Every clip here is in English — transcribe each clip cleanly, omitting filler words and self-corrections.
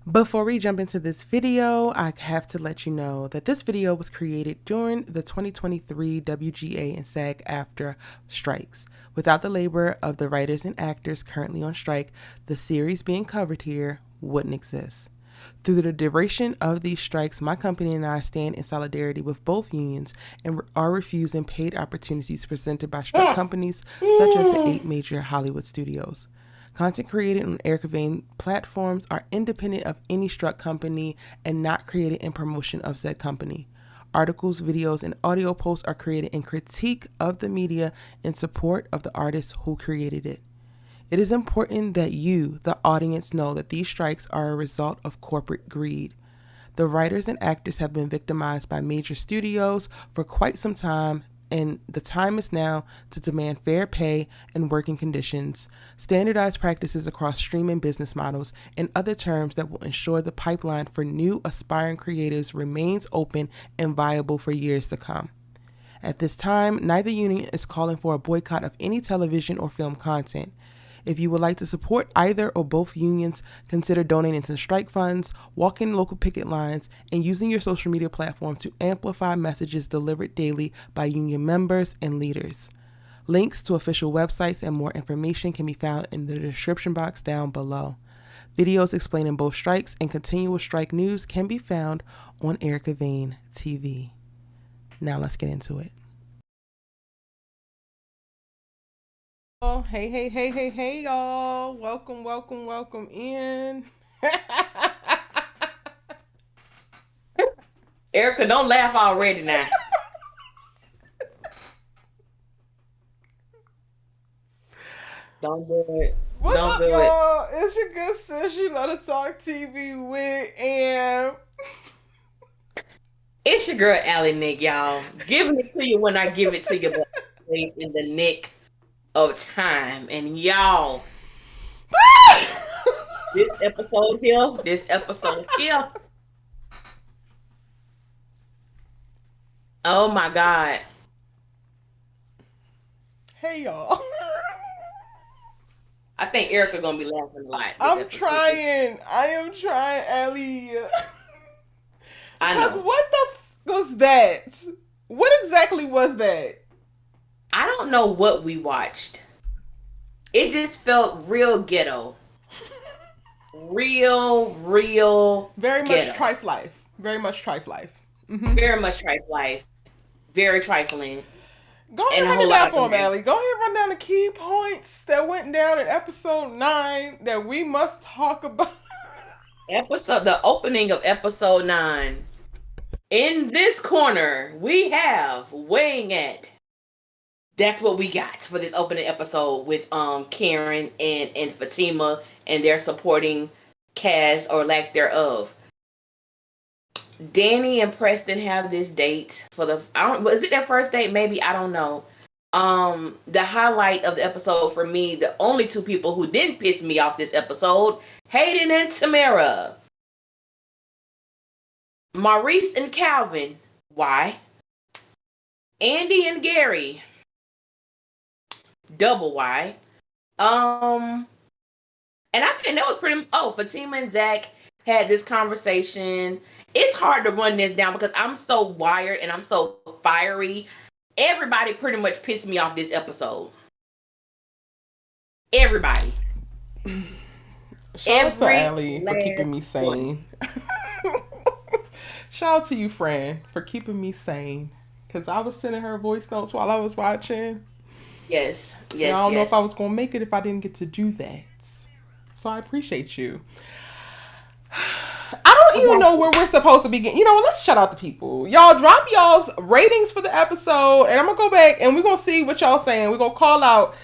Before we jump into this video, I have to let you know that this video was created during the 2023 WGA and SAG-AFTRA strikes. Without the labor of the writers and actors currently on strike, the series being covered here wouldn't exist. Through the duration of these strikes, my company and I stand in solidarity with both unions and are refusing paid opportunities presented by struck companies such as the 8 major Hollywood studios. Content created on Erica Vane platforms are independent of any struck company and not created in promotion of said company. Articles, videos, and audio posts are created in critique of the media in support of the artists who created it. It is important that you, the audience, know that these strikes are a result of corporate greed. The writers and actors have been victimized by major studios for quite some time, and the time is now to demand fair pay and working conditions, standardized practices across streaming business models, and other terms that will ensure the pipeline for new aspiring creatives remains open and viable for years to come. At this time, neither union is calling for a boycott of any television or film content. If you would like to support either or both unions, consider donating to strike funds, walking local picket lines, and using your social media platform to amplify messages delivered daily by union members and leaders. Links to official websites and more information can be found in the description box down below. Videos explaining both strikes and continuous strike news can be found on Erica Vane TV. Now let's get into it. Hey, y'all. Welcome in. Erica, don't laugh already now. Don't do it. What's don't up, do y'all? It's your good sis, you know, to talk TV with, and it's your girl, Allie Nick, y'all. Giving it to you when I give it to you, but in the nick of time. And y'all, this episode here. Oh my God. Hey, y'all. I think Erica gonna be laughing a lot. I am trying, Allie. I know. Because what the was that? What exactly was that? I don't know what we watched. It just felt real ghetto. Real Very ghetto. much trife life. Very much trife life. Mm-hmm. Very much trife life. Very trifling. Go ahead and run it down for him, Allie. Go ahead and run down the key points that went down in episode 9 that we must talk about. The opening of episode 9. In this corner, we have weighing at. That's what we got for this opening episode with Karen and Fatima and their supporting cast or lack thereof. Danny and Preston have this date for is it their first date? Maybe, I don't know. The highlight of the episode for me, the only two people who didn't piss me off this episode, Hayden and Tamara. Maurice and Calvin, why? Andy and Gary, double why? And I think that was pretty. Fatima and Zach had this conversation. It's hard to run this down because I'm so wired and I'm so fiery. Everybody pretty much pissed me off this episode. Everybody. Shout out to Allie for keeping me sane. Shout out to you, Fran, for keeping me sane. Because I was sending her voice notes while I was watching. Yes. And I don't know if I was going to make it if I didn't get to do that. So I appreciate you. I don't even know where we're supposed to begin. You know what? Let's shout out the people. Y'all drop y'all's ratings for the episode. And I'm going to go back and we're going to see what y'all saying. We're going to call out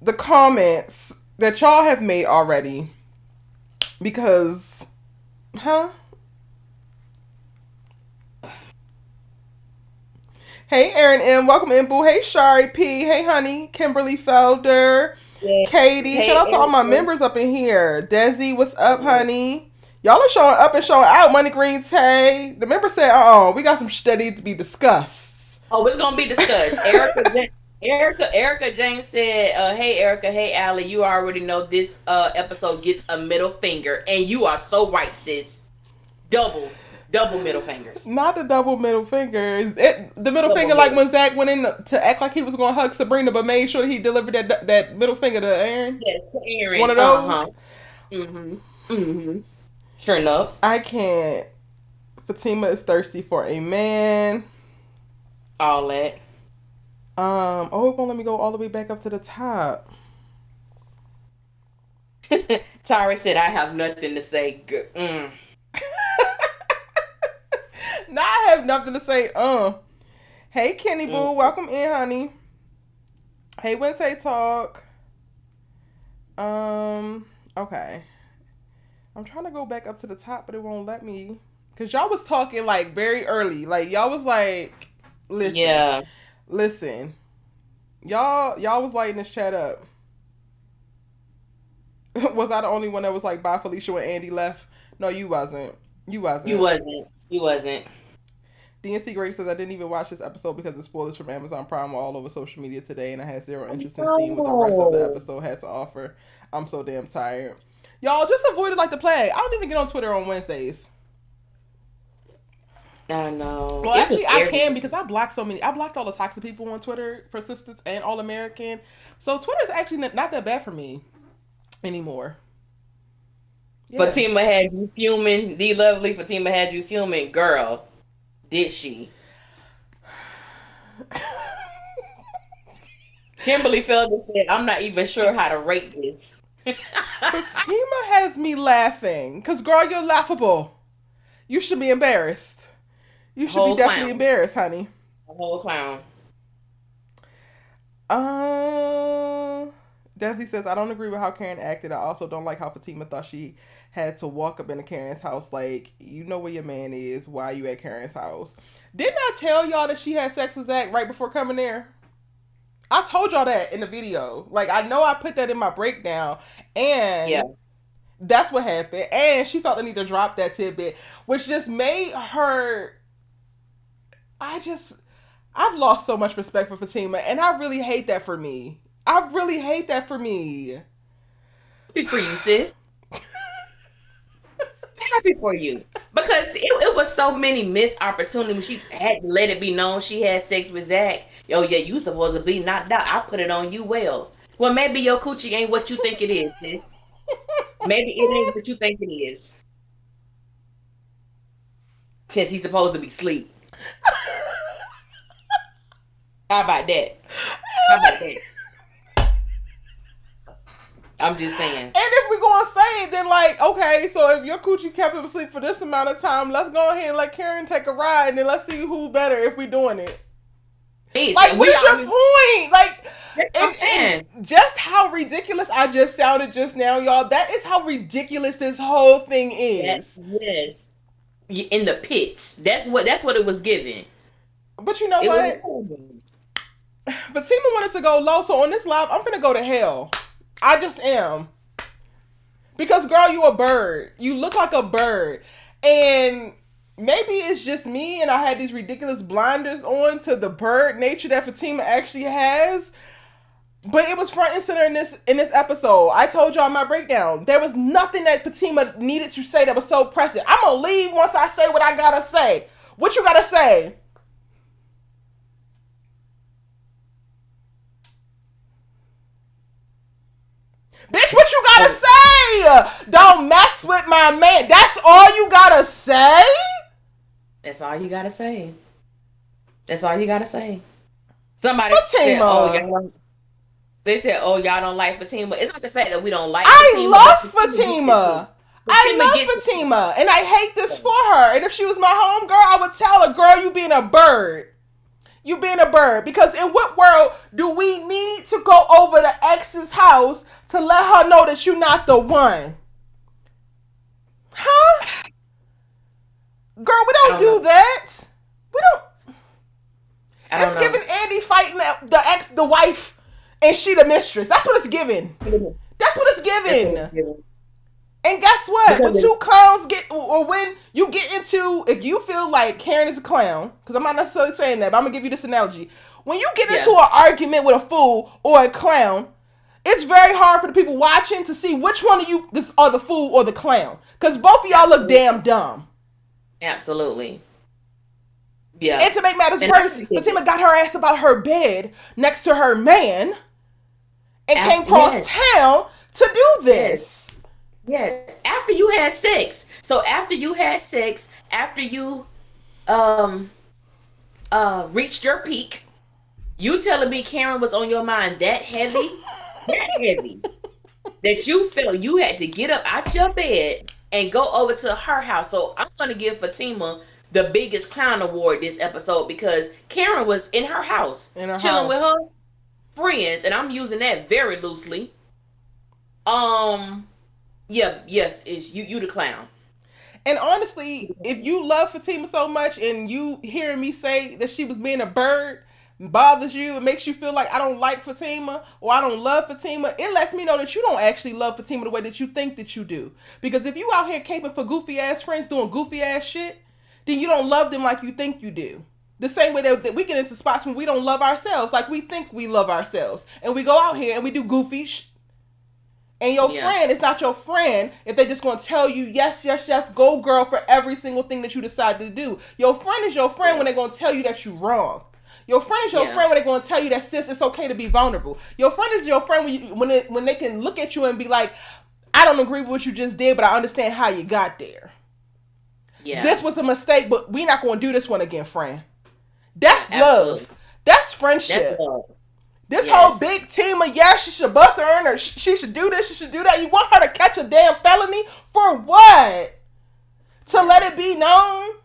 the comments that y'all have made already. Because, Hey, Aaron M. Welcome in, boo. Hey, Shari P. Hey, honey. Kimberly Felder. Yeah. Katie. Hey, shout out to all my members up in here. Desi, what's up, honey? Y'all are showing up and showing out. Money Green Tay. The member said, we got some shit that needs to be discussed. Oh, it's going to be discussed. Erica James said, "Hey Erica, hey Allie, you already know this episode gets a middle finger, and you are so right, sis. Double middle fingers. Not the double middle fingers. The middle Double finger, like middle. when Zach went in to act like he was going to hug Sabrina, but made sure he delivered that middle finger to Aaron. Yes, One Aaron. of Uh huh. those. Mhm. Mhm. Sure enough. I can't. Fatima is thirsty for a man. All that. Oh, it won't let me go all the way back up to the top. Tara said, "I have nothing to say." Now I have nothing to say. Hey, Kenny Mm. Boo, welcome in, honey. Hey, Wednesday Talk. Okay. I'm trying to go back up to the top, but it won't let me. Cause y'all was talking like very early. Like y'all was like, listen, Yeah. listen. Y'all was lighting this chat up. Was I the only one that was like, bye Felicia when Andy left? No, you wasn't. You wasn't. You wasn't. DNC Grady says, I didn't even watch this episode because the spoilers from Amazon Prime were all over social media today, and I had zero interest in seeing what the rest of the No. episode had to offer. I'm so damn tired. Y'all just avoid it like the plague. I don't even get on Twitter on Wednesdays. I know. Well, It was actually, I every. can because I blocked so many. I blocked all the toxic people on Twitter for SISTAS and All American. So Twitter's actually not that bad for me anymore. Yeah. Fatima had you fuming. D Lovely Fatima had you fuming. Girl, did she? Kimberly Felder said, "I'm not even sure how to rate this." Fatima has me laughing. Because, girl, you're laughable. You should be embarrassed. You should be Whole definitely clown. embarrassed, honey. A whole clown. Desi says, I don't agree with how Karen acted. I also don't like how Fatima thought she had to walk up into Karen's house like, you know where your man is. Why are you at Karen's house? Didn't I tell y'all that she had sex with Zach right before coming there? I told y'all that in the video. Like, I know I put that in my breakdown. And Yeah. that's what happened. And she felt the need to drop that tidbit, which just made her... I've lost so much respect for Fatima, and I really hate that for me. I really hate that for me. Happy for you, sis. Happy for you. Because it was so many missed opportunities. She had to let it be known she had sex with Zach. Yo, yeah, you supposed to be knocked out. I put it on you well. Well, maybe your coochie ain't what you think it is, sis. Maybe it ain't what you think it is. Since he's supposed to be asleep. How about that? How about that? I'm just saying. And if we're going to say it, then like, okay, so if your coochie kept him asleep for this amount of time, let's go ahead and let Karen take a ride, and then let's see who's better if we're doing it. Hey, Like, so what is your point? Like, and just how ridiculous I just sounded just now, y'all. That is how ridiculous this whole thing is. yes, in the pits. That's what it was given. But you know It what? Fatima wanted to go low, so on this live, I'm gonna go to hell. I just am. Because, girl, you a bird. You look like a bird. And maybe it's just me and I had these ridiculous blinders on to the bird nature that Fatima actually has. But it was front and center in this episode. I told y'all in my breakdown. There was nothing that Fatima needed to say that was so pressing. I'm gonna leave once I say what I gotta say. What you gotta say? Bitch, what you gotta say? Don't mess with my man. That's all you gotta say? That's all you gotta say. That's all you gotta say. Somebody said, Fatima. "Oh, y'all." They said, "Oh, y'all don't like Fatima." It's not the fact that we don't like I Fatima. love Fatima. I love Fatima. And I hate this for her. And if she was my homegirl, I would tell her, girl, you being a bird. You being a bird. Because in what world do we need to go over to ex's house to let her know that you're not the one? Huh? Girl, we don't do that. We don't. It's giving Andy fighting the wife and she the mistress. That's what it's giving. That's what it's giving. And guess what? When two clowns or when you get into, if you feel like Karen is a clown, because I'm not necessarily saying that, but I'm going to give you this analogy. When you get into an argument with a fool or a clown, it's very hard for the people watching to see which one of you are the fool or the clown. Because both of y'all look damn dumb. Absolutely. Yeah. And to make matters worse, Fatima got her ass about her bed next to her man and came across town to do this. Yes. After you had sex. So after you had sex, after you reached your peak, you telling me Karen was on your mind that heavy? That heavy. That you felt you had to get up out your bed and go over to her house. So I'm going to give Fatima the biggest clown award this episode because Karen was in her house, chilling with her friends, and I'm using that very loosely. Yes, it's you the clown. And honestly, if you love Fatima so much and you hearing me say that she was being a bird bothers you, it makes you feel like I don't like Fatima or I don't love Fatima, it lets me know that you don't actually love Fatima the way that you think that you do. Because if you out here caping for goofy ass friends doing goofy ass shit, then you don't love them like you think you do. The same way that we get into spots when we don't love ourselves like we think we love ourselves. And we go out here and we do goofy and your friend is not your friend if they just going to tell you, yes, yes, yes, go girl for every single thing that you decide to do. Your friend is your friend when they're going to tell you that you're wrong. Your friend is your friend when they're going to tell you that, sis, it's okay to be vulnerable. Your friend is your friend when they can look at you and be like, I don't agree with what you just did, but I understand how you got there. Yeah. This was a mistake, but we're not going to do this one again, friend. That's love. That's friendship. That's love. This whole big team of, she should bust her in or she should do this, she should do that. You want her to catch a damn felony? For what? To let it be known?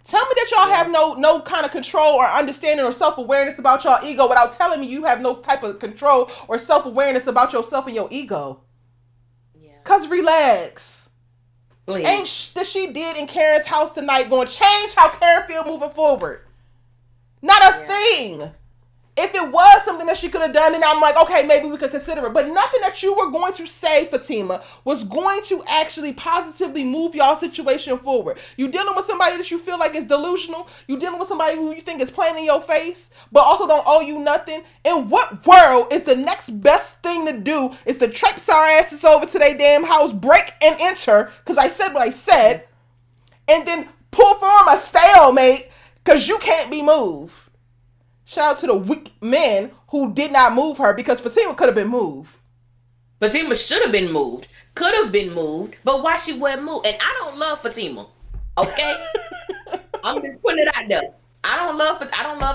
Tell me that y'all have no kind of control or understanding or self-awareness about y'all ego without telling me you have no type of control or self-awareness about yourself and your ego. Yeah. Cause relax. Please. Ain't that she did in Karen's house tonight going to change how Karen feel moving forward? Not a thing. If it was something that she could have done, then I'm like, okay, maybe we could consider it. But nothing that you were going to say, Fatima, was going to actually positively move y'all situation forward. You dealing with somebody that you feel like is delusional. You dealing with somebody who you think is playing in your face, but also don't owe you nothing. In what world is the next best thing to do is to traipse our asses over to their damn house, break and enter, because I said what I said, and then pull form a stalemate because you can't be moved. Shout out to the weak men who did not move her because Fatima could have been moved. Fatima should have been moved. Could have been moved, but why she wasn't moved? And I don't love Fatima. Okay? I'm just putting it out there. I don't love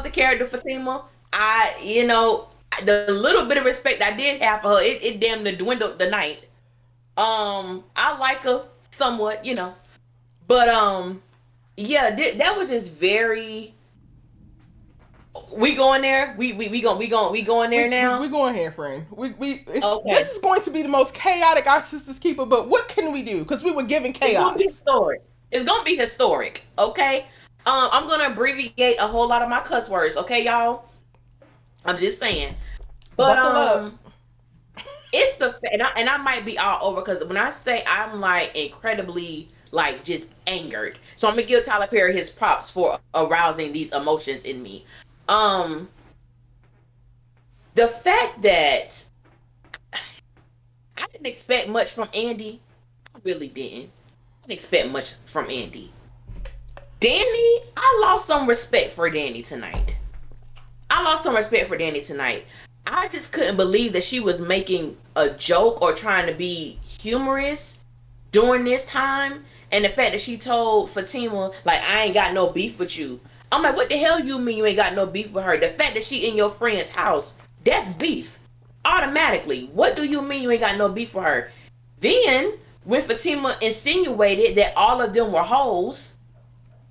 the character Fatima. The little bit of respect I did have for her, it damn near dwindled the night. I like her somewhat, But that was just very. We going there? We going there now? We going here, friend. This is going to be the most chaotic our sisters keep it, but what can we do? Because we were given chaos. It's gonna be historic. Okay. I'm gonna abbreviate a whole lot of my cuss words. Okay, y'all. I'm just saying. But it's and I might be all over because when I say I'm like incredibly like just angered, so I'm gonna give Tyler Perry his props for arousing these emotions in me. The fact that I didn't expect much from Andy, I really didn't. I didn't expect much from Andy. Danny, I lost some respect for Danny tonight. I just couldn't believe that she was making a joke or trying to be humorous during this time. And the fact that she told Fatima, like, I ain't got no beef with you. I'm like, what the hell you mean you ain't got no beef with her? The fact that she in your friend's house, that's beef. Automatically. What do you mean you ain't got no beef with her? Then, when Fatima insinuated that all of them were hoes,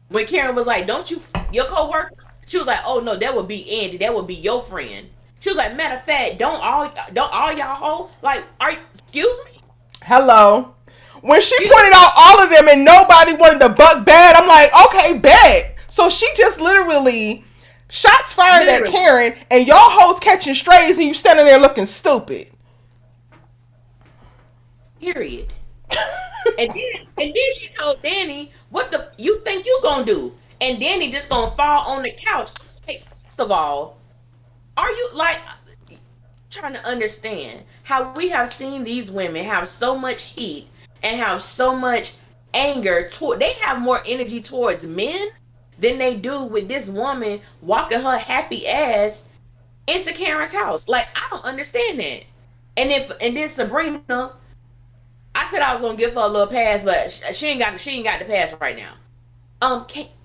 when Karen was like, don't you, your co-workers? She was like, oh no, that would be Andy. That would be your friend. She was like, matter of fact, don't all y'all hoes? Like, excuse me? Hello. When she pointed out all of them and nobody wanted to buck bad, I'm like, okay, bet. So she just literally shots fired at Karen and y'all hoes catching strays and you standing there looking stupid. Period. and then she told Danny, what you think you gonna do? And Danny just gonna fall on the couch. Hey, first of all, are you like trying to understand how we have seen these women have so much heat and have so much anger toward they have more energy towards men than they do with this woman walking her happy ass into Karen's house. Like, I don't understand that. And then Sabrina, I said I was gonna give her a little pass, but she ain't got the pass right now.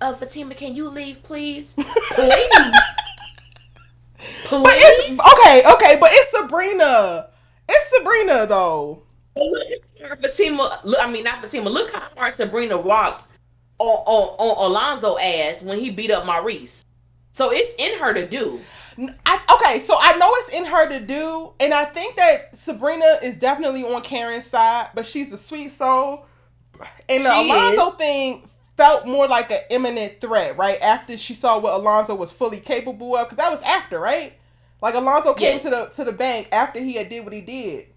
Fatima, can you leave, please? Please, But it's please. okay, but it's Sabrina. It's Sabrina though. Look at her, Fatima. Look, I mean, not Fatima. Look how hard Sabrina walked on Alonzo ass when he beat up Maurice. So it's in her to do. Okay, so I know it's in her to do, and I think that Sabrina is definitely on Karen's side, but she's a sweet soul. And the She is. Alonzo thing felt more like an imminent threat, right? After she saw what Alonzo was fully capable of, because that was after, right? Like Alonzo came Yes. to the bank after he had did what he did.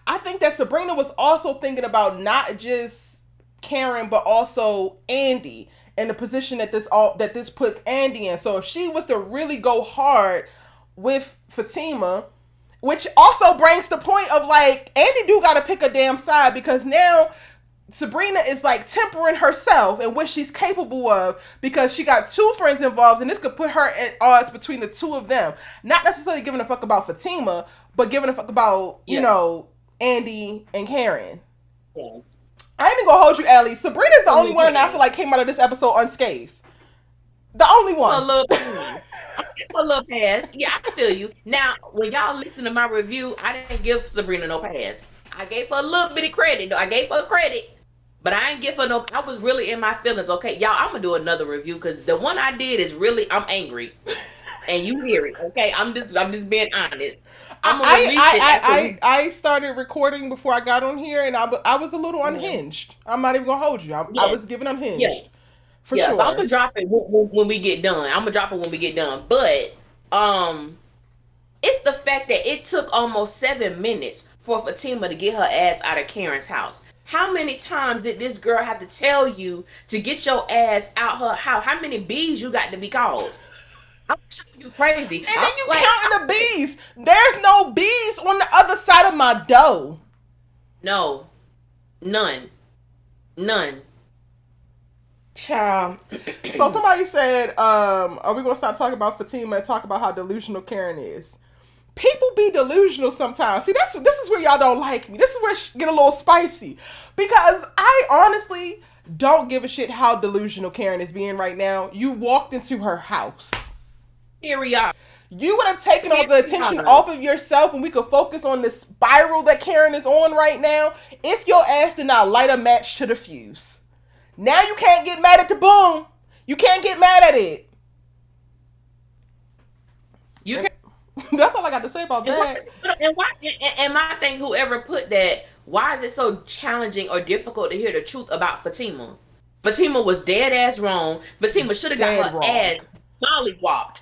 I think that Sabrina was also thinking about not just Karen, but also Andy and the position that this puts Andy in. So if she was to really go hard with Fatima, which also brings the point of like Andy do got to pick a damn side, because now Sabrina is like tempering herself and what she's capable of, because she got two friends involved, and this could put her at odds between the two of them. Not necessarily giving a fuck about Fatima, but giving a fuck about, you Yeah. know, Andy and Karen. Yeah. I ain't even gonna hold you, Allie. Sabrina's the I only mean, one that I feel like came out of this episode unscathed. The only a one. little pass. I give her a little pass. Yeah, I feel you. Now, when y'all listen to my review, I didn't give Sabrina no pass. I gave her a little bit of credit. I gave her credit, but I ain't give her no. I was really in my feelings. Okay, y'all, I'm gonna do another review because the one I did is really I'm angry, and you hear it. Okay, I'm just being honest. I'm gonna release it after we. I started recording before I got on here, and I was a little Mhm. unhinged. I'm not even gonna hold you. I Yes, was giving yes, unhinged for yes. So I'm sure. gonna drop it when we get done. I'm gonna drop it when we get done. But um, it's the fact that it took almost 7 minutes for Fatima to get her ass out of Karen's house. How many times did this girl have to tell you to get your ass out her house? How many bees you got to be called? I'm sure you crazy. And I'm then you like, counting the bees. There's no bees on the other side of my dough. no, none, none. Child. So somebody said, are we gonna stop talking about Fatima and talk about how delusional Karen is? People be delusional sometimes. See, this is where y'all don't like me. This is where it get a little spicy, because I honestly don't give a shit how delusional Karen is being right now. You walked into her house. Period. You would have taken all the attention Period. off of yourself, and we could focus on the spiral that Karen is on right now if your ass did not light a match to the fuse. Now you can't get mad at the boom. You can't get mad at it. You And can. that's all I got to say about And why? that. And why? And my thing, whoever put that, why is it so challenging or difficult to hear the truth about Fatima? Fatima was dead ass wrong. Fatima should have got Dead her wrong. ass mollywopped.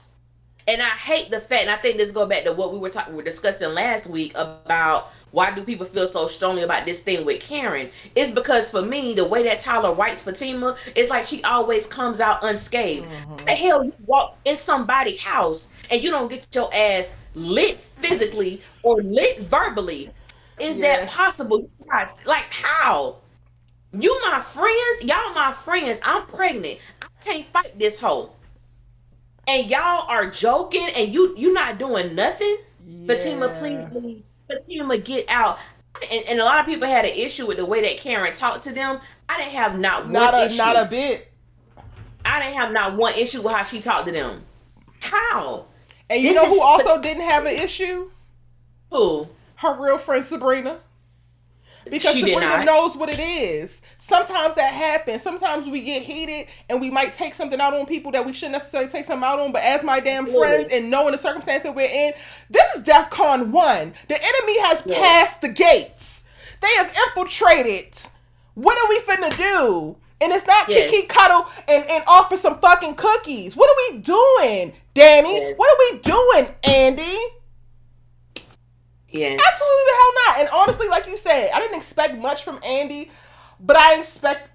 And I hate the fact, and I think this go back to what we were discussing last week about why do people feel so strongly about this thing with Karen. It's because for me, the way that Tyler writes Fatima, it's like she always comes out unscathed. How the hell you walk in somebody's house and you don't get your ass lit physically or lit verbally? Is that Yeah. possible? Like how? You my friends, y'all my friends. I'm pregnant. I can't fight this hoe, and y'all are joking, and you not doing nothing. Fatima, please Yeah. leave. Fatima, get out. And a lot of people had an issue with the way that Karen talked to them. I didn't have not one Not a issue. bit. I didn't have not one issue with how she talked to them. How? And you This know who is also didn't have an issue? who? Her real friend Sabrina. Because She did Sabrina not. knows what it is. Sometimes that happens. Sometimes we get heated and we might take something out on people that we shouldn't necessarily take something out on. But as my damn friends and knowing the circumstance that we're in, this is DEFCON 1. The enemy has passed the gates. They have infiltrated. What are we finna do? And it's not Kiki cuddle and offer some fucking cookies. What are we doing, Danny? Yes. What are we doing, Andy? Yeah. Absolutely the hell not. And honestly, like you said, I didn't expect much from Andy, but but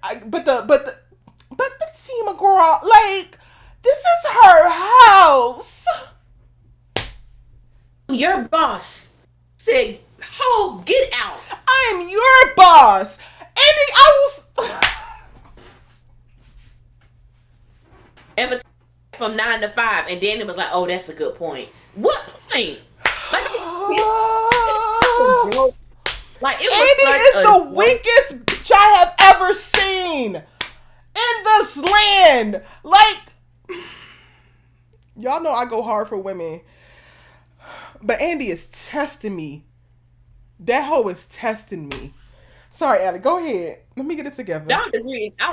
the team girl, like, this is her house. your boss. Said, ho, get out. I am your boss. Andy, I was... And from 9 to 5, and then it was like, oh, that's a good point. What point? Like, like it was Andy is the weakest bitch I have ever seen in this land. Like, y'all know I go hard for women, but Andy is testing me. That hoe is testing me. Sorry, Allie, go ahead. Let me get it together. I was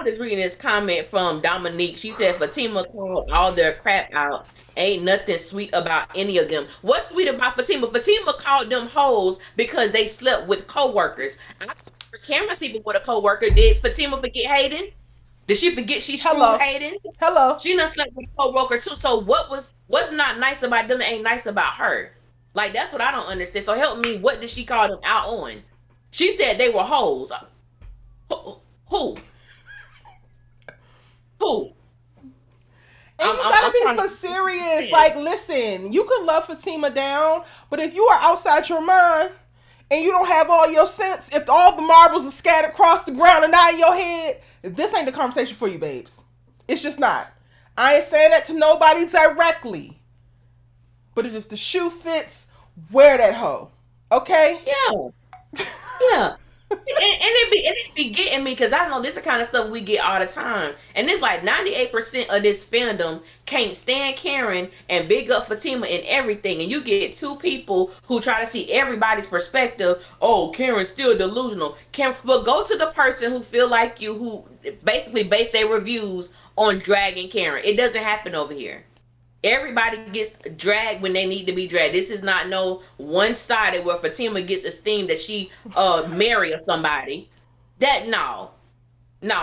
just reading this comment from Dominique. She said Fatima called all their crap out. Ain't nothing sweet about any of them. What's sweet about Fatima? Fatima called them hoes because they slept with co-workers. Cameron sleeping with a co-worker. Did Fatima forget Hayden? Did she forget she screwed Hayden? Hello. She done slept with a co-worker too. So what's not nice about them ain't nice about her? Like, that's what I don't understand. So help me, what did she call them out on? She said they were hoes. Who? And you gotta be for serious. Like, listen, you can love Fatima down, but if you are outside your mind and you don't have all your sense, if all the marbles are scattered across the ground and not in your head, this ain't the conversation for you, babes. It's just not. I ain't saying that to nobody directly. But if the shoe fits, wear that hoe. Okay? Yeah. Yeah. And it be getting me, because I know this is the kind of stuff we get all the time. And it's like 98% of this fandom can't stand Karen and big up Fatima and everything. And you get two people who try to see everybody's perspective. Oh, Karen's still delusional. But go to the person who feel like you, who basically base their reviews on dragging Karen. It doesn't happen over here. Everybody gets dragged when they need to be dragged. This is not no one-sided where Fatima gets esteemed that she marry somebody. No,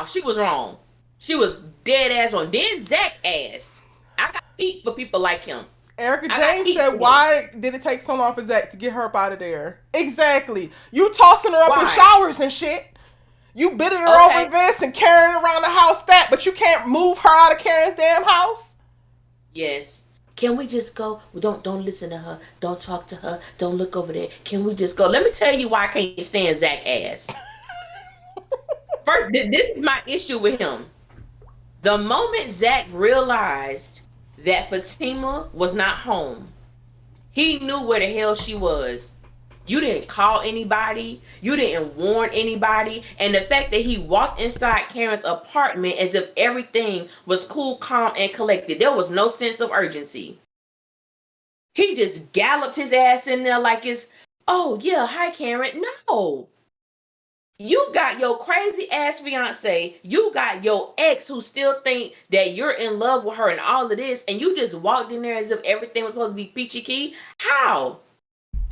she was wrong. She was dead ass wrong. Then Zach ass. I got heat for people like him. Erica James said, why did it take so long for Zach to get her up out of there? Exactly. You tossing her up in showers and shit. You bidding her over this and carrying her around the house that, but you can't move her out of Karen's damn house? Yes. Can we just go? Don't listen to her. Don't talk to her. Don't look over there. Can we just go? Let me tell you why I can't stand Zach ass. First, this is my issue with him. The moment Zach realized that Fatima was not home, he knew where the hell she was. You didn't call anybody. You didn't warn anybody. And the fact that he walked inside Karen's apartment as if everything was cool, calm, and collected. There was no sense of urgency. He just galloped his ass in there like it's, oh, yeah, hi, Karen. No. You got your crazy ass fiance. You got your ex who still think that you're in love with her and all of this. And you just walked in there as if everything was supposed to be peachy key. How?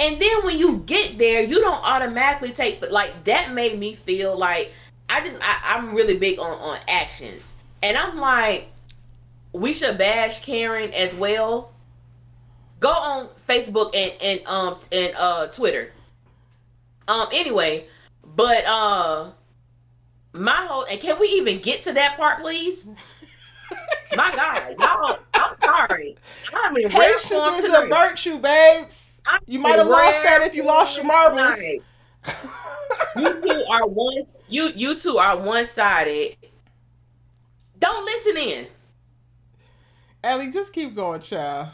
And then when you get there, you don't automatically take, like, that made me feel like, I'm really big on actions. And I'm like, we should bash Karen as well. Go on Facebook and Twitter. Anyway, but my whole, and can we even get to that part, please? My God, y'all, I'm sorry. Patience is a virtue, babes. You might have lost that if you lost your marbles. You two are one-sided. Don't listen in. Allie, just keep going, child.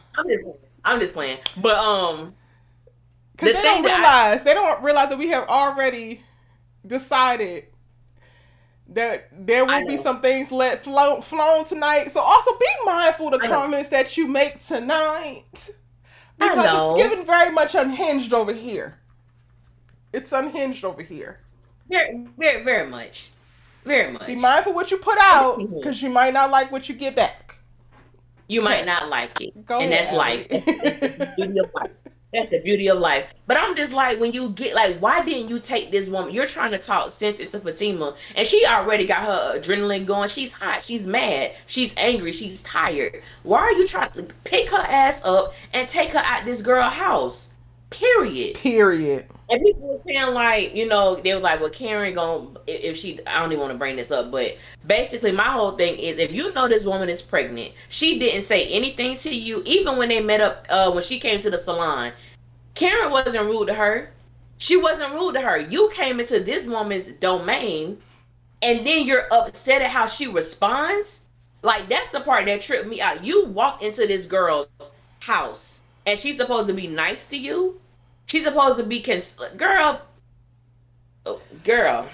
I'm just playing. But because they don't realize that we have already decided that there will be some things flown tonight. So also be mindful of the comments that you make tonight. Because it's given very much unhinged over here. It's unhinged over here. Very, very, very much. Very much. Be mindful what you put out, because you might not like what you get back. You might not like it. And that's life. That's the beauty of life. That's the beauty of life. But I'm just like, when you get, like, why didn't you take this woman? You're trying to talk sense into Fatima, and she already got her adrenaline going. She's hot. She's mad. She's angry. She's tired. Why are you trying to pick her ass up and take her out this girl's house? Period. And people were saying, like, you know, they were like, well, Karen if she, I don't even want to bring this up, but basically my whole thing is, if you know this woman is pregnant, she didn't say anything to you, even when they met up, when she came to the salon, Karen wasn't rude to her. She wasn't rude to her. You came into this woman's domain and then you're upset at how she responds. Like, that's the part that tripped me out. You walk into this girl's house and she's supposed to be nice to you. She's supposed to be girl. Girl.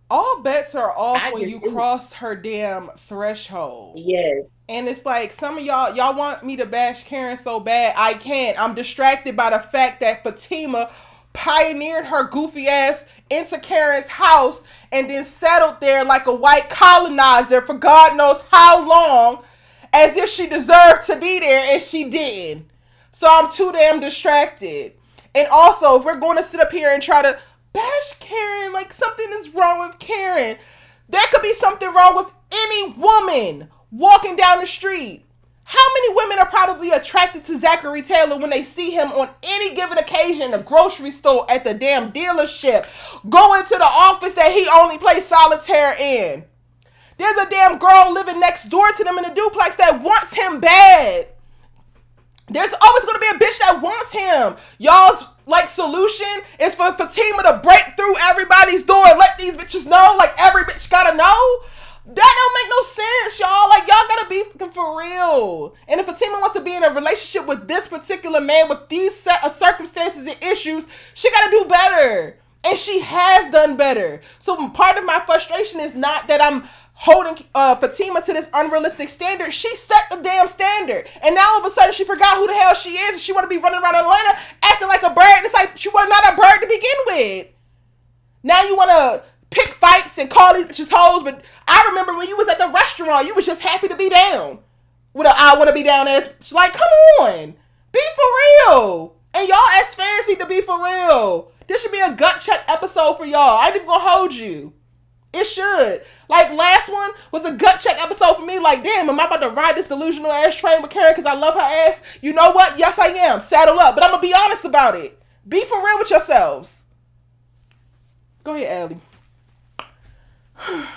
All bets are off I when just you cross her damn threshold. yes. And it's like some of y'all want me to bash Karen so bad. I can't. I'm distracted by the fact that Fatima pioneered her goofy ass into Karen's house and then settled there like a white colonizer for God knows how long, as if she deserved to be there, and she did. So I'm too damn distracted. And also, if we're going to sit up here and try to bash Karen like something is wrong with Karen, there could be something wrong with any woman walking down the street. How many women are probably attracted to Zachary Taylor when they see him on any given occasion in the grocery store, at the damn dealership, going to the office that he only plays solitaire in? There's a damn girl living next door to them in a duplex that wants him bad. There's always going to be a bitch that wants him. Y'all's like solution is for Fatima to break through everybody's door and let these bitches know, like every bitch gotta know. That don't make no sense, y'all. Like, y'all gotta be for real. And if Fatima wants to be in a relationship with this particular man with these set of circumstances and issues, she gotta do better. And she has done better. So part of my frustration is not that I'm holding Fatima to this unrealistic standard. She set the damn standard. And now all of a sudden she forgot who the hell she is. And she want to be running around Atlanta acting like a bird. And it's like, she was not a bird to begin with. Now you want to pick fights and call these bitches hoes. But I remember when you was at the restaurant, you was just happy to be down. With a I want to be down ass. Like, come on. Be for real. And y'all as fans need to be for real. This should be a gut check episode for y'all. I ain't even gonna hold you. It should. Like, last one was a gut check episode for me. Like, damn, am I about to ride this delusional ass train with Karen because I love her ass? You know what? Yes, I am. Saddle up. But I'm going to be honest about it. Be for real with yourselves. Go ahead, Allie.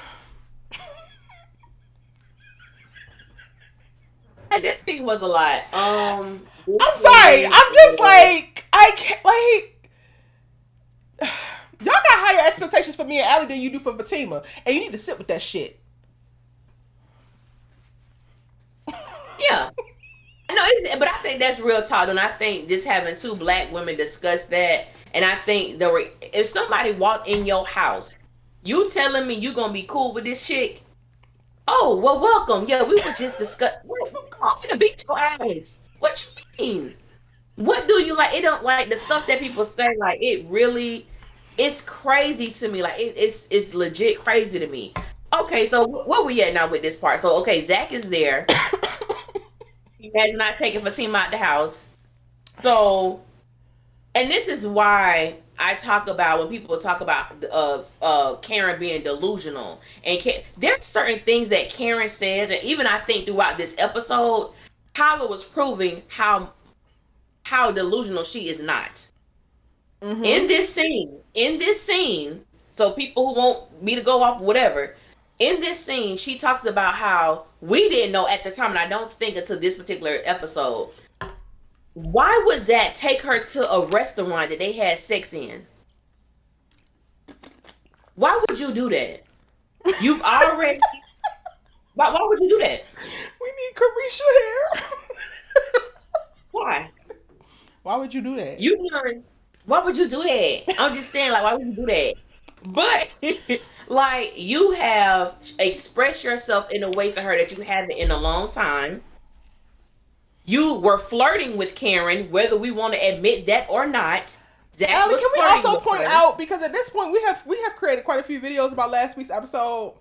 This thing was a lot. I'm sorry. I'm just like, I can't, like... Y'all got higher expectations for me and Allie than you do for Fatima. And you need to sit with that shit. Yeah. No, but I think that's real talk. And I think just having two black women discuss that. And I think if somebody walked in your house, you telling me you going to be cool with this chick? Oh, well, welcome. Yeah, we were just discussing. I'm going to beat your ass. What you mean? What do you like? It don't like the stuff that people say. Like, it really... It's crazy to me. Like, it's legit crazy to me. Okay, so where we at now with this part? So, okay, Zach is there. He has not taken Fatima out the house. So, and this is why I talk about, when people talk about Karen being delusional. And there are certain things that Karen says, and even I think throughout this episode, Tyler was proving how delusional she is not. Mm-hmm. In this scene, so people who want me to go off, whatever, in this scene, she talks about how we didn't know at the time, and I don't think until this particular episode, why would Zach take her to a restaurant that they had sex in? Why would you do that? You've already... Why would you do that? We need Carisha hair. Why? Why would you do that? Why would you do that? I'm just saying, like, why would you do that? But, like, you have expressed yourself in a way to her that you haven't in a long time. You were flirting with Karen, whether we want to admit that or not. Allie, can we also point out, because at this point we have created quite a few videos about last week's episode,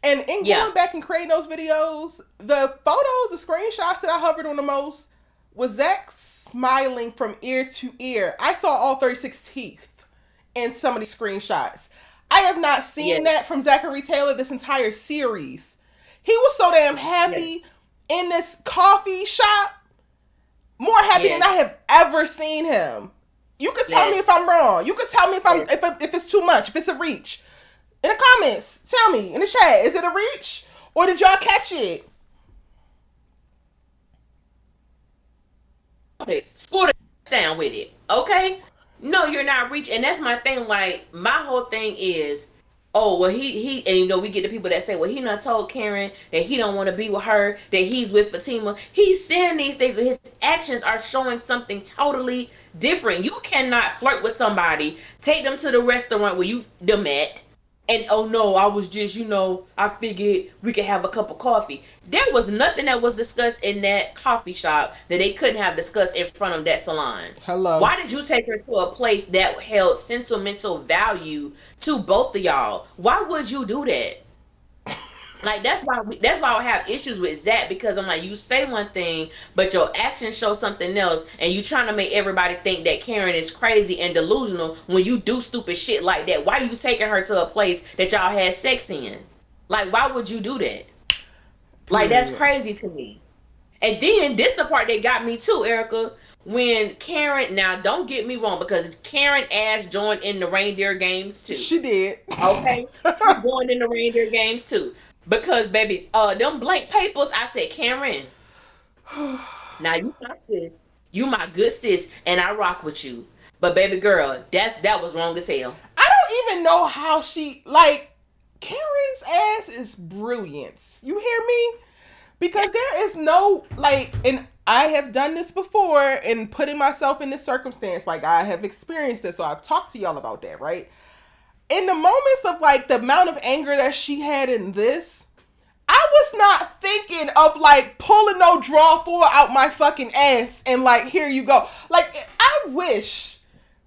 and in going back and creating those videos, the photos, the screenshots that I hovered on the most was Zach smiling from ear to ear. I saw all 36 teeth in some of these screenshots. I have not seen that from Zachary Taylor this entire series. He was so damn happy in this coffee shop, more happy than I have ever seen him. You could tell me if I'm wrong. You could tell me if it's too much, if it's a reach. In the comments, tell me in the chat, is it a reach or did y'all catch it? Okay, touchdown with it. Okay? No, you're not reaching. And that's my thing. Like, my whole thing is, oh, well, and we get the people that say, well, he done told Karen that he don't want to be with her, that he's with Fatima. He's saying these things, but his actions are showing something totally different. You cannot flirt with somebody, take them to the restaurant where you met, and oh no, I was just, I figured we could have a cup of coffee. There was nothing that was discussed in that coffee shop that they couldn't have discussed in front of that salon. Hello. Why did you take her to a place that held sentimental value to both of y'all? Why would you do that? Like, that's why I have issues with Zach, because I'm like, you say one thing, but your actions show something else, and you trying to make everybody think that Karen is crazy and delusional when you do stupid shit like that. Why are you taking her to a place that y'all had sex in? Like, why would you do that? Like, that's crazy to me. And then this the part that got me too, Erica. When Karen, now don't get me wrong, because Karen ass joined in the reindeer games too. She did. Okay, she joined in the reindeer games too. Because baby, them blank papers, I said, Karen, now you my sis, you my good sis, and I rock with you. But baby girl, that was wrong as hell. I don't even know how Karen's ass is brilliance. You hear me? Because there is no, and I have done this before and putting myself in this circumstance. Like, I have experienced this, so I've talked to y'all about that, right? In the moments of, the amount of anger that she had in this, I was not thinking of, pulling no draw four out my fucking ass and, here you go. I wish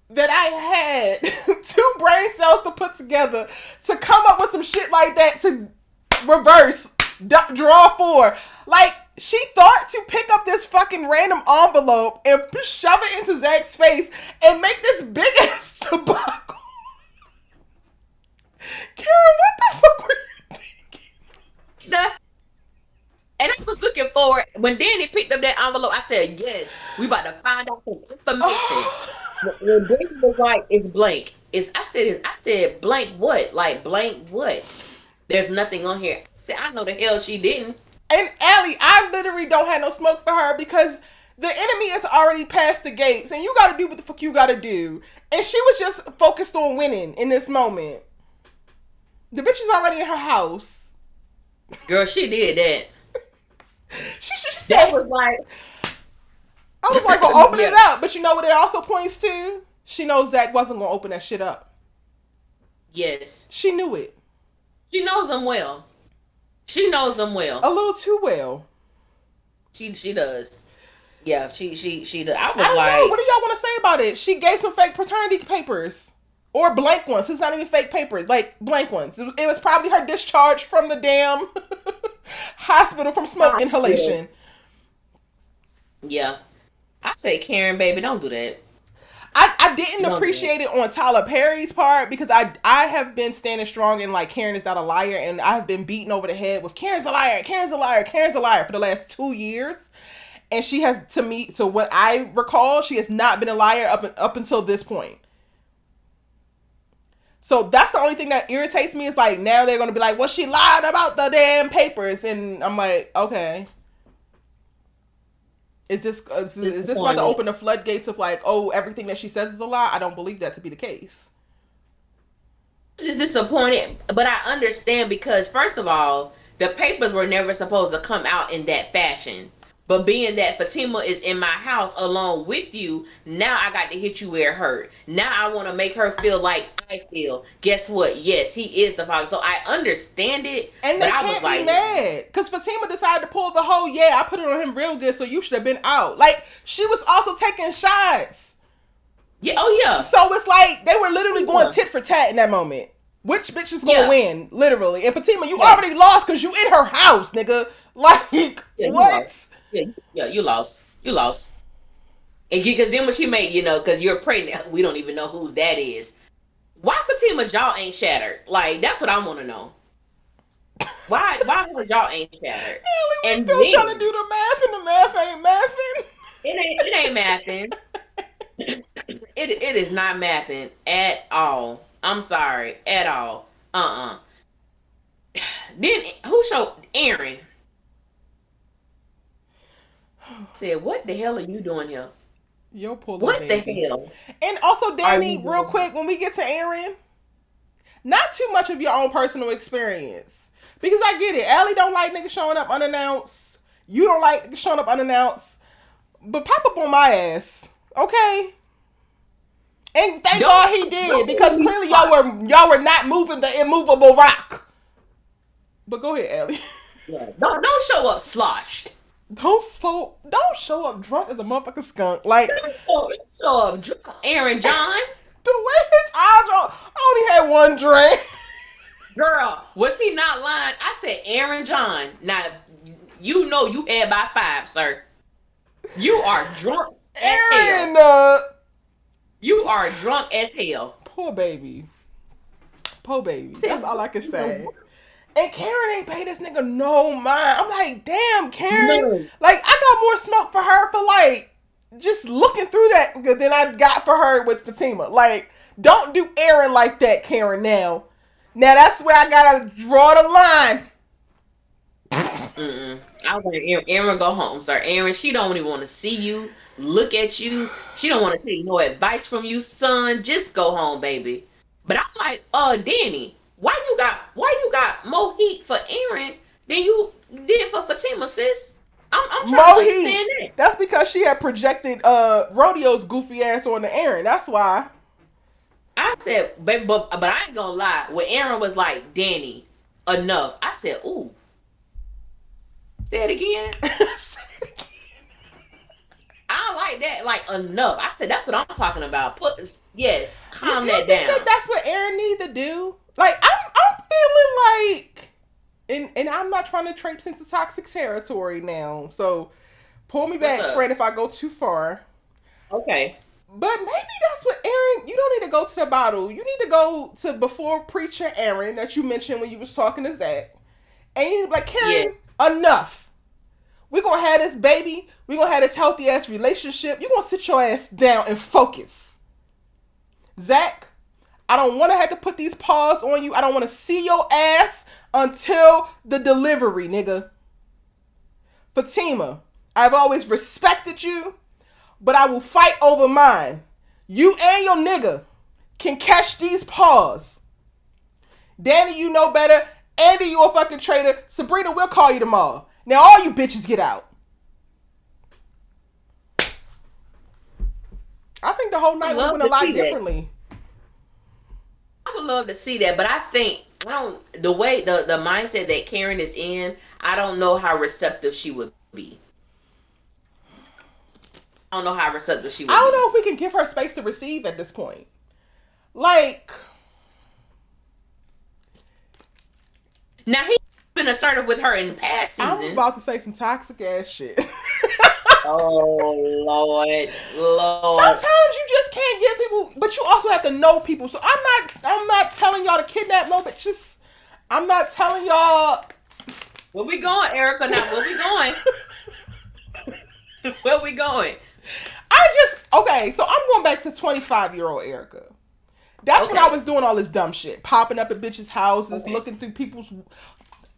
that I had 2 brain cells to put together to come up with some shit like that to reverse draw 4. She thought to pick up this fucking random envelope and shove it into Zach's face and make this big ass tobacco. Karen, what the fuck were you thinking? And I was looking forward, when Danny picked up that envelope, I said, yes, we about to find out some information. When Danny was like, it's blank. I said, blank what? Like, blank what? There's nothing on here. I said, I know the hell she didn't. And Allie, I literally don't have no smoke for her, because the enemy is already past the gates and you gotta do what the fuck you gotta do. And she was just focused on winning in this moment. The bitch is already in her house. Girl, she did that. That was like, I was like, gonna open it up. But you know what it also points to? She knows Zach wasn't gonna open that shit up. Yes. She knew it. She knows him well. She knows him well. A little too well. She does. Yeah, she does. I don't know. What do y'all want to say about it? She gave some fake paternity papers. Or blank ones. It's not even fake papers. Blank ones. It was probably her discharge from the damn hospital from smoke inhalation. Yeah. I say, Karen, baby, don't do that. I didn't appreciate it on Tyler Perry's part, because I have been standing strong in Karen is not a liar, and I have been beaten over the head with Karen's a liar, Karen's a liar, Karen's a liar for the last 2 years. And she has, to what I recall, she has not been a liar up until this point. So that's the only thing that irritates me, is now they're going to be like, well, she lied about the damn papers. And I'm like, okay. Is this about to open the floodgates of everything that she says is a lie? I don't believe that to be the case. It's disappointing, but I understand, because first of all, the papers were never supposed to come out in that fashion. But being that Fatima is in my house along with you, now I got to hit you where it hurt. Now I want to make her feel like I feel. Guess what? Yes, he is the father. So I understand it. And they can't be mad. Because Fatima decided to pull the whole, I put it on him real good, so you should have been out. She was also taking shots. Yeah. Oh, yeah. So it's they were literally going tit for tat in that moment. Which bitch is going to win? Literally. And Fatima, you already lost because you in her house, nigga. What? Yeah, you lost. And because then when she made, because you're pregnant, we don't even know whose that is. Why Fatima jaw ain't shattered? That's what I want to know. Why her jaw ain't shattered? And still trying to do the math, and the math ain't mathing. It ain't mathing. It is not mathing at all. I'm sorry, at all. Then who showed Aaron? Said, what the hell are you doing here? Yo, poor little What the baby. hell And also, are Danny, you real doing? quick, when we get to Aaron, not too much of your own personal experience. Because I get it. Allie don't like niggas showing up unannounced. You don't like niggas showing up unannounced. But pop up on my ass. Okay? And thank God he did. Don't Because get me clearly started. y'all were not moving the immovable rock. But go ahead, Allie. Yeah. Don't show up sloshed. Don't show up drunk as a motherfucking skunk. Like Don't show up drunk, Aaron John. the way his eyes are, I only had one drink. Girl, was he not lying? I said Aaron John. Now you know you had by 5, sir. You are drunk as hell. Aaron, You are drunk as hell. poor baby. Poor baby. Said, That's all I can you say. know, And Karen ain't paid this nigga no mind. I'm like, damn, Karen. no. Like, I got more smoke for her for, like, just looking through that than I got for her with Fatima. Like, don't do Aaron like that, Karen, now. Now, that's where I gotta draw the line. I want Aaron go home, sir. Aaron, she don't even want to see you, look at you. She don't want to take no advice from you, son. Just go home, baby. But I'm like, Danny, why you got more heat for Aaron than you did for Fatima, sis? I'm trying to understand Mohi. that. That's because she had projected Rodeo's goofy ass on the Aaron. That's why. I said, but I ain't gonna lie. When Aaron was like, Danny, enough. I said, ooh, say it again. I like that, like enough. I said that's what I'm talking about. Yes, calm you that think that down. that's what Aaron needs to do? Like, I'm feeling like, and I'm not trying to traipse into toxic territory now. So pull me What's back, up? friend, if I go too far. Okay. But maybe that's what Aaron. You don't need to go to the bottle. You need to go to before preacher Aaron that you mentioned when you was talking to Zach, and you like Yeah. Karen. Enough. We're gonna have this baby. We're gonna have this healthy ass relationship. You're gonna sit your ass down and focus. Zach, I don't wanna have to put these paws on you. I don't wanna see your ass until the delivery, nigga. Fatima, I've always respected you, but I will fight over mine. You and your nigga can catch these paws. Danny, you know better. Andy, you a fucking traitor. Sabrina, we'll call you tomorrow. Now all you bitches get out. I think the whole I night would would have love been a to lot see that. differently. I would love to see that, but I think I don't the way the mindset that Karen is in. I don't know how receptive she would be. I don't know how receptive she I would don't be. know if we can give her space to receive at this point. Like, Now he's been assertive with her in past I'm seasons. about to say some toxic ass shit. Oh Lord, Lord. Sometimes you just can't get people, but you also have to know people. So I'm not telling y'all to kidnap no bitches. I'm not telling y'all. Where we going, Erica? Now where we going? Where we going? Okay, so I'm going back to 25-year-old Erica. That's when I was doing all this dumb shit. Popping up at bitches' houses, looking through people's.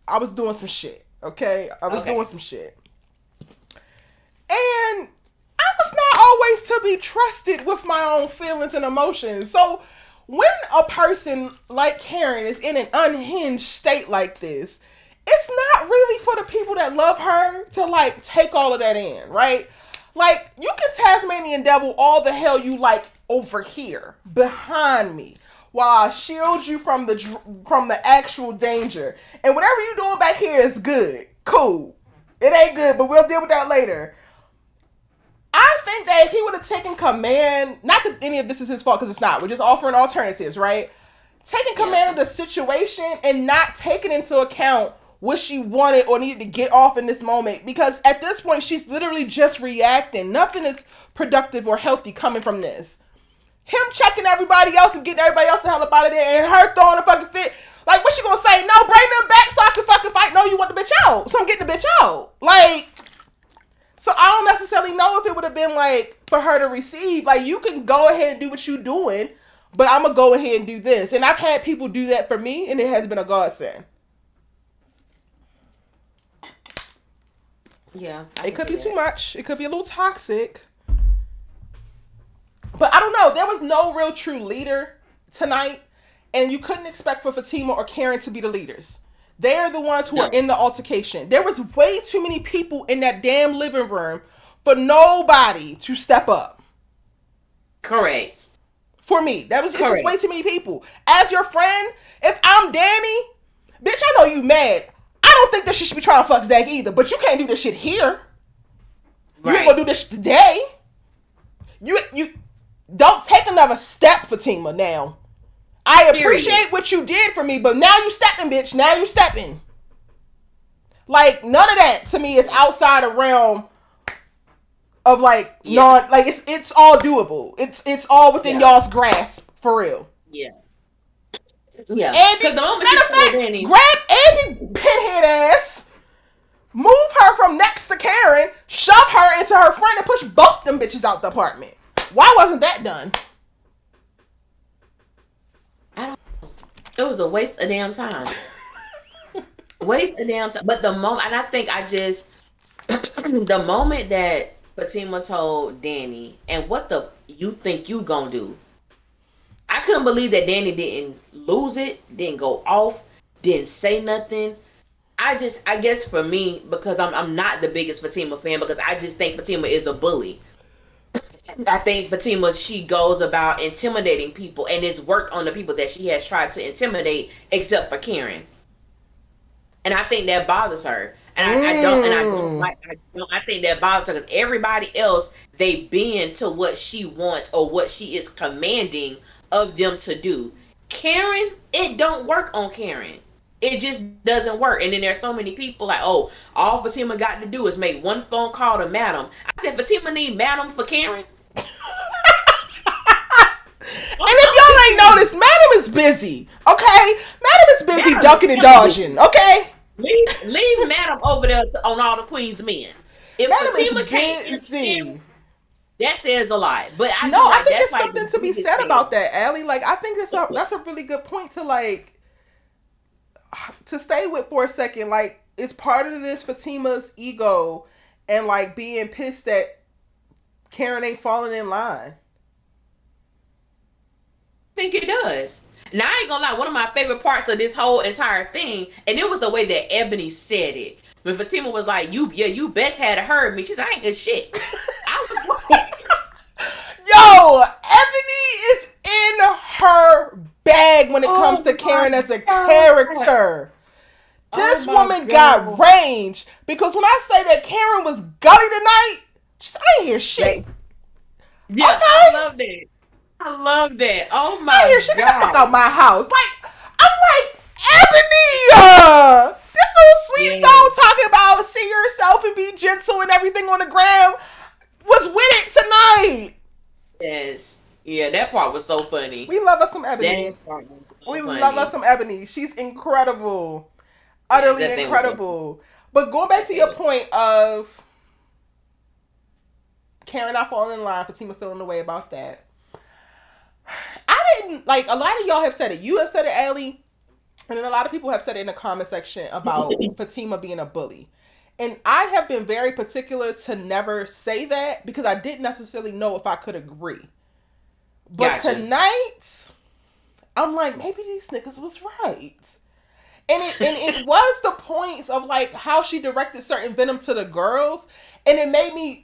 I was doing some shit, okay? I was doing some shit. And I was not always to be trusted with my own feelings and emotions. So when a person like Karen is in an unhinged state like this, it's not really for the people that love her to like take all of that in, right? Like, you can Tasmanian devil all the hell you like over here behind me while I shield you from the actual danger. And whatever you doing back here is good. Cool. It ain't good, but we'll deal with that later. I think that if he would have taken command, not that any of this is his fault because it's not. We're just offering alternatives, right? Taking command of the situation and not taking into account what she wanted or needed to get off in this moment, because at this point she's literally just reacting. Nothing is productive or healthy coming from this. Him checking everybody else and getting everybody else the hell up out of there, and her throwing a fucking fit. Like, what she gonna say? No, bring them back so I can fucking fight. No, you want the bitch out, so I'm getting the bitch out. Like, so I don't necessarily know if it would have been like for her to receive. Like, you can go ahead and do what you doing, but I'm gonna go ahead and do this. And I've had people do that for me, and it has been a godsend. Yeah. It could be too much. It could be a little toxic. But I don't know. There was no real true leader tonight, and you couldn't expect for Fatima or Karen to be the leaders. They're the ones who are No. in the altercation. There was way too many people in that damn living room for nobody to step up. Correct. For me, that was it's just Correct. way too many people. As your friend, if I'm Danny, bitch, I know you mad. I don't think that she should be trying to fuck Zach either. But you can't do this shit here. You ain't Right. gonna do this today. You don't take another step, Fatima. Now, I appreciate Period. what you did for me, but now you stepping, bitch. Now you stepping. Like none of that to me is outside the realm of like Yeah. non like it's all doable. It's all within Yeah. y'all's grasp for real. Yeah. Yeah. Andy, Because the moment matter you of fact, told Danny, grab Andy pinhead ass, move her from next to Karen, shove her into her friend, and push both them bitches out the apartment. Why wasn't that done? I don't know. It was a waste of damn time. Waste of damn time. But the moment, and I think I just, the moment that Fatima told Danny, and what the you think you gonna do? I couldn't believe that Danny didn't lose it, didn't go off, didn't say nothing. I guess for me, because I'm not the biggest Fatima fan, because I just think Fatima is a bully. I think Fatima, she goes about intimidating people, and it's worked on the people that she has tried to intimidate, except for Karen. And I think that bothers her. And I don't like, I think that bothers her because everybody else, they bend to what she wants or what she is commanding of them to do. Karen, it don't work on Karen. It just doesn't work. And then there's so many people like, oh, all Fatima got to do is make one phone call to Madam. I said, Fatima need Madam for Karen. And if y'all ain't noticed, Madam is busy. Okay, Madam is busy Madam ducking and is busy. dodging. Okay, Leave Madam over there on all the Queen's men. If Madam Fatima is can't, busy. that says a lot. But I No, feel I like think that's there's like something the to be biggest said thing. about that, Allie. Like, I think that's a really good point to like to stay with for a second. Like, it's part of this Fatima's ego and like being pissed that Karen ain't falling in line. I think it does. Now I ain't gonna lie, one of my favorite parts of this whole entire thing, and it was the way that Ebony said it. When Fatima was like, you best had heard me. She's like, I ain't good shit. I was like, Yo, Ebony is in her bag when it comes oh to Karen my as a God. character. This Oh my woman God. got range because when I say that Karen was gully tonight, I ain't hear shit. Yeah, Okay. I love that. I love that. Oh my I ain't hear shit. Get the fuck God. out my house. Like, I'm like, Ebony, this little sweet Yeah. soul talking about see yourself and be gentle and everything on the gram was with it tonight. Yes. Yeah, that part was so funny. We love us some Ebony. That part was so We funny. love us some Ebony. She's incredible. Utterly that thing was incredible. But going back to your point of Karen not falling in line, Fatima feeling the way about that. I didn't, like, a lot of y'all have said it. You have said it, Allie. And then a lot of people have said it in the comment section about Fatima being a bully. And I have been very particular to never say that because I didn't necessarily know if I could agree. But Gotcha. tonight, I'm like, maybe these niggas was right. And it was the points of like how she directed certain venom to the girls. And it made me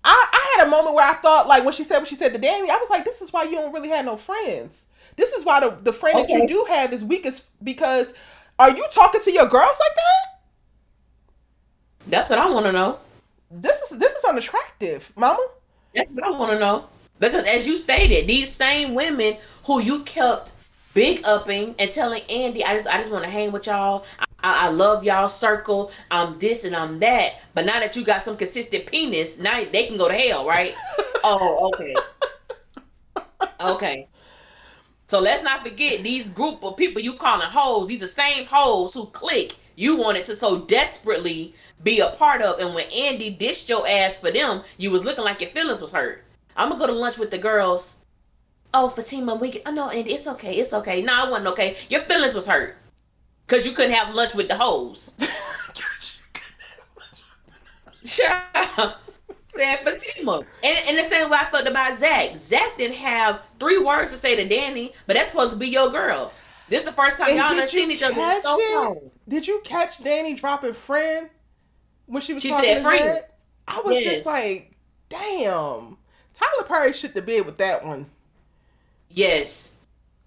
I had a moment where I thought like when she said to Danny, I was like, this is why you don't really have no friends. This is why the friend that you do have is weakest because are you talking to your girls like that? That's what I want to know. This is unattractive, mama. That's what I want to know. Because as you stated, these same women who you kept big upping and telling Andy, I just want to hang with y'all. I love y'all circle. I'm this and I'm that. But now that you got some consistent penis, now they can go to hell, right? Oh, okay. Okay. So let's not forget these group of people you calling hoes. These are the same hoes who click you wanted to so desperately be a part of. And when Andy dished your ass for them, you was looking like your feelings was hurt. I'm gonna go to lunch with the girls. Oh, Fatima, oh no, Andy, it's okay, it's okay. No, it wasn't okay. Your feelings was hurt because you couldn't have lunch with the hoes. Shut up. Said Fatima. And the same way I felt about Zach. Zach didn't have 3 words to say to Danny, but that's supposed to be your girl. This is the first time And y'all done did you seen each other in catch so it? long. Did you catch Danny dropping friend when she was She talking said, to friend. Zach? I was just Yes. like, damn. Tyler Perry shit the bed with that one. Yes.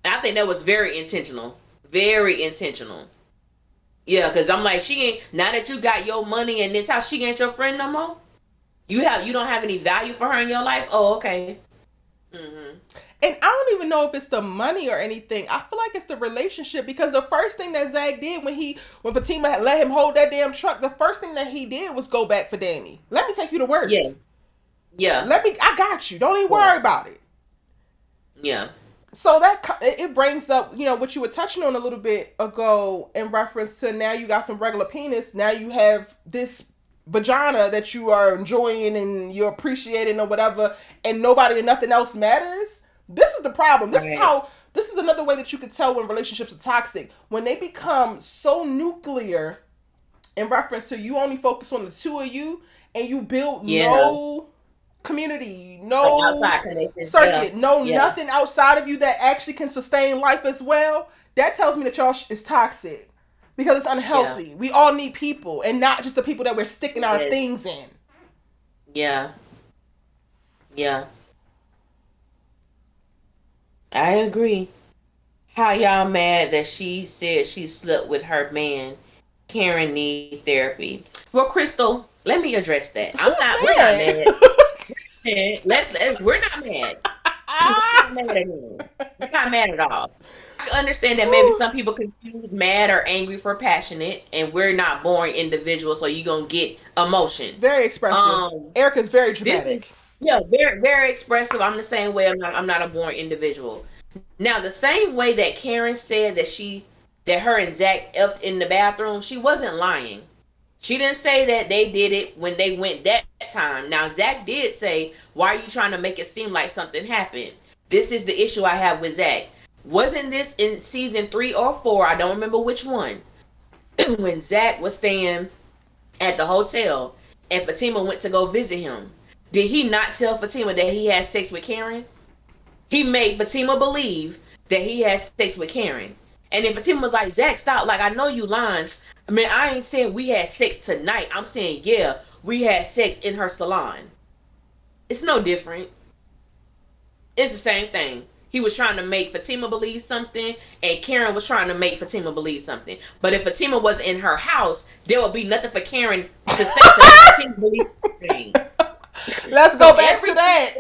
I think that was very intentional. Very intentional. Yeah, because I'm like, she ain't, now that you got your money in this house, she ain't your friend no more? You don't have any value for her in your life? Oh, okay. Mm-hmm. And I don't even know if it's the money or anything. I feel like it's the relationship because the first thing that Zach did when Fatima had let him hold that damn truck, the first thing that he did was go back for Danny. Let me take you to work. Yeah. Yeah. I got you. Don't even Yeah. worry about it. Yeah. So that it brings up, what you were touching on a little bit ago in reference to now you got some regular penis. Now you have this vagina that you are enjoying and you're appreciating or whatever, and nobody and nothing else matters. This is the problem. This is another way that you could tell when relationships are toxic. When they become so nuclear in reference to you only focus on the two of you and you build Yeah. no community, Like no outside connections. Yeah. circuit, no Yeah. nothing outside of you that actually can sustain life as well. That tells me that y'all is toxic because it's Yeah. unhealthy. We all need people and not just the people that we're sticking our Yes. things in. Yeah. Yeah. I agree. How y'all mad that she said she slept with her man? Karen need therapy. Well, Crystal, let me address that. We're Who's not mad? mad. We're not mad. We're not mad at him. We're not mad at all. I can understand that maybe some people confuse mad or angry for passionate, and we're not born individuals, so you're gonna get emotion. Very expressive. Um, Erica's very this is dramatic. yeah, very very expressive. I'm the same way. I'm not a born individual. Now, the same way that Karen said that her and Zach effed in the bathroom, she wasn't lying. She didn't say that they did it when they went that time. Now, Zach did say, "Why are you trying to make it seem like something happened?" This is the issue I have with Zach. Wasn't this in season 3 or 4? I don't remember which one. When Zach was staying at the hotel and Fatima went to go visit him, did he not tell Fatima that he had sex with Karen? He made Fatima believe that he had sex with Karen. And then Fatima was like, Zach, stop. Like, I know you lying. I mean, I ain't saying we had sex tonight. I'm saying, yeah, we had sex in her salon. It's no different. It's the same thing. He was trying to make Fatima believe something, and Karen was trying to make Fatima believe something. But if Fatima was in her house, there would be nothing for Karen to say to make Fatima believe anything. Let's So go back to that.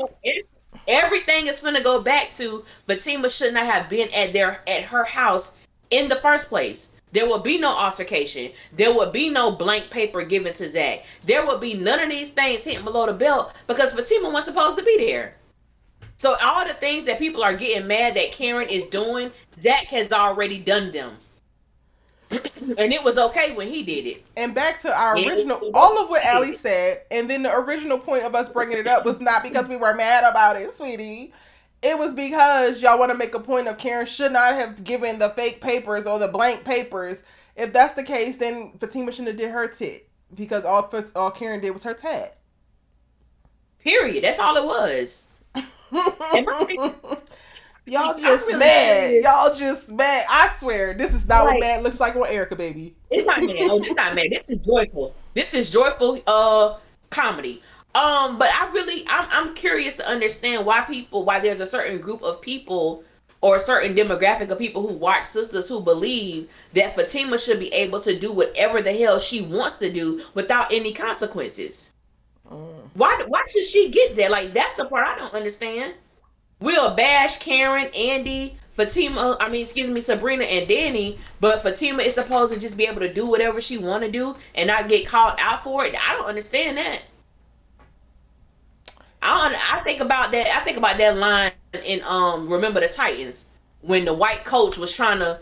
everything is gonna go back to Fatima should not have been at her house in the first place. There will be no altercation. There will be no blank paper given to Zach. There will be none of these things hitting below the belt because Fatima wasn't supposed to be there. So all the things that people are getting mad that Karen is doing, Zach has already done them. And it was okay when he did it. And back to our It original, was all of what okay. Allie said, and then the original point of us bringing it up was not because we were mad about it, sweetie. It was because y'all want to make a point of Karen should not have given the fake papers or the blank papers. If that's the case, then Fatima shouldn't have did her tit because all Karen did was her tat. Period. That's all it was. Y'all just mad. Y'all just mad. I swear, this is not what mad looks like on Erica, baby. It's not mad. Oh, it's not mad. This is joyful. This is joyful comedy. But I'm curious to understand why there's a certain group of people or a certain demographic of people who watch Sisters who believe that Fatima should be able to do whatever the hell she wants to do without any consequences. Why should she get there? Like, that's the part I don't understand. We'll bash Karen, Andy, Sabrina and Danny, but Fatima is supposed to just be able to do whatever she want to do and not get called out for it. I don't understand that. I think about that. I think about that line in Remember the Titans when the white coach was trying to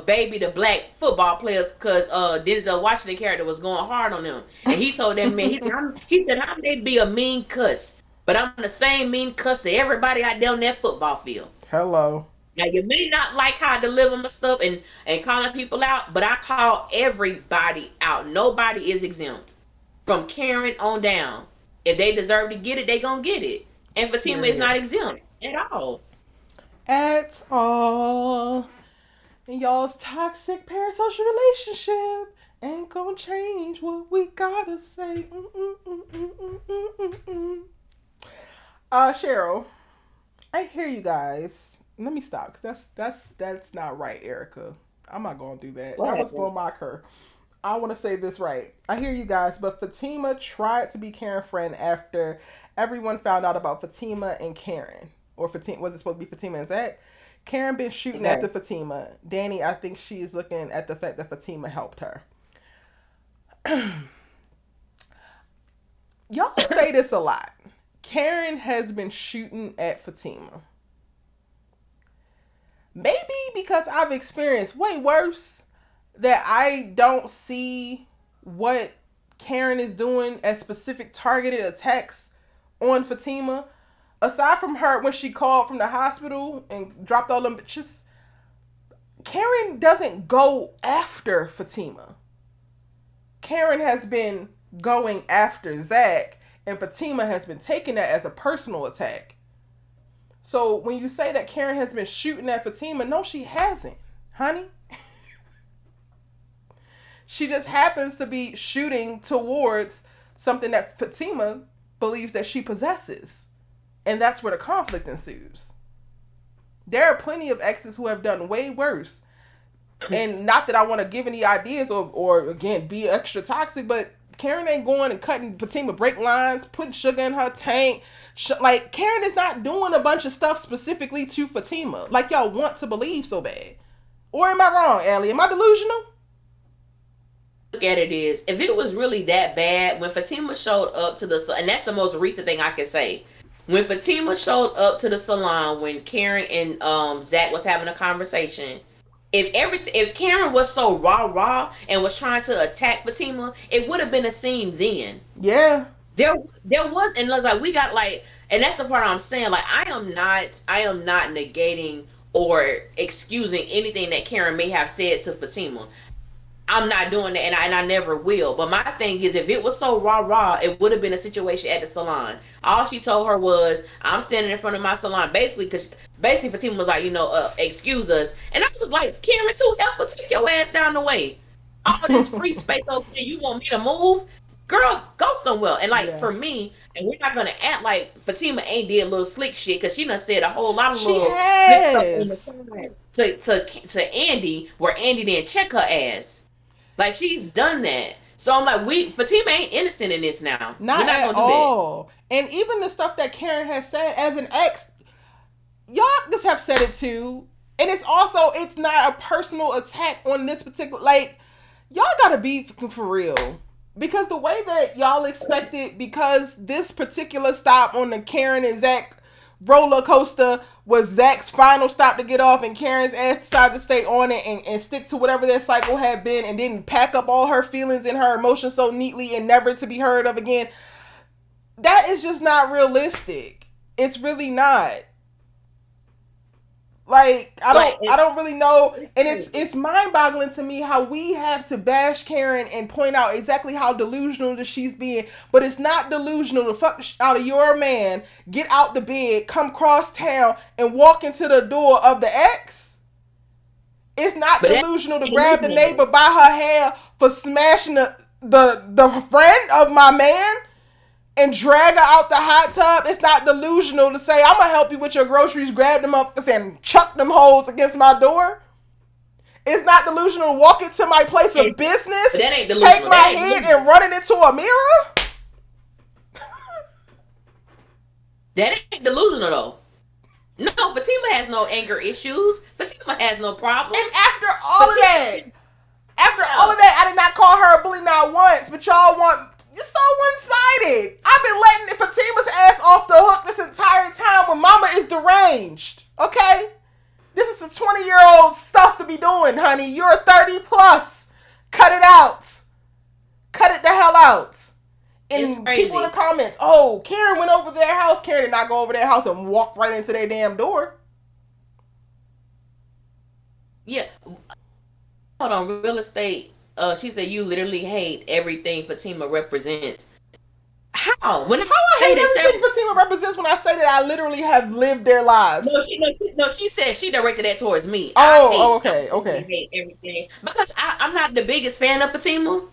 baby the black football players because Denzel Washington character was going hard on them, and he told that man he said how they be a mean cuss. But I'm the same mean cuss to everybody out there on that football field. Hello. Now, you may not like how I deliver my stuff and calling people out, but I call everybody out. Nobody is exempt. From Karen on down. If they deserve to get it, they gonna get it. And Fatima is Period. not exempt at all. At all. And y'all's toxic parasocial relationship ain't gonna change what we gotta say. Cheryl, I hear you guys. Let me stop. That's not right, Erica. I'm not gonna do that. What That was happened? gonna mock her. I want to say this right. I hear you guys, but Fatima tried to be Karen's friend after everyone found out about Fatima and Karen. Or Fatima, was it supposed to be Fatima and Zach? Karen been shooting Okay. after Fatima. Danny, I think she's looking at the fact that Fatima helped her. Y'all say this a lot. Karen has been shooting at Fatima. Maybe because I've experienced way worse that I don't see what Karen is doing as specific targeted attacks on Fatima. Aside from her when she called from the hospital and dropped all them bitches, Karen doesn't go after Fatima. Karen has been going after Zach, and Fatima has been taking that as a personal attack. So when you say that Karen has been shooting at Fatima, no, she hasn't, honey. She just happens to be shooting towards something that Fatima believes that she possesses. And that's where the conflict ensues. There are plenty of exes who have done way worse. And not that I want to give any ideas or again, be extra toxic, but Karen ain't going and cutting Fatima brake lines, putting sugar in her tank. Like, Karen is not doing a bunch of stuff specifically to Fatima, like y'all want to believe so bad. Or am I wrong, Allie? Am I delusional? Look at it is, if it was really that bad, when Fatima showed up to the, and that's the most recent thing I can say, when Fatima showed up to the salon when Karen and Zach was having a conversation, if Karen was so rah and was trying to attack Fatima, it would have been a scene then. Yeah. There was, and it was like we got like, and that's the part I'm saying. Like I am not negating or excusing anything that Karen may have said to Fatima. I'm not doing that, and I never will. But my thing is, if it was so rah, it would have been a situation at the salon. All she told her was, "I'm standing in front of my salon," basically, because basically Fatima was like, excuse us, and I was like, Karen, too, help her take your ass down the way. All this free space over here, you want me to move? Girl, go somewhere. And like Yeah. for me, and we're not gonna act like Fatima ain't did little slick shit because she done said a whole lot of She little slick stuff on the has. side to Andy, where Andy didn't check her ass. Like she's done that. So I'm like, Fatima ain't innocent in this now. We're Not not at gonna do that. all. And even the stuff that Karen has said as an ex, y'all just have said it too. And it's not a personal attack on this particular, like, y'all gotta be for real. Because the way that y'all expected, because this particular stop on the Karen and Zach roller coaster was Zach's final stop to get off, and Karen's ass decided to stay on it and stick to whatever their cycle had been, and didn't pack up all her feelings and her emotions so neatly and never to be heard of again. That is just not realistic. It's really not. Like, I Like don't I don't really know, and it's mind-boggling to me how we have to bash Karen and point out exactly how delusional that she's being, but it's not delusional to fuck out of your man, get out the bed, come cross town and walk into the door of the ex. It's not but that delusional to ain't grab the delusional. neighbor by her hair for smashing the friend of my man and drag her out the hot tub. It's not delusional to say, I'm gonna help you with your groceries, grab them up and chuck them holes against my door. It's not delusional to walk into my place of business, But that ain't take delusional. my That ain't head delusional. and run it into a mirror. That ain't delusional though. No, Fatima has no anger issues. Fatima has no problems. And after all of Fatima, that, I did not call her a bully not once, but y'all want, you're so one-sided. I've been letting Fatima's ass off the hook this entire time when mama is deranged. Okay? This is a 20-year-old stuff to be doing, honey. You're 30 plus. Cut it out. Cut it the hell out. And people in the comments, oh, Karen went over their house. Karen did not go over their house and walk right into their damn door. Yeah. Hold on, real estate. She said you literally hate everything Fatima represents. How? When I How I hate stated everything several. Fatima represents when I say that I literally have lived their lives. No, she said she directed that towards me. I Okay, totally okay. hate everything because I'm not the biggest fan of Fatima.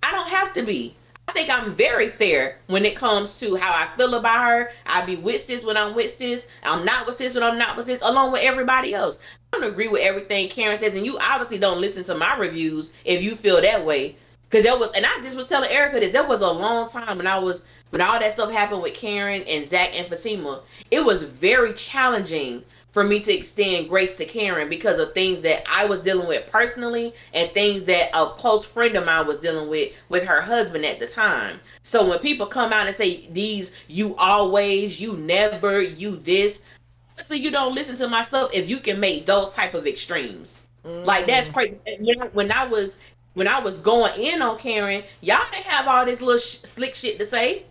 I don't have to be. I think I'm very fair when it comes to how I feel about her. I be with sis when I'm with sis. I'm not with sis when I'm not with sis, along with everybody else. I don't agree with everything Karen says, and you obviously don't listen to my reviews if you feel that way. Because there was, and I just was telling Erica this. There was a long time when all that stuff happened with Karen and Zach and Fatima. It was very challenging for me to extend grace to Karen because of things that I was dealing with personally and things that a close friend of mine was dealing with her husband at the time. So when people come out and say these, you always, you never, you this, honestly, you don't listen to my stuff if you can make those type of extremes. Like that's crazy. When I was going in on Karen, y'all didn't have all this little slick shit to say.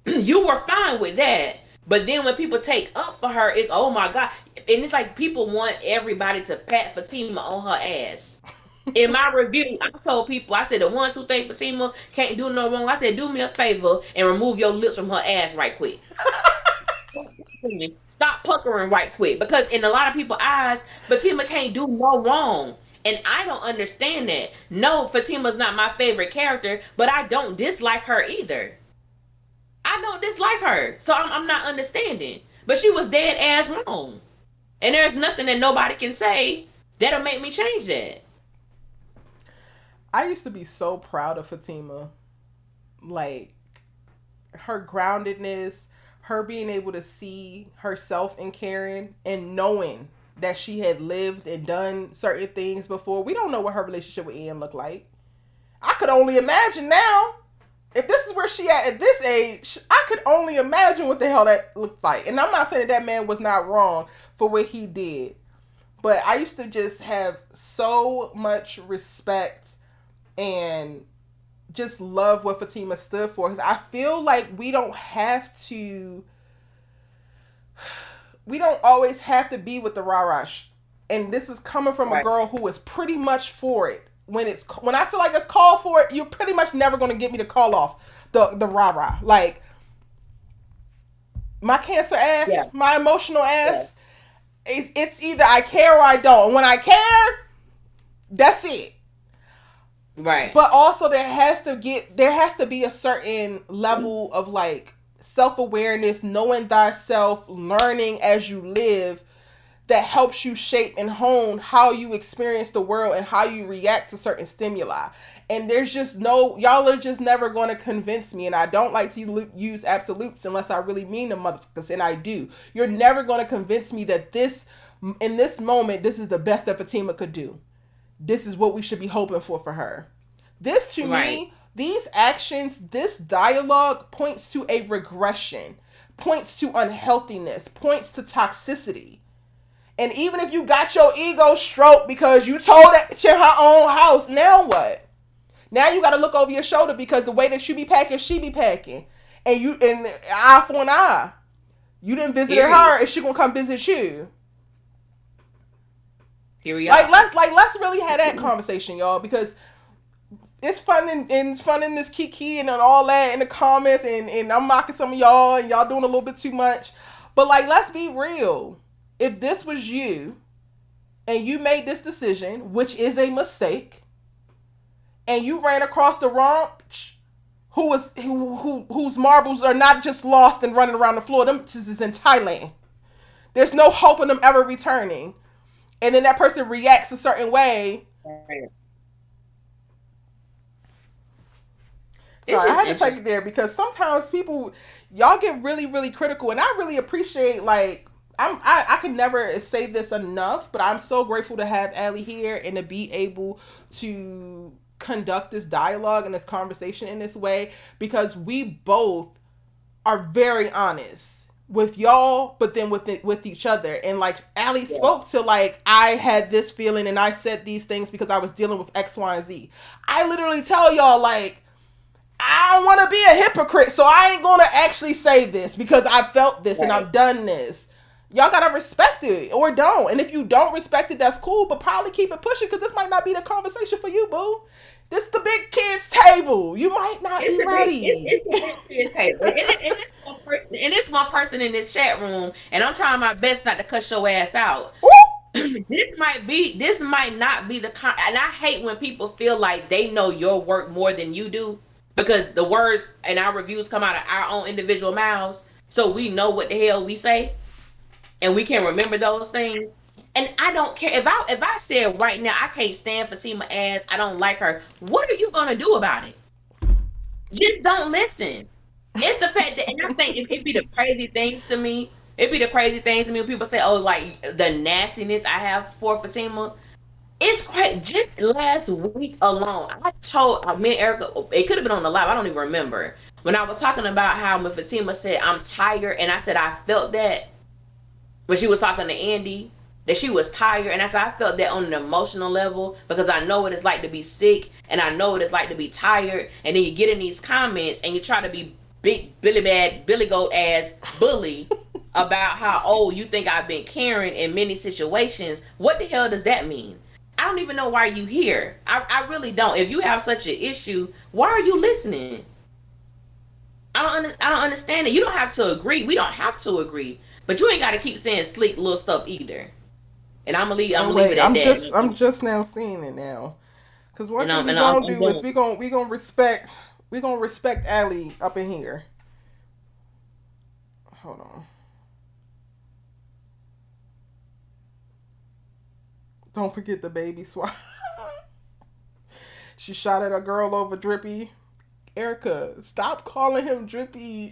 You were fine with that. But then when people take up for her, it's oh my god, and it's like people want everybody to pat Fatima on her ass. In my review, I told people, I said the ones who think Fatima can't do no wrong, I said do me a favor and remove your lips from her ass right quick. Stop puckering right quick because in a lot of people's eyes, Fatima can't do no wrong. And I don't understand that. No, Fatima's not my favorite character, but I don't dislike her either. I don't dislike her. So I'm not understanding. But she was dead ass wrong. And there's nothing that nobody can say that'll make me change that. I used to be so proud of Fatima. Like, her groundedness, her being able to see herself in Karen and knowing that she had lived and done certain things before. We don't know what her relationship with Ian looked like. I could only imagine now. If this is where she at this age, I could only imagine what the hell that looked like. And I'm not saying that man was not wrong for what he did. But I used to just have so much respect and just love what Fatima stood for. Because I feel like we don't always have to be with the rah-rah. And this is coming from a girl who is pretty much for it. When I feel like it's called for it, you're pretty much never going to get me to call off the rah-rah. Like, my cancer ass, my emotional ass, it's either I care or I don't. And when I care, that's it. Right. But also there has to be a certain level of like self-awareness, knowing thyself, learning as you live, that helps you shape and hone how you experience the world and how you react to certain stimuli. And there's just y'all are just never going to convince me. And I don't like to use absolutes unless I really mean them, motherfuckers. And I do. You're never going to convince me that in this moment, this is the best that Fatima could do. This is what we should be hoping for her. This, to me, these actions, this dialogue points to a regression, points to unhealthiness, points to toxicity. And even if you got your ego stroked because you told that shit her own house, now what? Now you got to look over your shoulder because the way that you be packing, she be packing. And eye for an eye. You didn't visit her and she gonna come visit you. Here we are. Let's really have that conversation, y'all, because it's fun and fun in this kiki and all that in the comments, and I'm mocking some of y'all and y'all doing a little bit too much. But like, let's be real. If this was you and you made this decision, which is a mistake, and you ran across the wrong whose marbles are not just lost and running around the floor, them just is in Thailand. There's no hope of them ever returning. And then that person reacts a certain way. Sorry, I had to take it there because sometimes people, y'all get really, really critical, and I really appreciate, like, I can never say this enough, but I'm so grateful to have Allie here and to be able to conduct this dialogue and this conversation in this way, because we both are very honest with y'all, but then with each other. And like Allie spoke to, like, I had this feeling and I said these things because I was dealing with X, Y, and Z. I literally tell y'all, like, I don't want to be a hypocrite, so I ain't gonna actually say this because I felt this and I've done this. Y'all gotta respect it or don't. And if you don't respect it, that's cool, but probably keep it pushing because this might not be the conversation for you, boo. This is the big kids table. table. You might not be ready. It's a big serious table, and it's one person in this chat room, and I'm trying my best not to cuss your ass out. This might not be the kind, and I hate when people feel like they know your work more than you do, because the words and our reviews come out of our own individual mouths, so we know what the hell we say, and we can remember those things. And I don't care if I said right now I can't stand Fatima ass, I don't like her. What are you gonna do about it? Just don't listen. It's the fact that, and I think it be the crazy things to me. It be the crazy things to me when people say, "Oh, like the nastiness I have for Fatima." It's crazy. Just last week alone, I told me and Erica. It could have been on the live. I don't even remember when I was talking about how when Fatima said, "I'm tired," and I said I felt that when she was talking to Andy, that she was tired, and I said I felt that on an emotional level, because I know what it's like to be sick, and I know what it's like to be tired, and then you get in these comments and you try to be big Billy Goat ass bully about how, oh, you think I've been caring in many situations. What the hell does that mean? I don't even know why you here. I really don't. If you have such an issue, why are you listening? I don't understand it. You don't have to agree. We don't have to agree. But you ain't got to keep saying slick little stuff either. And I'm gonna leave it at that. I'm just now seeing it now. Cause one thing we're gonna do is we gonna respect Allie up in here. Hold on. Don't forget the baby swap. She shot at a girl over Drippy. Erica, stop calling him Drippy.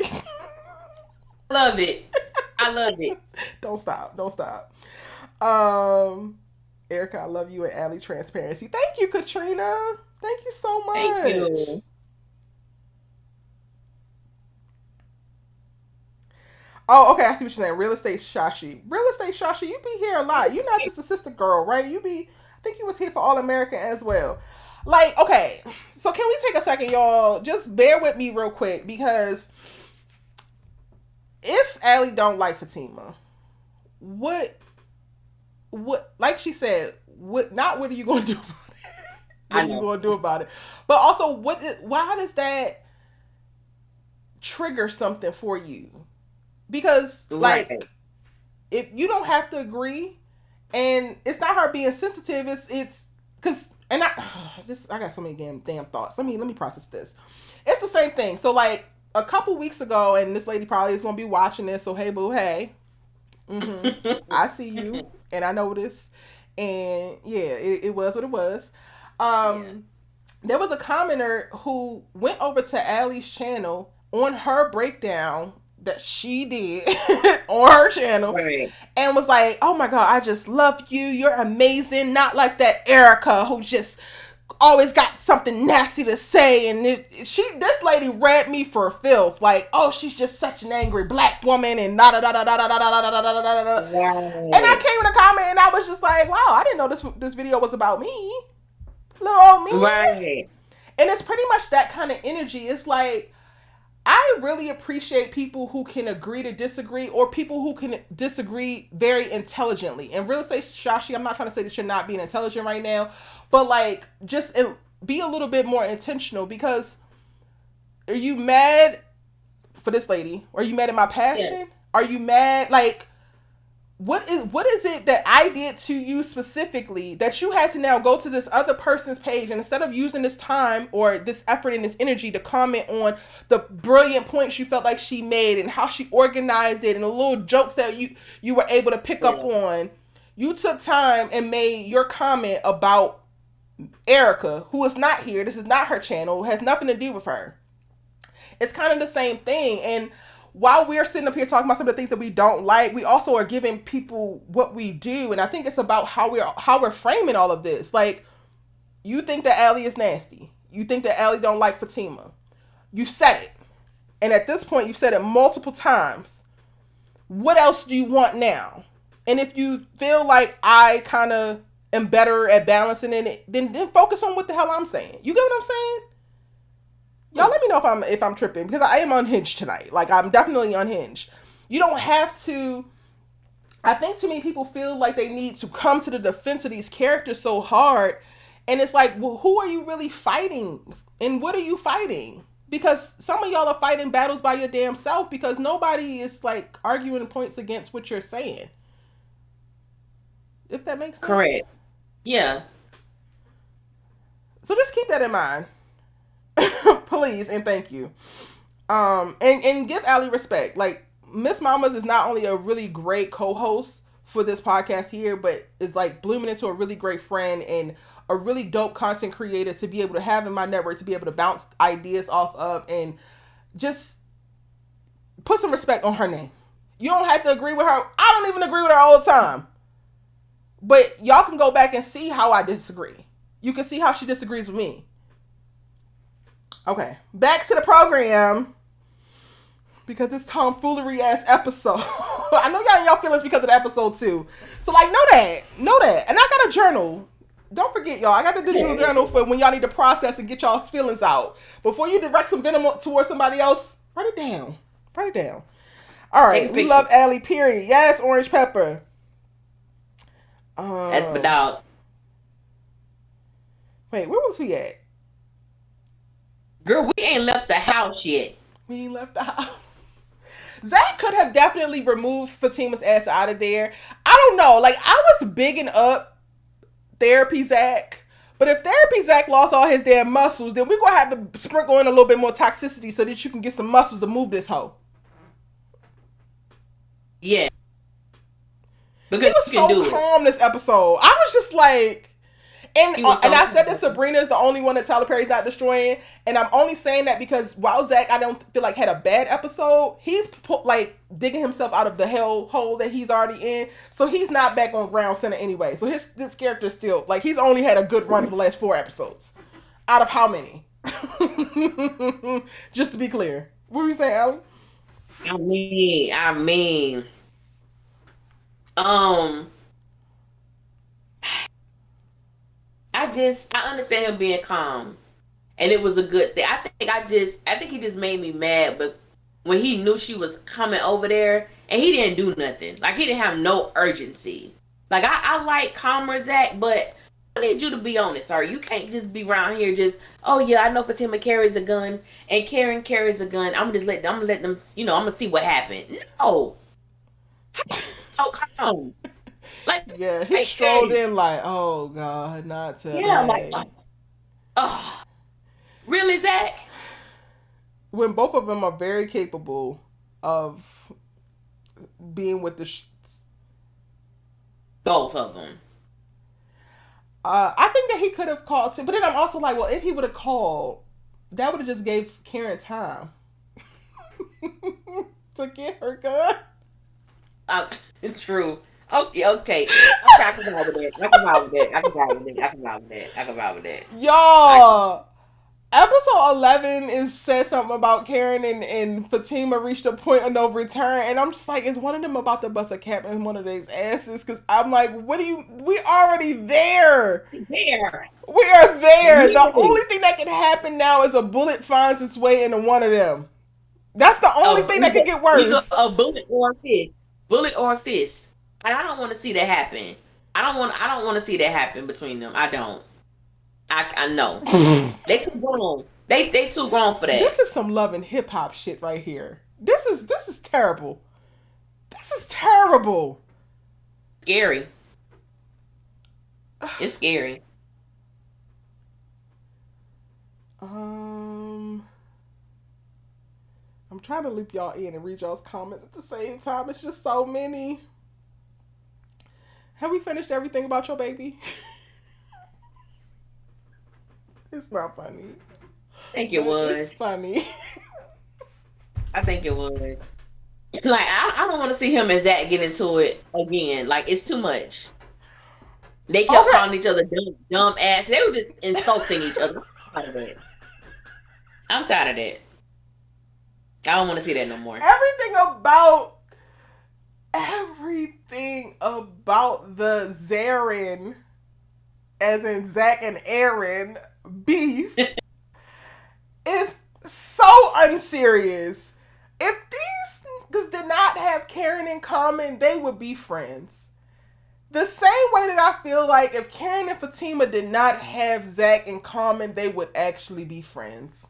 Love it. I love it. Don't stop. Erica, I love you and Allie transparency. Thank you, Katrina. Thank you so much. Thank you. Oh, okay. I see what you're saying. Real estate Shashi. You be here a lot. You're not just a sister girl, right? I think you was here for All American as well. Like, okay. So can we take a second, y'all? Just bear with me real quick, because if Allie don't like Fatima, what, like she said, what are you going to do about it? What are you going to do about it? But also, why does that trigger something for you? Because, like, if you don't have to agree, and it's not her being sensitive, it's because, and I got so many damn thoughts. Let me process this. It's the same thing. So, like, a couple weeks ago, and this lady probably is going to be watching this, so hey, boo, hey. Mm-hmm. I see you, and I noticed, and yeah, it was what it was. There was a commenter who went over to Allie's channel on her breakdown that she did on her channel, and was like, "Oh my god, I just love you. You're amazing. Not like that Erica who just always got something nasty to say." And this lady read me for filth. Like, oh, she's just such an angry black woman, and da da da da da da da da da da da da. And I came in a comment, and I was just like, wow, I didn't know this video was about me, little old me. Right. And it's pretty much that kind of energy. It's like, I really appreciate people who can agree to disagree, or people who can disagree very intelligently. And real estate Shashi, I'm not trying to say that you're not being intelligent right now, but like, just be a little bit more intentional. Because are you mad for this lady? Are you mad at my passion? Yeah. Are you mad? Like, what is it that I did to you specifically that you had to now go to this other person's page, and instead of using this time or this effort and this energy to comment on the brilliant points you felt like she made and how she organized it and the little jokes that you were able to pick up on, you took time and made your comment about Erica, who is not here. This is not her channel. It has nothing to do with her. It's kind of the same thing. And while we're sitting up here talking about some of the things that we don't like, we also are giving people what we do. And I think it's about how we're framing all of this. Like, you think that Allie is nasty. You think that Allie don't like Fatima. You said it. And at this point, you've said it multiple times. What else do you want now? And if you feel like I kind of am better at balancing it, then focus on what the hell I'm saying. You get what I'm saying? Y'all let me know if I'm tripping, because I am unhinged tonight. Like, I'm definitely unhinged. You don't have to. I think too many people feel like they need to come to the defense of these characters so hard. And it's like, well, who are you really fighting And what are you fighting? Because some of y'all are fighting battles by your damn self because nobody is like arguing points against what you're saying. If that makes sense. Correct. Yeah. So just keep that in mind. Please and thank you. And give Allie respect. Like Miss Mamas is not only a really great co-host for this podcast here, but is like blooming into a really great friend and a really dope content creator to be able to have in my network, to be able to bounce ideas off of, and just put some respect on her name. You don't have to agree with her. I don't even agree with her all the time. But y'all can go back and see how I disagree. You can see how she disagrees with me. Okay, back to the program. Because this tomfoolery ass episode. I know y'all in y'all feelings because of the episode too. So like, know that. And I got a journal. Don't forget, y'all. I got the digital journal for when y'all need to process and get y'all's feelings out. Before you direct some venom towards somebody else, write it down. All right, we love Allie, period. Yes, Orange Pepper. That's the dog. Wait, where was we at? Girl, we ain't left the house yet. We ain't left the house. Zach could have definitely removed Fatima's ass out of there. I don't know. Like, I was bigging up Therapy Zach. But if Therapy Zach lost all his damn muscles, then we're going to have to sprinkle in a little bit more toxicity so that you can get some muscles to move this hoe. Yeah. Because he was so calm this episode. I was just like... And I said that Sabrina is the only one that Tyler Perry's not destroying. And I'm only saying that because while Zach, I don't feel like had a bad episode, he's like digging himself out of the hell hole that he's already in. So he's not back on ground center anyway. So this character still, like, he's only had a good run for the last 4 episodes. Out of how many? Just to be clear. What were you saying, Allie? I mean, I understand him being calm, and it was a good thing. I think he just made me mad, but when he knew she was coming over there, and he didn't do nothing, like he didn't have no urgency. Like I like calmer Zach, but I need you to be honest, sir. You can't just be around here just, oh yeah, I know Fatima carries a gun and Karen carries a gun. I'm gonna let them, I'm gonna see what happened. No, so calm. Like, yeah, he strolled in like, oh God, not today. Yeah, like, oh, really, Zach? When both of them are very capable of being with the both of them. I think that he could have called too, but then I'm also like, well, if he would have called, that would have just gave Karen time to get her gun. True. Okay. I can vibe with that. Y'all, episode 11 said something about Karen and Fatima reached a point of no return, and I'm just like, is one of them about to bust a cap in one of these asses? Because I'm like, we already there. We are there. Really? The only thing that can happen now is a bullet finds its way into one of them. That's the only thing that can get worse. A bullet or a fist. And I don't want to see that happen. I don't want to see that happen between them. I don't. I know. They too grown. They too grown for that. This is some love and hip hop shit right here. This is terrible. This is terrible. Scary. It's scary. I'm trying to loop y'all in and read y'all's comments at the same time. It's just so many. Have we finished everything about your baby? It's not funny. I think it was. It's funny. I think it was. Like, I don't want to see him and Zach get into it again. Like, it's too much. They kept calling each other dumb ass. They were just insulting each other. I'm tired of that. I don't want to see that no more. Everything about the Zarin, as in Zach and Aaron, beef is so unserious. If these niggas did not have Karen in common, they would be friends. The same way that I feel like if Karen and Fatima did not have Zach in common, they would actually be friends.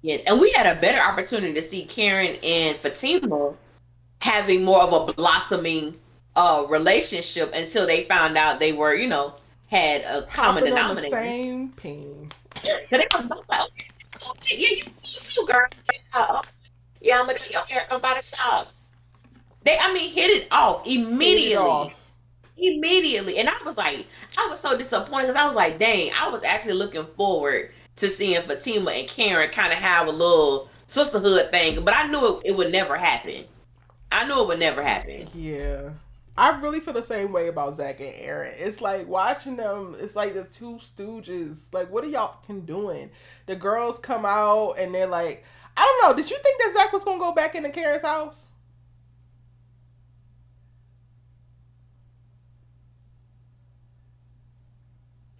Yes, and we had a better opportunity to see Karen and Fatima having more of a blossoming relationship until they found out they were, had a common Hopping on the denominator. same pin. So they was both like, okay, cool, yeah, you too, girl. Yeah, I'm gonna do your hair. Come by the shop. Hit it off immediately. Immediately. And I was so disappointed because I was like, dang, I was actually looking forward to seeing Fatima and Karen kind of have a little sisterhood thing, but I knew it would never happen. I knew it would never happen. Yeah. I really feel the same way about Zach and Aaron. It's like watching them, it's like the two stooges. Like, what are y'all doing? The girls come out and they're like, I don't know, did you think that Zach was going to go back into Karen's house?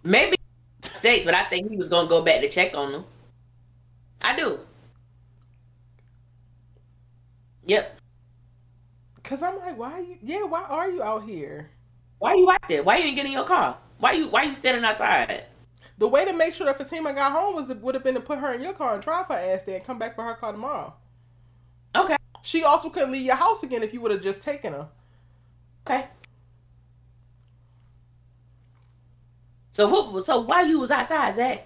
Maybe mistakes, but I think he was gonna go back to check on them. I do. Yep. Cause I'm like, why are you out here? Why you out there? Why you ain't getting in your car? Why you standing outside? The way to make sure that Fatima got home would have been to put her in your car and drive her ass there and come back for her car tomorrow. Okay. She also couldn't leave your house again if you would have just taken her. Okay. So why you was outside, Zach?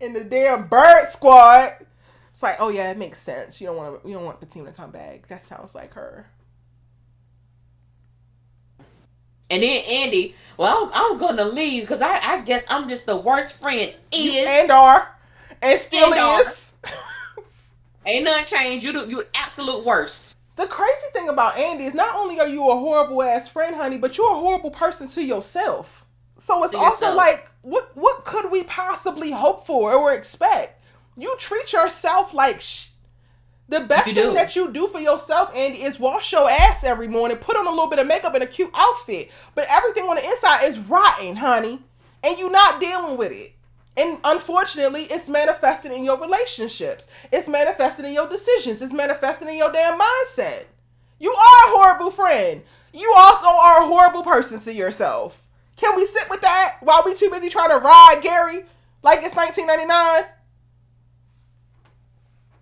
In the damn bird squad. It's like, oh yeah, it makes sense. You don't want Fatima to come back. That sounds like her. And then Andy, well, I'm gonna leave because I guess I'm just the worst friend. And still is. Ain't nothing changed. You the absolute worst. The crazy thing about Andy is not only are you a horrible ass friend, honey, but you're a horrible person to yourself. So it's also like, what could we possibly hope for or expect? You treat yourself like the best thing that you do for yourself, Andy, is wash your ass every morning, put on a little bit of makeup and a cute outfit. But everything on the inside is rotten, honey. And you're not dealing with it. And unfortunately, it's manifested in your relationships. It's manifested in your decisions. It's manifested in your damn mindset. You are a horrible friend. You also are a horrible person to yourself. Can we sit with that while we too busy trying to ride Gary like it's 1999?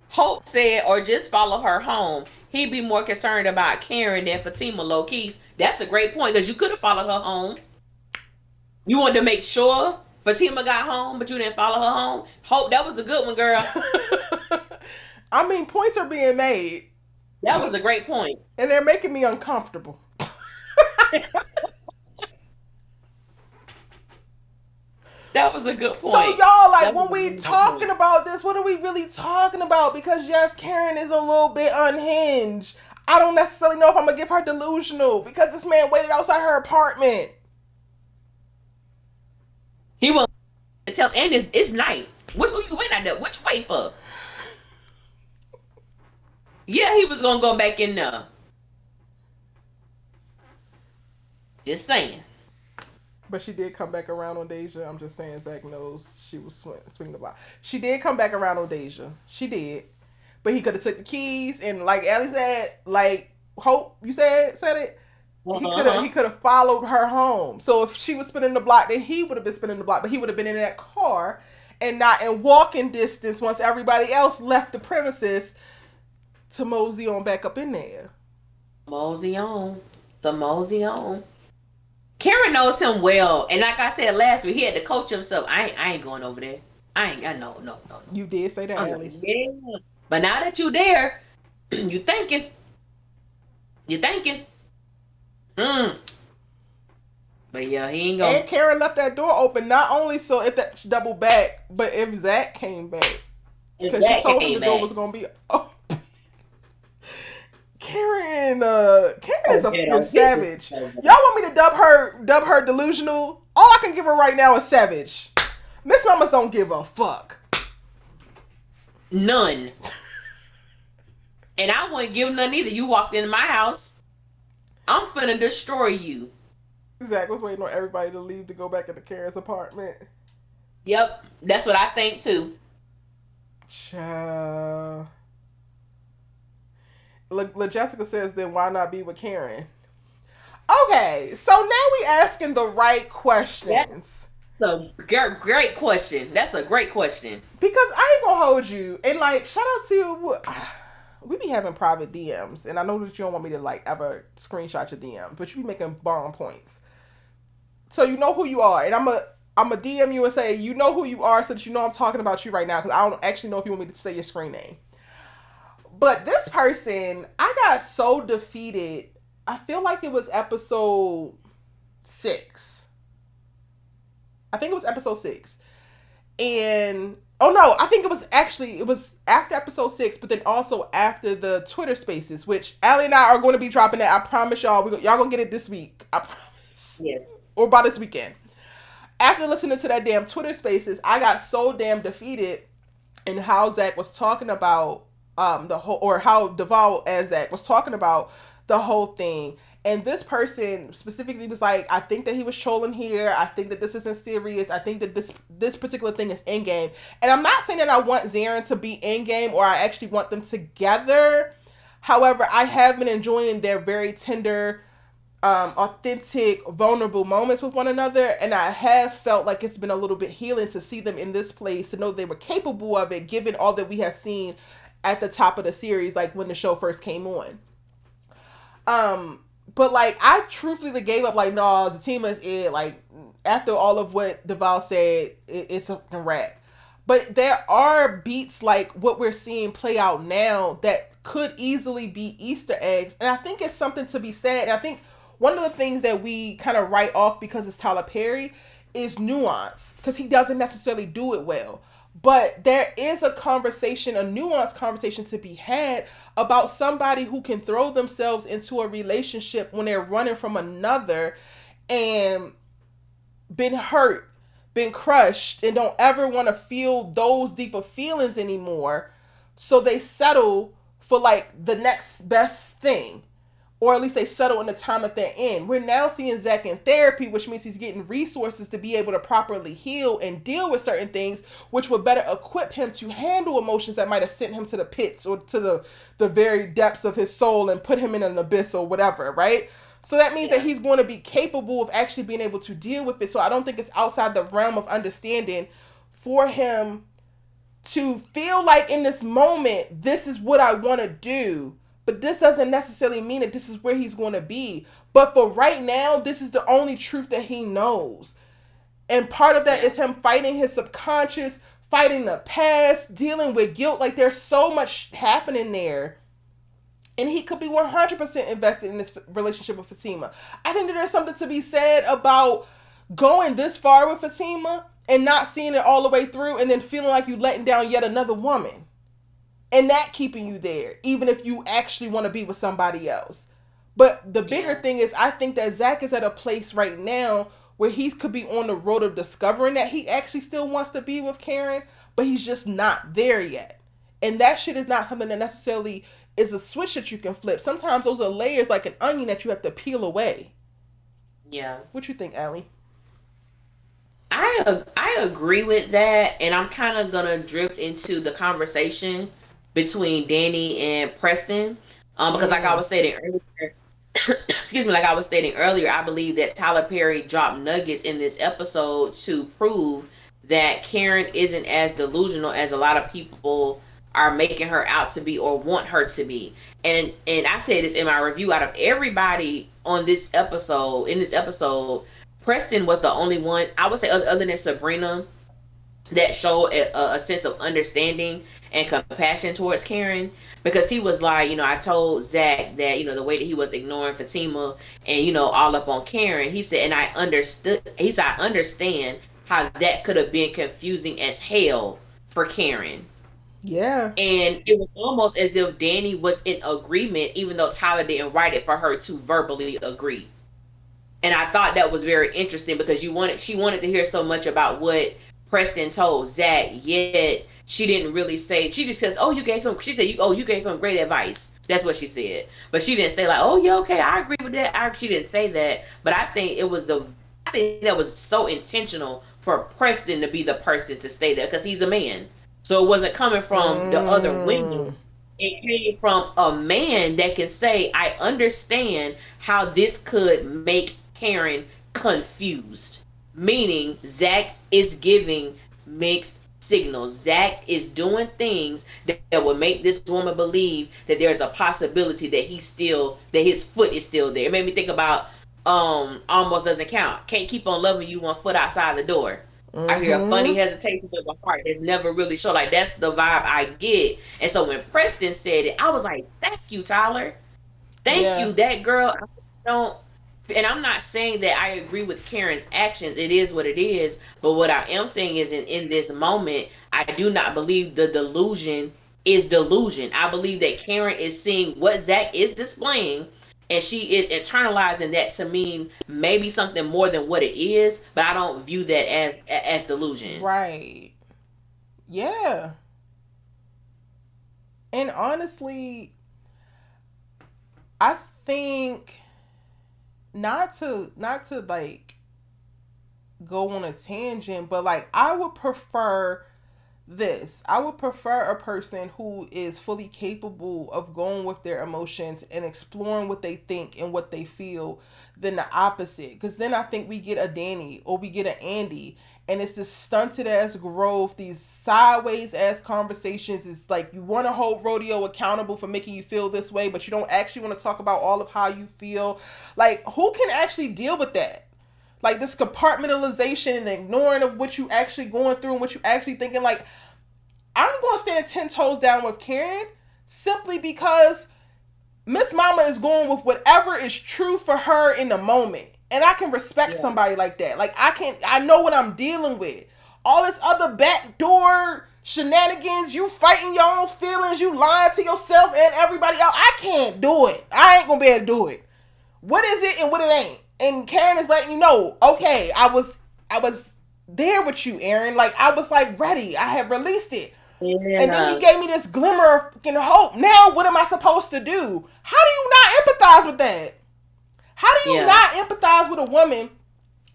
Hope said, or just follow her home. He'd be more concerned about Karen than Fatima, low key. That's a great point because you could have followed her home. You wanted to make sure Fatima got home, but you didn't follow her home. Hope, that was a good one, girl. I mean, points are being made. That was a great point. And they're making me uncomfortable. That was a good point. So y'all, like, when we talking about this, what are we really talking about? Because yes, Karen is a little bit unhinged. I don't necessarily know if I'm going to give her delusional because this man waited outside her apartment. He won't tell, and it's night. What you waiting at there? What you wait for? Yeah, he was gonna go back in there. Just saying. But she did come back around on Deja. I'm just saying, Zach knows she was swinging the block. She did come back around on Deja. She did. But he could have took the keys and, like Allie said, like Hope, you said it. He could have followed her home. So if she was spinning the block, then he would have been spinning the block. But he would have been in that car and not in walking distance once everybody else left the premises to mosey on back up in there. Mosey on. The mosey on. Karen knows him well. And like I said last week, he had to coach himself. I ain't going over there. I no. You did say that, Allie. Yeah. But now that you there, you thinking. But yeah, he ain't gonna. And Karen left that door open not only so if that double back, but if Zach came back, because she told him the door was gonna be. Oh, Karen is a savage. Y'all want me to dub her delusional? All I can give her right now is savage. Miss Mamas don't give a fuck. None. And I wouldn't give none either. You walked into my house, I'm finna destroy you. Zach was waiting on everybody to leave to go back into Karen's apartment. Yep, that's what I think too. Child. Jessica says, then why not be with Karen? Okay, so now we asking the right questions. That's a great question. That's a great question. Because I ain't gonna hold you. And like, shout out to we be having private DMs, and I know that you don't want me to like ever screenshot your DM, but you be making bomb points. So you know who you are, and I'm a DM you and say you know who you are, so that you know I'm talking about you right now. Because I don't actually know if you want me to say your screen name. But this person, I got so defeated. I feel like it was episode 6. I think it was episode 6. And oh no, I think it was after episode 6, but then also after the Twitter Spaces, which Allie and I are going to be dropping that. I promise y'all, y'all gonna get it this week. I promise. Yes. Or by this weekend. After listening to that damn Twitter Spaces, I got so damn defeated in how Zach was talking about the whole, or how Duvall as Zach was talking about the whole thing. And this person specifically was like, I think that he was trolling here. I think that this isn't serious. I think that this particular thing is in game. And I'm not saying that I want Zarin to be in game or I actually want them together. However, I have been enjoying their very tender, authentic, vulnerable moments with one another. And I have felt like it's been a little bit healing to see them in this place, to know they were capable of it, given all that we have seen at the top of the series, like when the show first came on. But like, I truthfully gave up. Like, no, Zatima is it. Like, after all of what Duvall said, it's a wrap. But there are beats like what we're seeing play out now that could easily be Easter eggs, and I think it's something to be said. And I think one of the things that we kind of write off because it's Tyler Perry is nuance, because he doesn't necessarily do it well. But there is a conversation, a nuanced conversation to be had about somebody who can throw themselves into a relationship when they're running from another and been hurt, been crushed, and don't ever want to feel those deeper feelings anymore. So they settle for like the next best thing. Or at least they settle in the time that they're in. We're now seeing Zach in therapy, which means he's getting resources to be able to properly heal and deal with certain things, which would better equip him to handle emotions that might have sent him to the pits or to the very depths of his soul and put him in an abyss or whatever, right? So that means that he's going to be capable of actually being able to deal with it. So I don't think it's outside the realm of understanding for him to feel like in this moment, this is what I want to do. But this doesn't necessarily mean that this is where he's going to be. But for right now, this is the only truth that he knows. And part of that is him fighting his subconscious, fighting the past, dealing with guilt. Like, there's so much happening there. And he could be 100% invested in this relationship with Fatima. I think that there's something to be said about going this far with Fatima and not seeing it all the way through and then feeling like you're letting down yet another woman. And that keeping you there, even if you actually want to be with somebody else. But the bigger thing is, I think that Zach is at a place right now where he could be on the road of discovering that he actually still wants to be with Karen, but he's just not there yet. And that shit is not something that necessarily is a switch that you can flip. Sometimes those are layers like an onion that you have to peel away. Yeah. What you think, Allie? I agree with that, and I'm kind of gonna drift into the conversation between Danny and Preston, because like I was stating earlier, excuse me, like I was stating earlier, I believe that Tyler Perry dropped nuggets in this episode to prove that Karen isn't as delusional as a lot of people are making her out to be or want her to be. And I said this in my review, out of everybody on this episode, Preston was the only one, I would say, other than Sabrina, that showed a sense of understanding and compassion towards Karen, because he was like, I told Zach that, the way that he was ignoring Fatima and, all up on Karen, he said, and I understand how that could have been confusing as hell for Karen. Yeah. And it was almost as if Danny was in agreement, even though Tyler didn't write it for her to verbally agree. And I thought that was very interesting, because she wanted to hear so much about what Preston told Zach, yet she didn't really say. She just says, "Oh, you gave him." She said, you gave him great advice." That's what she said, but she didn't say like, "Oh, yeah, okay, I agree with that." She didn't say that, but I think that was so intentional for Preston to be the person to stay there, because he's a man, so it wasn't coming from the other women. it came from a man that can say, I understand how this could make Karen confused. Meaning, Zach is giving mixed signals. Zach is doing things that will make this woman believe that there's a possibility that that his foot is still there. It made me think about almost doesn't count. Can't keep on loving you 1 foot outside the door. I hear a funny Mm-hmm. hesitation in my heart that's never really show. Like that's the vibe I get. And so when Preston said it, I was like, "Thank you, Tyler. Thank Yeah. you." That girl, I don't. And I'm not saying that I agree with Karen's actions. It is what it is. But what I am saying is, in this moment, I do not believe the delusion is delusion. I believe that Karen is seeing what Zach is displaying, and she is internalizing that to mean maybe something more than what it is. But I don't view that as delusion. Right. Yeah. And honestly, I think not to like go on a tangent, but like I would prefer this. I would prefer a person who is fully capable of going with their emotions and exploring what they think and what they feel than the opposite. Because then I think we get a Danny or we get an Andy, and it's this stunted ass growth, these sideways ass conversations. It's like you want to hold rodeo accountable for making you feel this way, but you don't actually want to talk about all of how you feel. Like, who can actually deal with that? Like this compartmentalization and ignoring of what you actually going through and what you actually thinking. Like, I'm going to stand 10 toes down with Karen simply because Miss Mama is going with whatever is true for her in the moment. And I can respect Yeah. somebody like that. Like, I know what I'm dealing with. All this other backdoor shenanigans, you fighting your own feelings, you lying to yourself and everybody else. I can't do it. I ain't going to be able to do it. What is it and what it ain't? And Karen is letting you know, okay, I was there with you, Aaron. Like, I was like ready. I had released it. And then he Yeah. gave me this glimmer of fucking hope. Now, what am I supposed to do? How do you not empathize with that? How do you Yeah. not empathize with a woman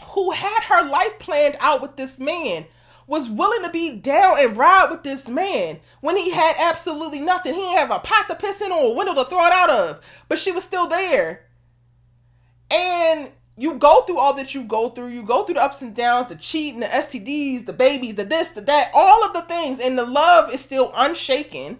who had her life planned out with this man, was willing to be down and ride with this man when he had absolutely nothing? He didn't have a pot to piss in or a window to throw it out of, but she was still there. And you go through all that you go through. You go through the ups and downs, the cheating, the STDs, the babies, the this, the that, all of the things, and the love is still unshaken.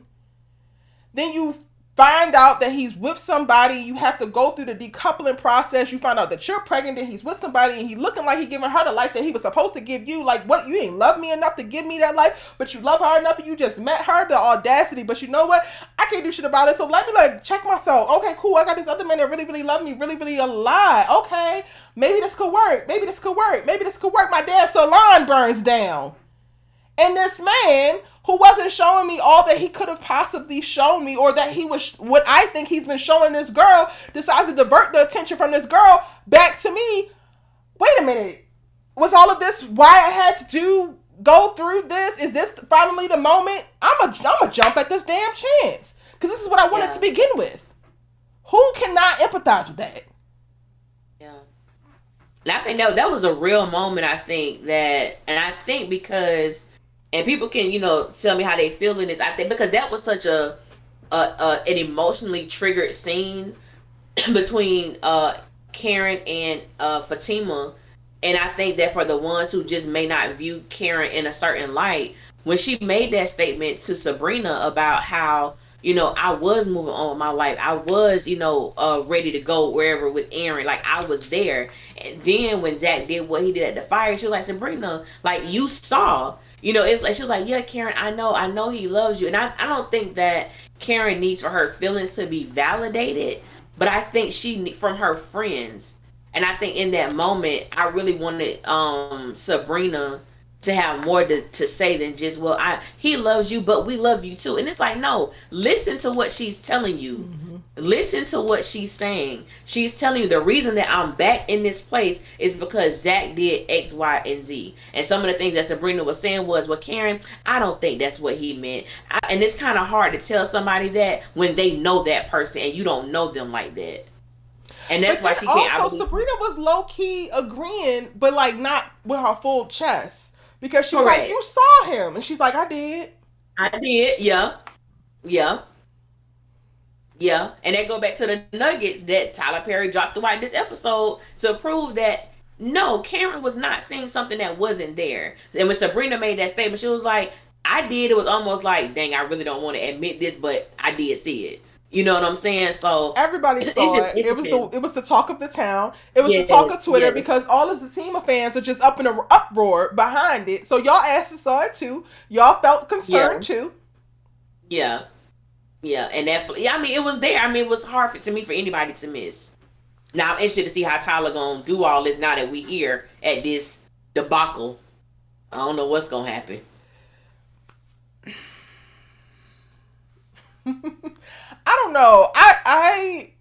Then you find out that he's with somebody. You have to go through the decoupling process. You find out that you're pregnant and he's with somebody and he looking like he giving her the life that he was supposed to give you. Like, what? You ain't love me enough to give me that life, but you love her enough and you just met her. The audacity. But you know what? I can't do shit about it. So let me like check myself. Okay, cool. I got this other man that really, really love me, really, really alive. Okay, maybe this could work. Maybe this could work. Maybe this could work. My damn salon burns down. And this man who wasn't showing me all that he could have possibly shown me, or that he was what I think he's been showing this girl, decides to divert the attention from this girl back to me. Wait a minute. Was all of this why I had to go through this? Is this finally the moment? I'm a jump at this damn chance. Because this is what I wanted Yeah. to begin with. Who cannot empathize with that? Yeah. And I think that was a real moment. I think that, and I think because, and people can tell me how they feel in this. I think because that was such an emotionally triggered scene between Karen and Fatima, and I think that for the ones who just may not view Karen in a certain light, when she made that statement to Sabrina about how I was moving on with my life, I was ready to go wherever with Aaron, like I was there, and then when Zach did what he did at the fire, she was like, Sabrina, like you saw. It's like she was like, yeah, Karen, I know he loves you, and I don't think that Karen needs for her feelings to be validated, but I think from her friends, and I think in that moment, I really wanted Sabrina to have more to say than just, well, he loves you, but we love you too. And it's like, no, listen to what she's telling you. Mm-hmm. Listen to what she's saying. She's telling you the reason that I'm back in this place is because Zach did X, Y, and Z. And some of the things that Sabrina was saying was, well, Karen, I don't think that's what he meant. And it's kind of hard to tell somebody that when they know that person and you don't know them like that. And that's But why then she can't, I also believe. Sabrina was low key agreeing, but like not with her full chest. Because she was like, Correct. you saw him. And she's like, I did. I did. Yeah. Yeah. Yeah, and that go back to the nuggets that Tyler Perry dropped throughout this episode to prove that no, Karen was not seeing something that wasn't there. And when Sabrina made that statement, she was like, "I did." It was almost like, "Dang, I really don't want to admit this, but I did see it." You know what I'm saying? So Everybody it's saw just it. interesting. It was the talk of the town. It was the talk Yes, of Twitter yes, because all of the team of fans are just up in an uproar behind it. So y'all asses saw it too. Y'all felt yeah, concerned too. yeah, yeah. And that, yeah, I mean, it was there. I mean, it was hard to me for anybody to miss. Now I'm interested to see how Tyler gonna do all this now that we here at this debacle. I don't know what's gonna happen. I don't know. I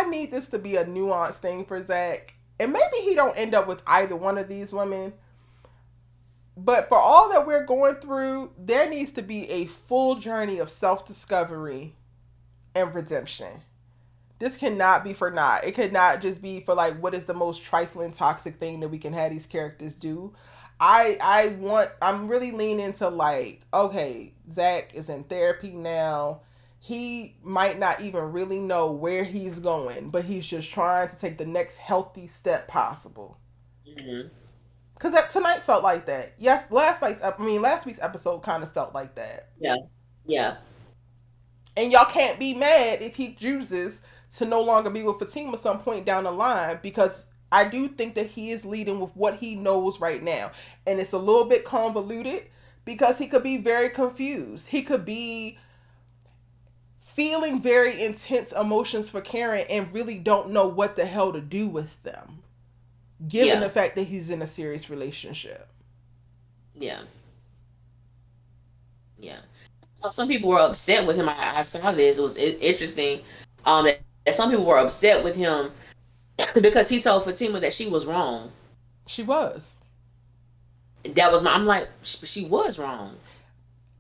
need this to be a nuanced thing for Zach, and maybe he don't end up with either one of these women. But for all that we're going through, there needs to be a full journey of self discovery and redemption. This cannot be for naught. It could not just be for like what is the most trifling toxic thing that we can have these characters do. I'm really leaning into like, okay, Zach is in therapy now. He might not even really know where he's going, but he's just trying to take the next healthy step possible. Mm-hmm. Cause that tonight felt like that. Yes, last week's episode kind of felt like that. Yeah, yeah, And y'all can't be mad if he chooses to no longer be with Fatima some point down the line because I do think that he is leading with what he knows right now. And it's a little bit convoluted because he could be very confused. He could be feeling very intense emotions for Karen and really don't know what the hell to do with them, given yeah, the fact that he's in a serious relationship. yeah, yeah. Some people were upset with him. I saw this. It was interesting. That some people were upset with him because he told Fatima that she was wrong. She was. That was my. I'm like, she was wrong.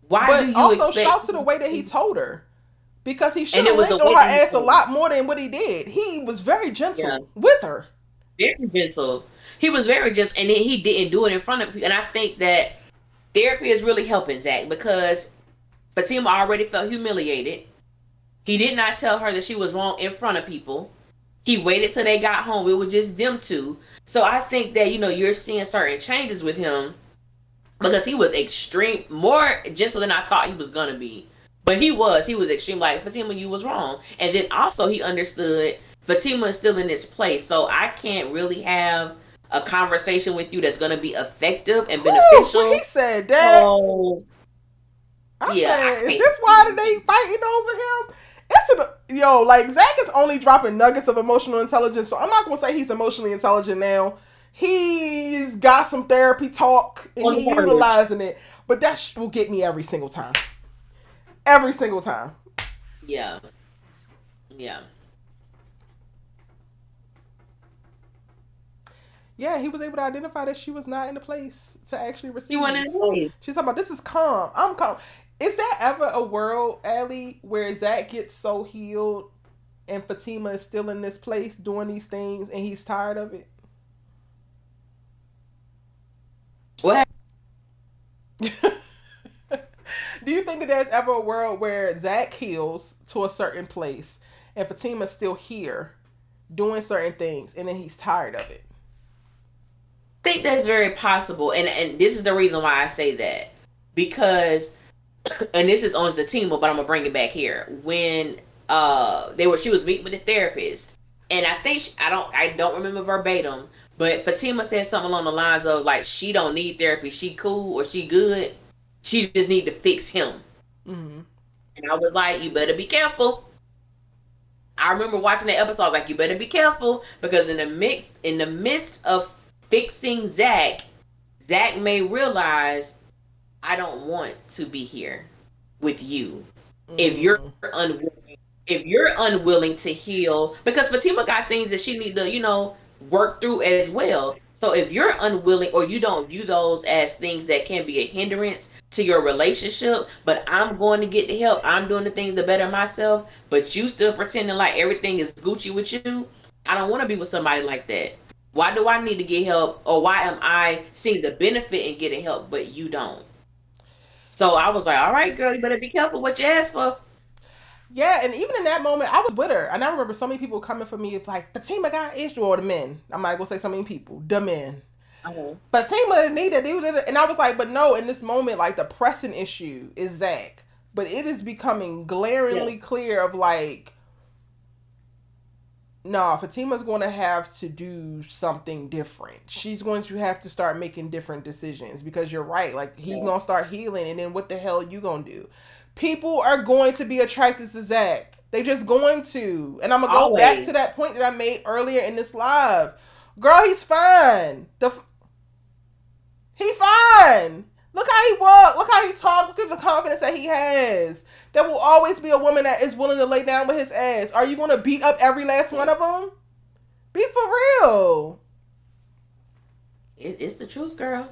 Why do But you also expect? shouts to the way that he told her. Because he should And have it was the licked on way her that he ass a told her. lot more than what he did. He was very Yeah, gentle with her. very gentle. He was very gentle, and then he didn't do it in front of people. And I think that therapy is really helping Zach because Fatima already felt humiliated. He did not tell her that she was wrong in front of people. He waited till they got home. It was just them two. So I think that you're seeing certain changes with him because he was extreme, more gentle than I thought he was gonna be. But he was extreme. Like Fatima, you was wrong, and then also he understood Fatima is still in this place, so I can't really have a conversation with you that's gonna be effective and Whew, when he beneficial. said that, So I yeah, I said, is can't. this why they fighting over him? Like Zach is only dropping nuggets of emotional intelligence, so I'm not gonna say he's emotionally intelligent now. He's got some therapy talk and On the he verge. utilizing it, but that will get me every single time. Every single time. Yeah, yeah. Yeah, he was able to identify that she was not in the place to actually He went receive. in the She's talking about this is calm. I'm calm. Is there ever a world, Allie, where Zach gets so healed and Fatima is still in this place doing these things and he's tired of it? What? Do you think that there's ever a world where Zach heals to a certain place and Fatima's still here doing certain things and then he's tired of it? Think that's very possible, and this is the reason why I say that because, and this is on Zatima, but I'm gonna bring it back here when she was meeting with the therapist, and I think I don't remember verbatim, but Fatima said something along the lines of like she don't need therapy, she cool or she good, she just need to fix him, Mm-hmm. and I was like, you better be careful. I remember watching that episode. I was like, you better be careful because in the midst of fixing Zach, Zach may realize I don't want to be here with you if you're Mm-hmm. unwilling. If you're unwilling to heal, because Fatima got things that she need to, work through as well. So if you're unwilling or you don't view those as things that can be a hindrance to your relationship, but I'm going to get the help, I'm doing the things to better myself, but you still pretending like everything is Gucci with you, I don't want to be with somebody like that. Why do I need to get help, or why am I seeing the benefit in getting help, but you don't? So I was like, all right, girl, you better be careful what you ask for. Yeah, and even in that moment, I was with her. And I remember so many people coming for me, like, Fatima got issue, or the men. I'm not going to say so many people, the men. Uh-huh. Fatima need to do that. And I was like, but no, in this moment, like, the pressing issue is Zach. But it is becoming glaringly clear of, like, no, Fatima's going to have to do something different. She's going to have to start making different decisions because you're right. Like, he's going to start healing, and then what the hell are you going to do? People are going to be attracted to Zach. They just going to. And I'm going to go back to that point that I made earlier in this live. Girl, he's fine. He fine. Look how he walk. Look how he talk. Look at the confidence that he has. There will always be a woman that is willing to lay down with his ass. Are you going to beat up every last one of them? Be for real. It's the truth, girl.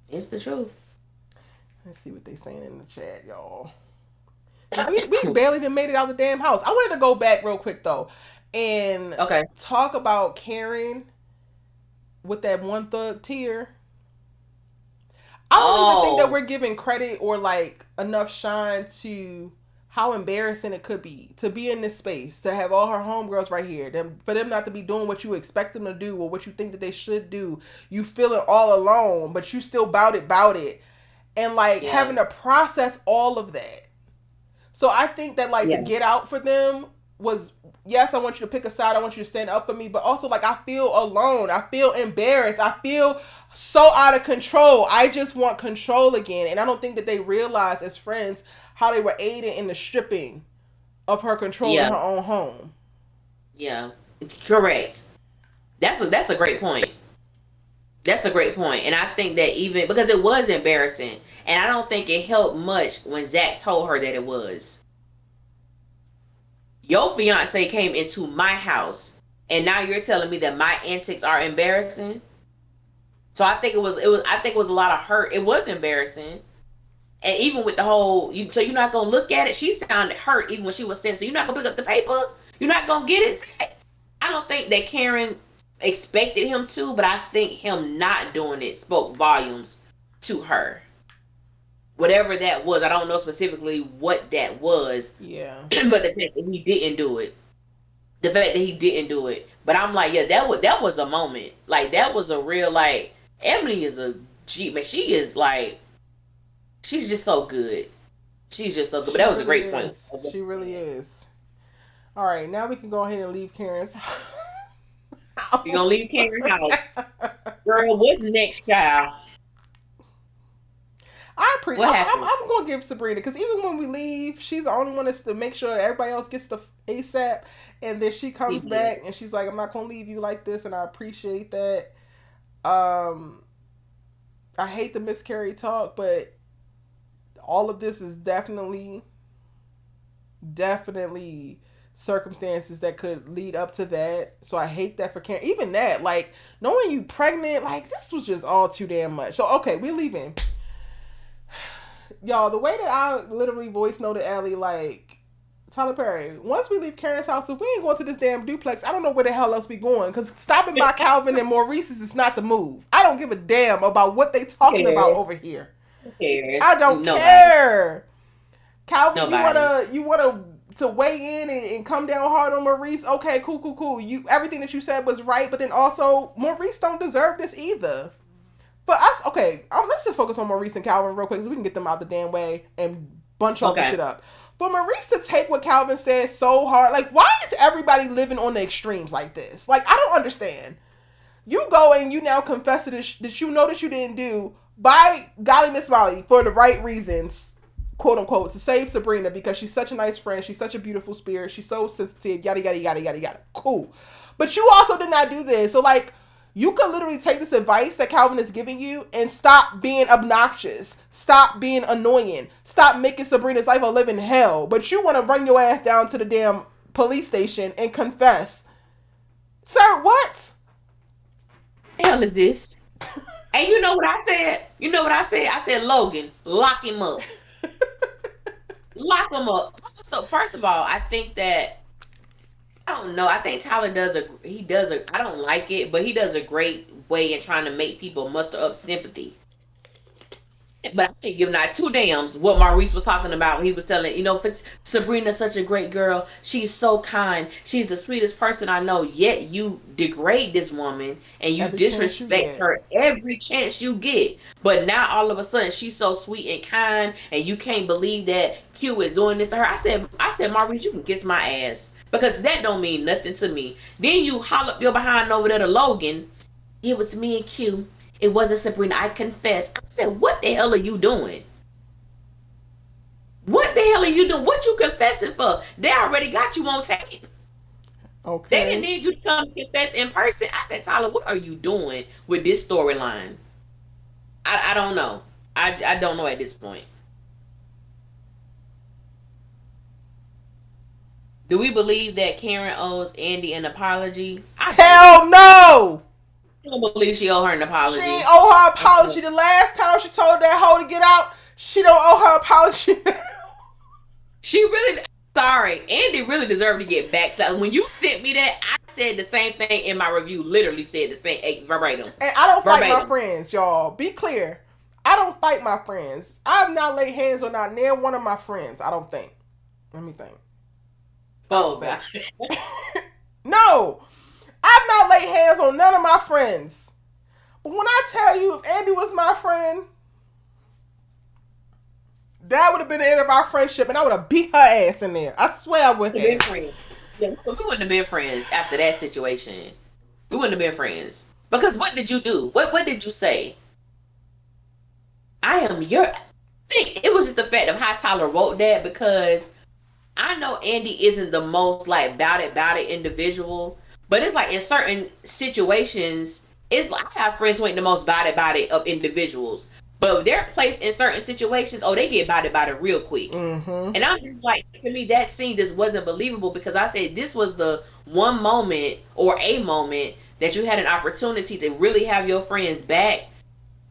It's the truth. Let's see what they saying in the chat, y'all. We barely even made it out the damn house. I wanted to go back real quick, though, and talk about Karen with that one thug tear. I don't even think that we're giving credit or like enough shine to how embarrassing it could be to be in this space, to have all her homegirls right here, for them not to be doing what you expect them to do or what you think that they should do. You feel it all alone, but you still bout it. And like having to process all of that. So I think that like the get out for them was, yes, I want you to pick a side. I want you to stand up for me. But also like I feel alone. I feel embarrassed. I feel so out of control. I just want control again. And I don't think that they realized as friends how they were aiding in the stripping of her control in her own home. Yeah, correct. That's a great point. That's a great point. And I think that even because it was embarrassing, and I don't think it helped much when Zach told her that it was. Your fiance came into my house, and now you're telling me that my antics are embarrassing. So I think it was a lot of hurt. It was embarrassing. And even with the whole, so you're not gonna look at it. She sounded hurt even when she was saying, so you're not gonna pick up the paper. You're not gonna get it. I don't think that Karen expected him to, but I think him not doing it spoke volumes to her. Whatever that was, I don't know specifically what that was. Yeah. But the fact that he didn't do it. But I'm like, yeah, that was a moment. Like that was a real like. Emily is a G, but she is like. She's just so good. She's just so good. But that was a great point. She really is. All right, now we can go ahead and leave Karen's house. You're going to leave Karen's house. Girl, what's next, child? I'm going to give Sabrina, because even when we leave, she's the only one that's to make sure that everybody else gets the ASAP. And then she comes back and she's like, I'm not going to leave you like this. And I appreciate that. I hate the miscarried talk, but all of this is definitely circumstances that could lead up to that. So I hate that for Karen. Even that, like, knowing you pregnant, like, this was just all too damn much. So, okay, we're leaving. Y'all, the way that I literally voice noted Allie, like, Tyler Perry, once we leave Karen's house, if we ain't going to this damn duplex, I don't know where the hell else we going. Because stopping by Calvin and Maurice's is not the move. I don't give a damn about what they talking about over here. Who cares? I don't care. Calvin, you wanna to weigh in and come down hard on Maurice? Okay, cool. You everything that you said was right, but then also Maurice don't deserve this either. But us, okay, let's just focus on Maurice and Calvin real quick so we can get them out the damn way and bunch all this shit up. For Maurice to take what Calvin said so hard, like, why is everybody living on the extremes like this? Like, I don't understand. You go and you now confess to this that you know that you didn't do by golly Miss Molly for the right reasons, quote unquote, to save Sabrina because she's such a nice friend, she's such a beautiful spirit, she's so sensitive, yada. Cool. But you also did not do this. So like, you could literally take this advice that Calvin is giving you and stop being obnoxious. Stop being annoying. Stop making Sabrina's life a living hell. But you want to run your ass down to the damn police station and confess. Sir, what? The hell is this? And you know what I said? I said, Logan, lock him up. Lock him up. So first of all, I think that, I don't know, I think Tyler I don't like it, but he does a great way in trying to make people muster up sympathy. But I ain't give not two damns what Maurice was talking about when he was telling, Sabrina's such a great girl. She's so kind. She's the sweetest person I know. Yet you degrade this woman and you Every chance you disrespect get. her every chance you get. But now all of a sudden she's so sweet and kind, and you can't believe that Q is doing this to her. I said, Maurice, you can kiss my ass because that don't mean nothing to me. Then you holler up your behind over there to Logan. It was me and Q. It wasn't Sabrina. I confess. I said, what the hell are you doing? What the hell are you doing? What you confessing for? They already got you on tape. They didn't Okay. need you to come confess in person. I said, Tyler, what are you doing with this storyline? I don't know. I don't know at this point. Do we believe that Karen owes Andy an apology? I don't. Hell no! I don't believe she owed her an She ain't apology. owe her apology. The last time she told that hoe to get out, she don't owe her apology now. She really, sorry, Andy really deserved to get backslapped. When you sent me that, I said the same thing in my review. Literally said the same verbatim. And I don't fight my Verbatim. friends, y'all. Be clear. I don't fight my friends. I've not laid hands on not near one of my friends. I don't think. Let me think. Oh God. No, I've not laid hands on none of my friends. But when I tell you, if Andy was my friend, that would have been the end of our friendship, and I would have beat her ass in there. I swear I would Been have. friends. Yeah, we wouldn't have been friends after that situation. We wouldn't have been friends. Because what did you do? What did you say? I am your. I think it was just the fact of how Tyler wrote that, because I know Andy isn't the most like bout it individual, but it's like in certain situations, it's like I have friends who ain't the most bout it of individuals, but if they're placed in certain situations, oh, they get bout it real quick. Mm-hmm. And I'm just like, to me, that scene just wasn't believable, because I said this was the one moment or a moment that you had an opportunity to really have your friends back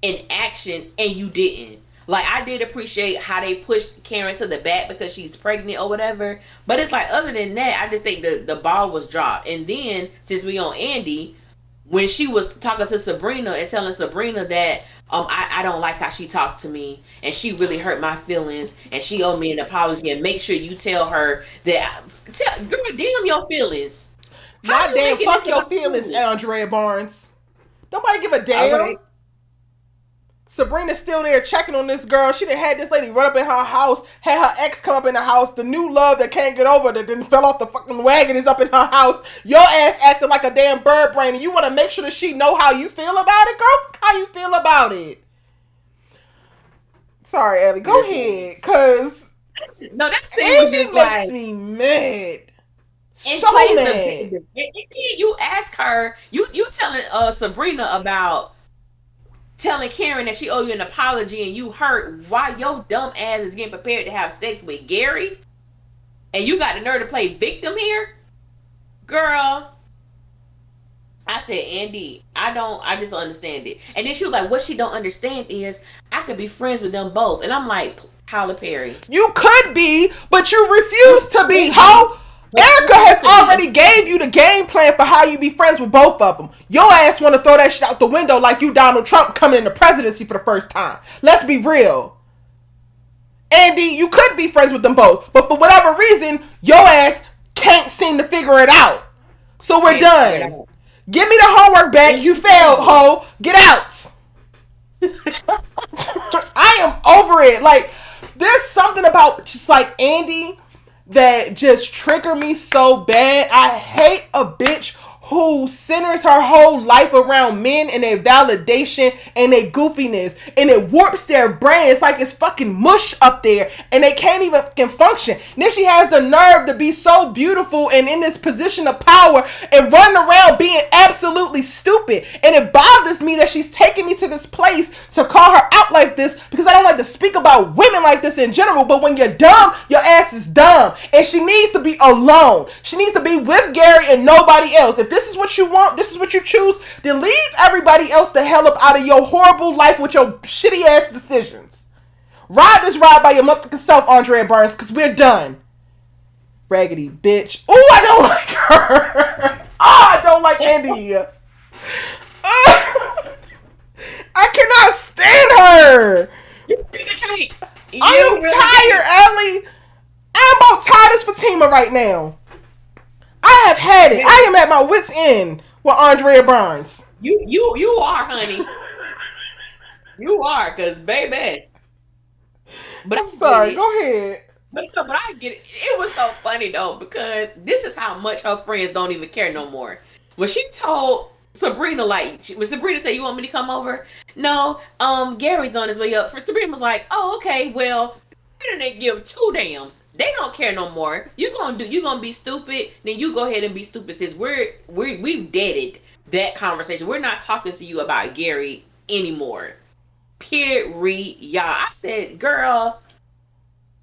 in action, and you didn't. Like, I did appreciate how they pushed Karen to the back because she's pregnant or whatever. But it's like, other than that, I just think the ball was dropped. And then, since we on Andy, when she was talking to Sabrina and telling Sabrina that I don't like how she talked to me and she really hurt my feelings and she owed me an apology, and make sure you tell her that, girl, damn your feelings. How Not you damn. making Fuck this your about feelings, you? Andrea Barnes. Nobody give a All damn. right. Sabrina's still there checking on this girl. She done had this lady run up in her house, had her ex come up in the house. The new love that can't get over that then fell off the fucking wagon is up in her house. Your ass acting like a damn bird brain, and you want to make sure that she know how you feel about it, girl? How you feel about it? Sorry, Ellie. Go ahead, because No, that scene was Andy just makes like, me mad. and So plays the mad. victim. And then you ask her, you telling Sabrina about telling Karen that she owe you an apology, and you hurt why your dumb ass is getting prepared to have sex with Gary, and you got the nerve to play victim here, girl. I said, Andy, I just don't understand it. And then she was like, what she don't understand is I could be friends with them both. And I'm like, Tyler Perry. You could be, but you You refuse to be, could be, ho. but Erica you have has to be already gave you the game plan for how you be friends with both of them. Your ass want to throw that shit out the window like you Donald Trump coming in the presidency for the first time. Let's be real. Andy, you could be friends with them both, but for whatever reason, your ass can't seem to figure it out. So we're done. Give me the homework back. You failed, ho. Get out. I am over it. Like, there's something about just like Andy that just trigger me so bad. I hate a bitch who centers her whole life around men and their validation and their goofiness, and it warps their brain. It's like it's fucking mush up there and they can't even fucking function. And then she has the nerve to be so beautiful and in this position of power and running around being absolutely stupid. And it bothers me that she's taking me to this place to call her out like this, because I don't like to speak about women like this in general. But when you're dumb, your ass is dumb, and she needs to be alone. She needs to be with Gary and nobody else. If this is what you want, this is what you choose, then leave everybody else the hell up out of your horrible life with your shitty ass decisions. Ride this ride by your motherfucking self, Andrea Burns, because we're done. Raggedy bitch. Oh, I don't like her. I don't like Andy. I cannot stand her. Fatima right now. I have had it. I am at my wit's end with Andrea Burns. You are, honey. You are, cause baby. But I'm sorry. Go ahead. But I get it. It was so funny though, because this is how much her friends don't even care no more. When she told Sabrina, like, when Sabrina said, "You want me to come over?" No, Gary's on his way up. For Sabrina was like, "Oh, okay, well, they give two dams. They don't care no more. You gonna be stupid? Then you go ahead and be stupid. Since we've deaded that conversation. We're not talking to you about Gary anymore. Period, y'all." I said, "Girl,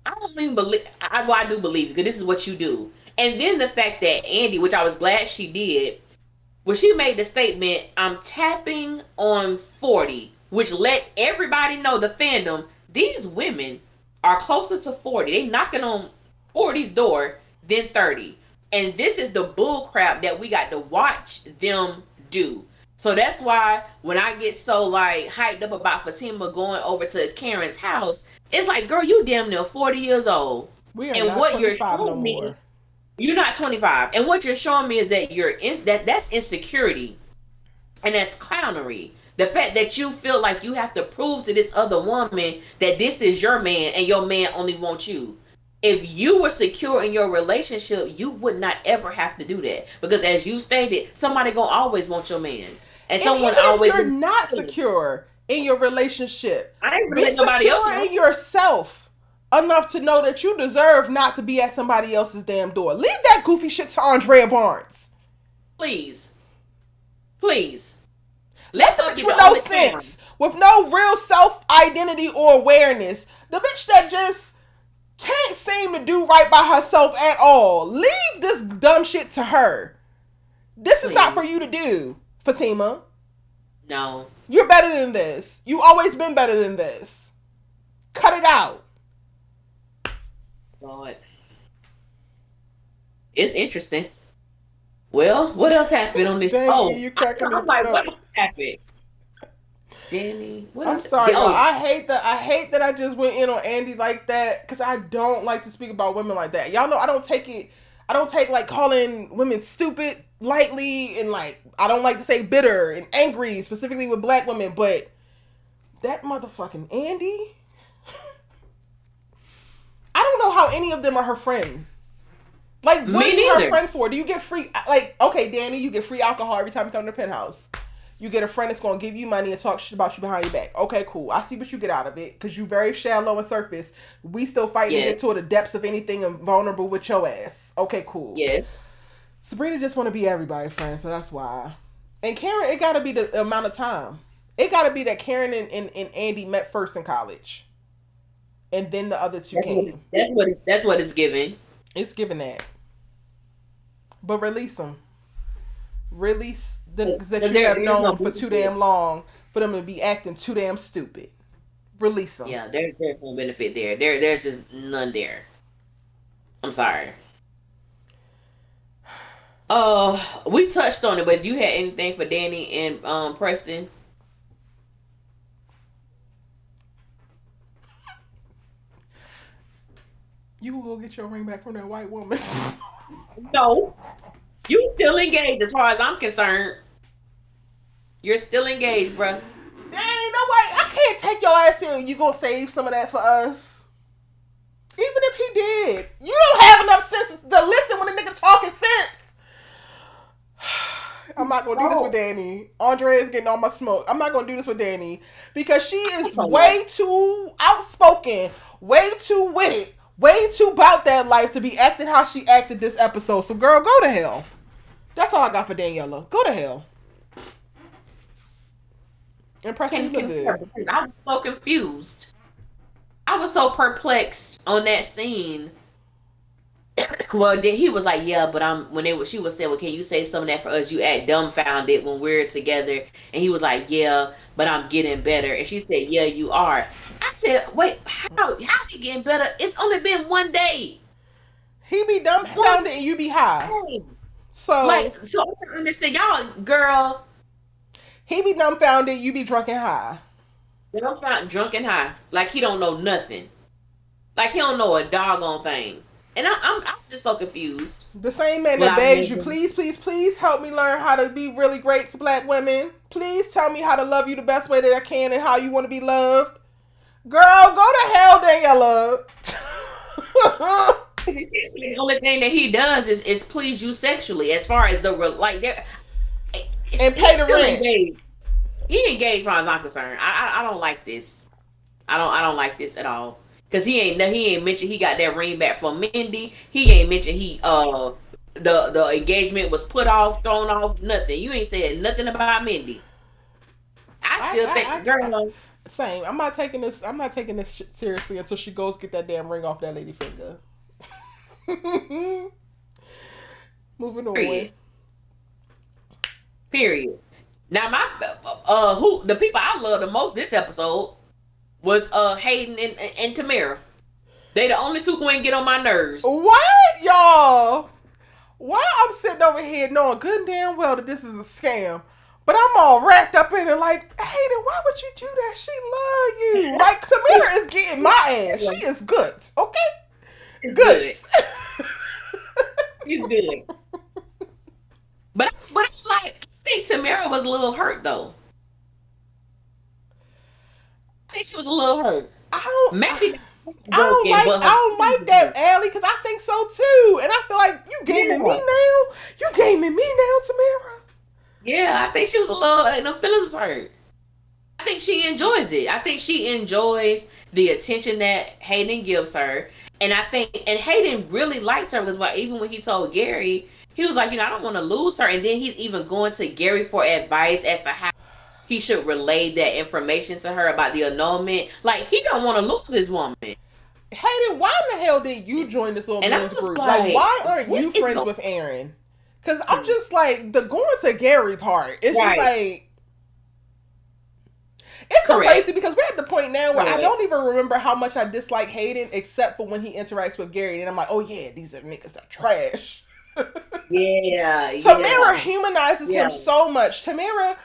I don't even believe. I do believe because this is what you do." And then the fact that Andy, which I was glad she did, when she made the statement, "I'm tapping on 40," which let everybody know, the fandom, these women are closer to 40. They knocking on 40's door than 30. And this is the bull crap that we got to watch them do. So that's why when I get so like hyped up about Fatima going over to Karen's house, it's like, girl, you damn near 40 years old. We are and not what 25 you're showing no more. Me, you're not 25. And what you're showing me is that that's insecurity. And that's clownery. The fact that you feel like you have to prove to this other woman that this is your man and your man only wants you. If you were secure in your relationship, you would not ever have to do that. Because as you stated, somebody gonna always want your man. And someone even always. If you're not secure in your relationship, I ain't be nobody secure else in yourself enough to know that you deserve not to be at somebody else's damn door. Leave that goofy shit to Andrea Barnes. Please. Let the bitch with no sense, with no real self-identity or awareness. The bitch that just can't seem to do right by herself at all. Leave this dumb shit to her. This is not for you to do, Fatima. No. You're better than this. You've always been better than this. Cut it out. Lord. It's interesting. Well, what else happened on this show? You're cracking I'm like, what else happened? Danny, what I'm sorry, y'all. I hate that I just went in on Andy like that, because I don't like to speak about women like that. Y'all know I don't take like calling women stupid lightly, and like I don't like to say bitter and angry, specifically with black women, but that motherfucking Andy, I don't know how any of them are her friend. Like, what are you her friend for? Do you get free, like, okay, Danny, you get free alcohol every time you come to the penthouse. You get a friend that's going to give you money and talk shit about you behind your back. Okay, cool. I see what you get out of it, because you very shallow and surface. We still fighting to get to the depths of anything and vulnerable with your ass. Okay, cool. Yeah. Sabrina just want to be everybody's friend, so that's why. And Karen, it got to be the amount of time. It got to be that Karen and Andy met first in college. And then the other two came. That's what it's giving. It's giving that. But release them. Release that you have known for too damn long for them to be acting too damn stupid. Release them. Yeah, there's no benefit there. There's just none there. I'm sorry. We touched on it, but do you have anything for Danny and Preston? You will go get your ring back from that white woman. No. You still engaged as far as I'm concerned. You're still engaged, bruh. Dang, no way. I can't take your ass here and you gonna save some of that for us. Even if he did. You don't have enough sense to listen when a nigga talking sense. I'm not gonna do this with Danny. Andrea is getting all my smoke. I'm not gonna do this with Danny. Because she is way too outspoken, way too with it, way too about that life to be acting how she acted this episode. So girl, go to hell. That's all I got for Daniela. Go to hell. Impressive. I was so confused. I was so perplexed on that scene. Well, then he was like, "Yeah, but she was saying, well, can you say some of that for us? You act dumbfounded when we're together." And he was like, "Yeah, but I'm getting better." And she said, "Yeah, you are." I said, "Wait, how you getting better? It's only been one day." He be dumbfounded and you be high. So I don't understand, y'all, girl. He be dumbfounded, you be drunk and high. Drunk and high, like he don't know nothing, like he don't know a doggone thing. And I'm just so confused. The same man that Black begs you, women. please, please, please help me learn how to be really great to black women. Please tell me how to love you the best way that I can and how you want to be loved. Girl, go to hell, Daniela. The only thing that he does is please you sexually. As far as the like, And pay he's the still rent. engaged. He engaged, as far as I'm concerned. I don't like this. I don't like this at all. Cause he ain't mentioned he got that ring back from Mindy. He ain't mentioned the engagement was put off, thrown off, nothing. You ain't said nothing about Mindy. I still think, girl. Same. I'm not taking this. I'm not taking this shit seriously until she goes get that damn ring off that lady finger. Moving on. Period. Period. Now my who the people I love the most this episode was Hayden and Tamara. They the only two who ain't get on my nerves. What, y'all? Why I'm sitting over here knowing good and damn well that this is a scam, but I'm all wrapped up in it like, Hayden, why would you do that? She love you. Like, Tamara is getting my ass. She is good. Okay? It's Good. He's good. But I'm like, I think Tamara was a little hurt though. I think she was a little hurt. Maybe I don't like that, Allie, because I think so too. And I feel like you gaming me now. You gaming me now, Tamara. Yeah, I think she was a little, and her feelings was hurt. I think she enjoys it. I think she enjoys the attention that Hayden gives her. And I think, and Hayden really likes her because even when he told Gary, he was like, I don't want to lose her. And then he's even going to Gary for advice as to how he should relay that information to her about the annulment. Like, he don't want to lose this woman. Hayden, why in the hell did you join this little men's group? Like, why aren't you friends with Aaron? Because I'm just like, the going to Gary part, it's just like, it's so crazy because we're at the point now where I don't even remember how much I dislike Hayden except for when he interacts with Gary. And I'm like, oh yeah, these are niggas that are trash. Tamara humanizes him so much. Tamara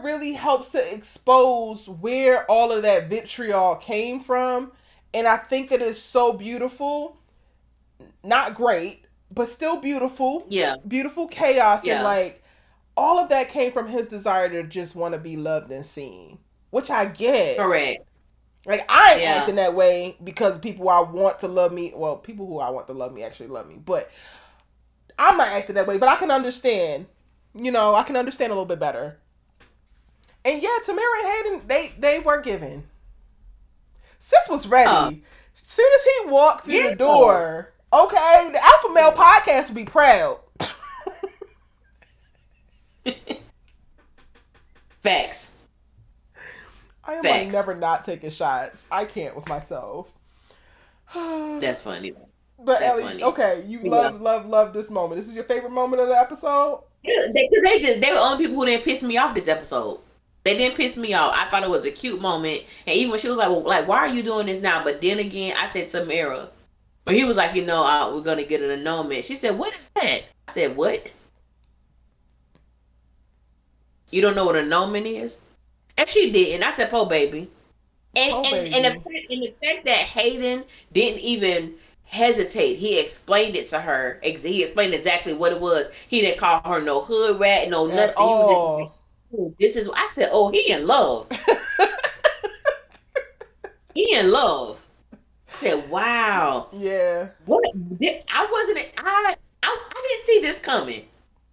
really helps to expose where all of that vitriol came from. And I think that it's so beautiful. Not great, but still beautiful. Yeah. Beautiful chaos. And like, all of that came from his desire to just want to be loved and seen. Which I get. Correct. Like, I ain't acting that way because people who I want to love me, well, people who I want to love me actually love me. But I'm not acting that way. But I can understand. I can understand a little bit better. And yeah, Tamara and Hayden, they were given. Sis was ready. Soon as he walked through the door, okay, the Alpha Male Podcast would be proud. Facts. I am like never not taking shots. I can't with myself. That's funny. But Ellie, funny. Okay, you love this moment. This was your favorite moment of the episode? Yeah, they were the only people who didn't piss me off this episode. They didn't piss me off. I thought it was a cute moment. And even when she was like, well, like, why are you doing this now? But then again, I said Tamara. But he was like, we're going to get an annulment. She said, what is that? I said, what? You don't know what annulment is? And she did. And I said, po baby. And the fact that Hayden didn't even hesitate. He explained it to her. He explained exactly what it was. He didn't call her no hood rat, no nothing. He was just, this is, I said, oh, he in love. He in love. I said, wow. Yeah. What? I didn't see this coming.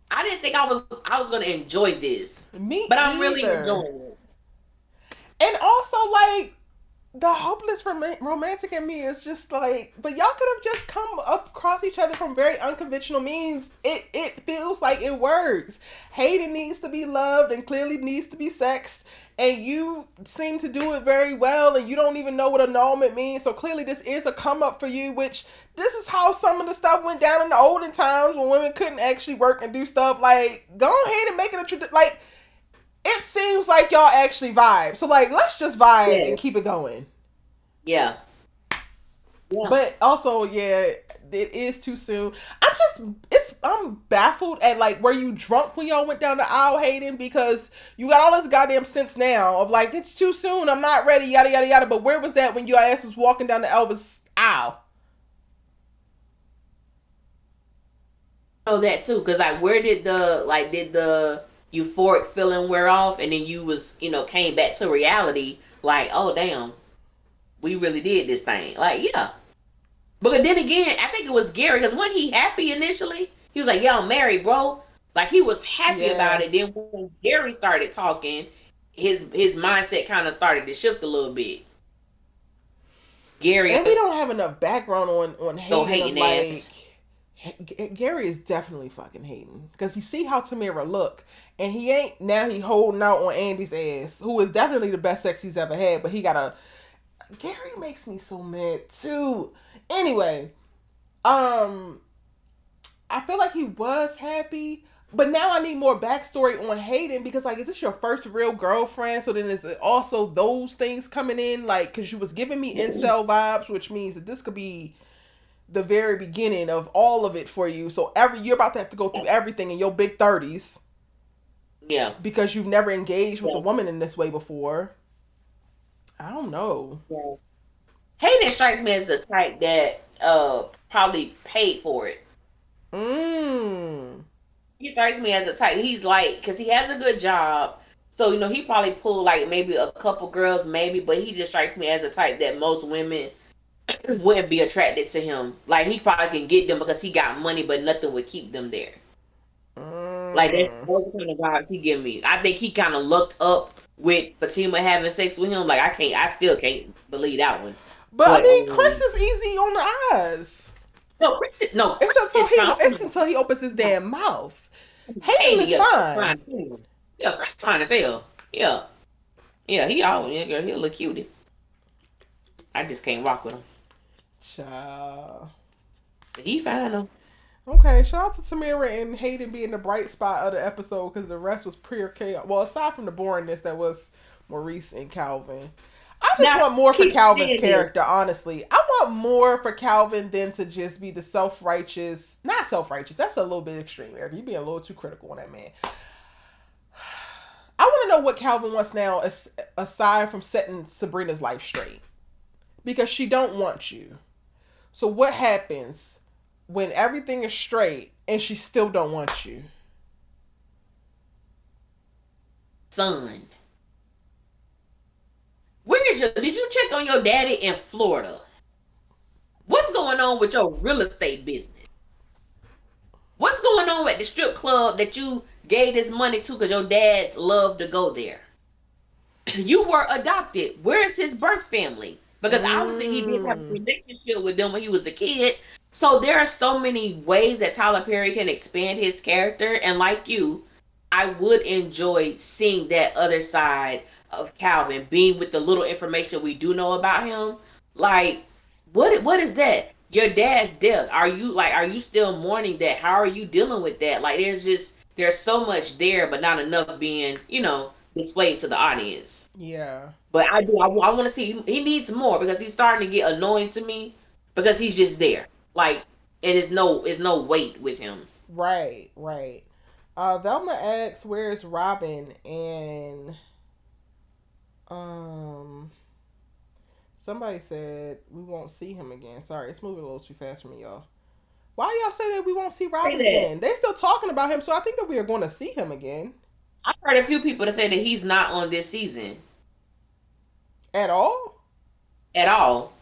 I didn't think I was going to enjoy this. But I'm really enjoying this. And also, like, the hopeless romantic in me is just like, but y'all could have just come across each other from very unconventional means. It feels like it works. Hayden needs to be loved and clearly needs to be sexed. And you seem to do it very well, and you don't even know what annulment means. So clearly this is a come up for you, which this is how some of the stuff went down in the olden times when women couldn't actually work and do stuff. Like, go ahead and make it a tradition. Like, it seems like y'all actually vibe. So, like, let's just vibe and keep it going. Yeah. But also, it is too soon. I'm baffled at, like, were you drunk when y'all went down the aisle, Hayden? Because you got all this goddamn sense now of, like, it's too soon. I'm not ready, yada, yada, yada. But where was that when your ass was walking down the Elvis aisle? know that too, because like, where did the euphoric feeling wear off, and then you was came back to reality, like, oh damn, we really did this thing, like, yeah. But then again, I think it was Gary, because when he happy initially, he was like, yeah, I'm married, bro. Like, he was happy about Yeah. it. Then when Gary started talking, his mindset kind of started to shift a little bit. Gary, And we don't have enough background on go Hayden of hating like ass. Gary is definitely fucking hating because you see how Tamara look, and he ain't now he holding out on Andy's ass, who is definitely the best sex he's ever had. But he got a Gary makes me so mad too. Anyway, um, I feel like he was happy, but now I need more backstory on Hayden because, like, is this your first real girlfriend? So then there's also those things coming in, like, because you was giving me incel vibes, which means that this could be the very beginning of all of it for you. So you're about to have to go through everything in your big 30s Yeah. because you've never engaged with a Yeah. woman in this way before. I don't know. Yeah. Hayden strikes me as the type that probably paid for it. Mmm. He strikes me as a type. He's like, because he has a good job, so he probably pulled like maybe a couple girls, maybe. But he just strikes me as a type that most women wouldn't be attracted to him. Like, he probably can get them because he got money, but nothing would keep them there. Like, that's Mmm. those kind of vibes he give me. I think he kind of looked up with Fatima having sex with him. Like, I still can't believe that one. But I But mean, Chris is easy on the eyes. Chris is fine. It's until he opens his damn mouth. Hayden Hey, is yeah, Chris fine. fine too. Yeah, Chris fine as hell. Yeah, yeah, he always, yeah, girl, he a little cutie. I just can't rock with him. Ciao. But he fine though. Okay, shout out to Tamara and Hayden being the bright spot of the episode because the rest was pure chaos. Well, aside from the boringness that was Maurice and Calvin. I just Now want more for keep Calvin's saying this. character, honestly. I want more for Calvin than to just be the self-righteous. Not self-righteous. That's a little bit extreme, Eric. You're being a little too critical on that man. I want to know what Calvin wants now, aside from setting Sabrina's life straight. Because she don't want you. So what happens when everything is straight and she still don't want you? Son, did you check on your daddy in Florida? What's going on with your real estate business? What's going on at the strip club that you gave this money to because your dads love to go there? You were adopted. Where's his birth family? Because obviously he didn't have a Mm, relationship with them when he was a kid. So there are so many ways that Tyler Perry can expand his character. And like you, I would enjoy seeing that other side of Calvin, being with the little information we do know about him. Like, what is that? Your dad's death. Are you still mourning that? How are you dealing with that? Like, there's so much there, but not enough being, displayed to the audience. yeah. But I want to see. He needs more because he's starting to get annoying to me because he's just there. Like, and it's no weight with him. Right, right. Velma asks, where is Robin? And um somebody said we won't see him again. Sorry, it's moving a little too fast for me, y'all. Why y'all say that we won't see Say Robin that. again? They're still talking about him, so I think that we are going to see him again. I've heard a few people that say that he's not on this season At all? at all.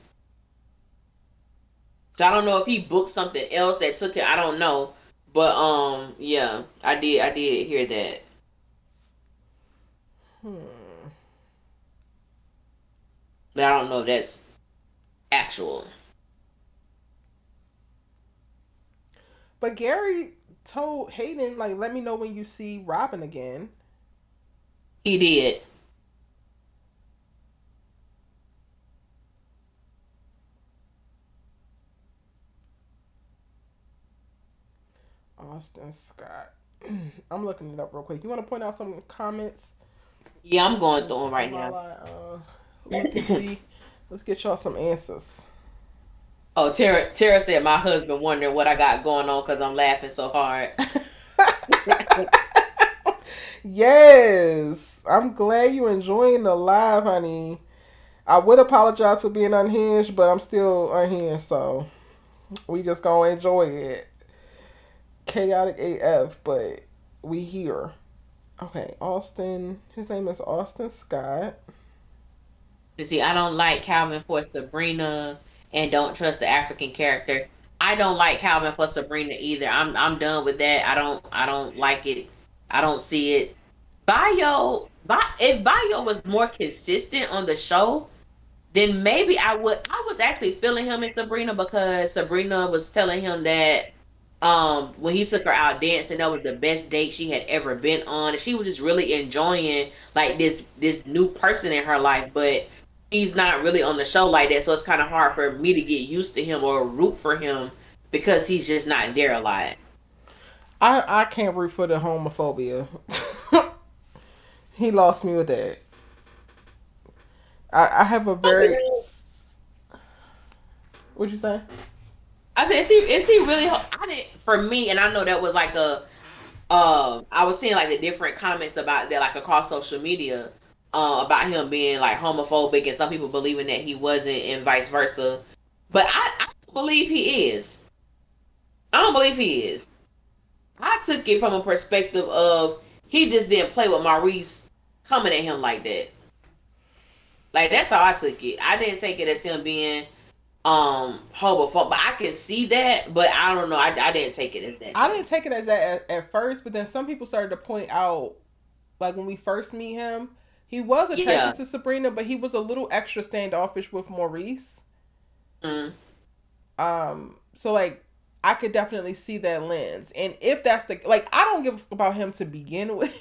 So I don't know if he booked something else that took it. I don't know. But yeah, I did hear that. Hmm. But I don't know if that's actual. But Gary told Hayden, like, let me know when you see Robin again. He did. Austin Scott. I'm looking it up real quick. You want to point out some comments Yeah, I'm going through him right while now. I look and see? Let's get y'all some answers. Oh, Tara said my husband wondering what I got going on because I'm laughing so hard. Yes. I'm glad you enjoying the live, honey. I would apologize for being unhinged, but I'm still unhinged, so we just gonna enjoy it. Chaotic AF, but we here. Okay, Austin. His name is Austin Scott. You see, I don't like Calvin for Sabrina and don't trust the African character. I don't like Calvin for Sabrina either. I'm done with that. I don't like it. I don't see it. If Bayo was more consistent on the show, then maybe I would. I was actually feeling him in Sabrina because Sabrina was telling him that when he took her out dancing, that was the best date she had ever been on, and she was just really enjoying like this new person in her life. But he's not really on the show like that, so it's kind of hard for me to get used to him or root for him because he's just not there a lot. I can't root for the homophobia. He lost me with that. I have a very. What'd you say? I said, is he really? I didn't. For me, and I know that was like a. I was seeing like the different comments about that, like across social media, about him being like homophobic, and some people believing that he wasn't, and vice versa. But I don't believe he is. I don't believe he is. I took it from a perspective of he just didn't play with Maurice coming at him like that. Like that's how I took it. I didn't take it as him being homophobic, but I can see that. But I don't know. I didn't take it as that. I didn't take it as that at first, but then some people started to point out, like when we first meet him, he was Yeah. attracted to Sabrina, but he was a little extra standoffish with Maurice. Mm. So like I could definitely see that lens, and if that's the like, I don't give about him to begin with.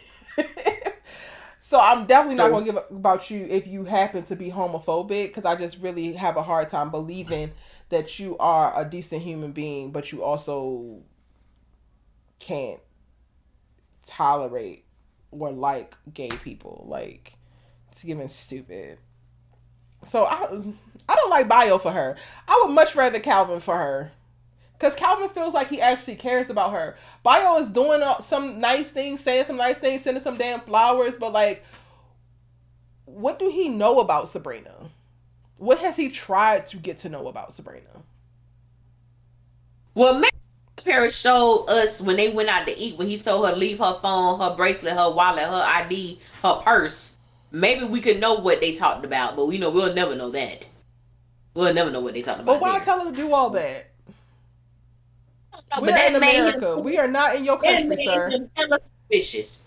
So I'm definitely not So gonna give about you if you happen to be homophobic, because I just really have a hard time believing that you are a decent human being, but you also can't tolerate or like gay people. Like it's giving stupid. So I don't like Bio for her. I would much rather Calvin for her. Because Calvin feels like he actually cares about her. Bio is doing some nice things, saying some nice things, sending some damn flowers, but like, what do he know about Sabrina? What has he tried to get to know about Sabrina? well, maybe Paris showed us when they went out to eat when he told her to leave her phone, her bracelet, her wallet, her ID, her purse. Maybe we could know what they talked about, but we'll never know that. We'll never know what they talked But about why there. tell her to do all that? No, but We're in that made him America. We are not in your that country, made sir. him hella suspicious.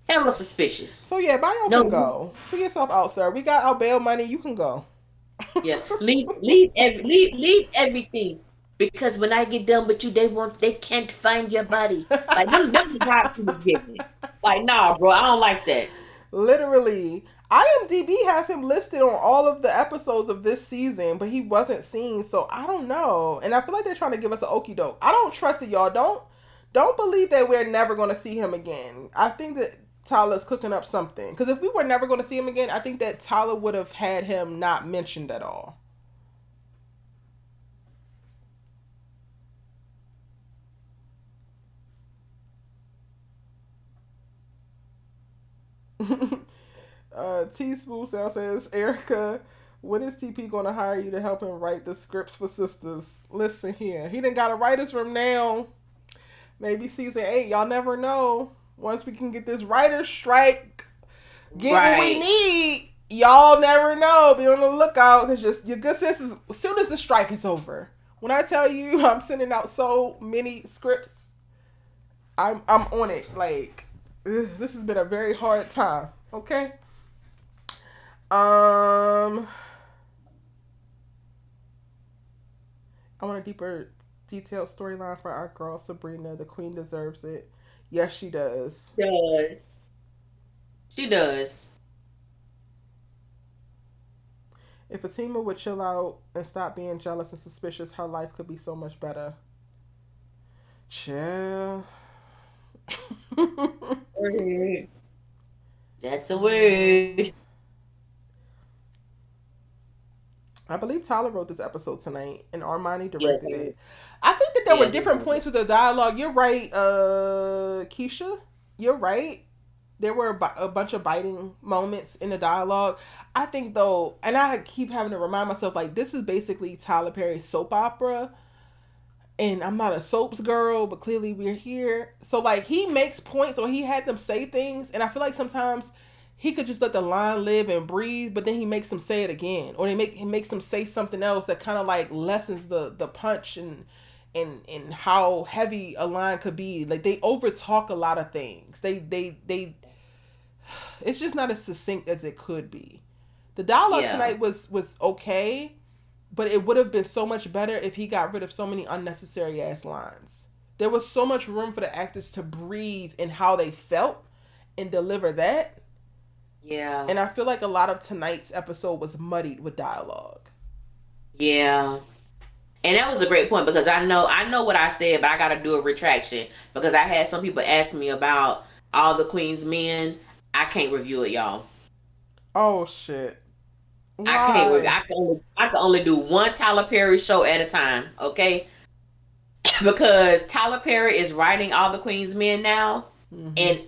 Hella suspicious. So yeah, Bio can No, go. See yourself out, sir. We got our bail money. You can go. yeah, leave everything because when I get done with you, they can't find your body. Like them the vibes he was giving. Like nah, bro, I don't like that. Literally. IMDb has him listed on all of the episodes of this season, but he wasn't seen, so I don't know. And I feel like they're trying to give us an okie doke. I don't trust it, y'all. Don't believe that we're never gonna see him again. I think that Tyler's cooking up something. Because if we were never gonna see him again, I think that Tyler would have had him not mentioned at all. Teaspoon Sound says, Erica, when is TP going to hire you to help him write the scripts for Sisters? Listen here. He done got a writer's room now. Maybe season 8. Y'all never know. Once we can get this writer's strike, get what we Right. need. Y'all never know. Be on the lookout. Because just your good sis is, as soon as the strike is over. When I tell you I'm sending out so many scripts, I'm on it. Like, this has been a very hard time. Okay? I want a deeper, detailed storyline for our girl Sabrina. The queen deserves it. Yes, she does. Does. She does. If Fatima would chill out and stop being jealous and suspicious, her life could be so much better. Chill. Word. That's a word. I believe Tyler wrote this episode tonight, and Armani Yeah. directed it. I think that there were Yeah. different points with the dialogue. You're right, Keisha. You're right. There were a bunch of biting moments in the dialogue. I think though, and I keep having to remind myself, like, this is basically Tyler Perry's soap opera. and I'm not a soaps girl, but clearly we're here. So like he makes points, or he had them say things, and I feel like sometimes he could just let the line live and breathe, but then he makes them say it again, or he makes them say something else that kind of like lessens the punch and how heavy a line could be. Like they over talk a lot of things. They it's just not as succinct as it could be. The dialogue Yeah. tonight was okay, but it would have been so much better if he got rid of so many unnecessary ass lines. There was so much room for the actors to breathe in how they felt and deliver that. Yeah. And I feel like a lot of tonight's episode was muddied with dialogue. Yeah. And that was a great point because I know what I said, but I got to do a retraction because I had some people ask me about all the Queen's Men. I can't review it, y'all. Oh shit. I can't. Why? I can only do one Tyler Perry show at a time. Okay, because Tyler Perry is writing all the Queen's Men now, Mm-hmm. and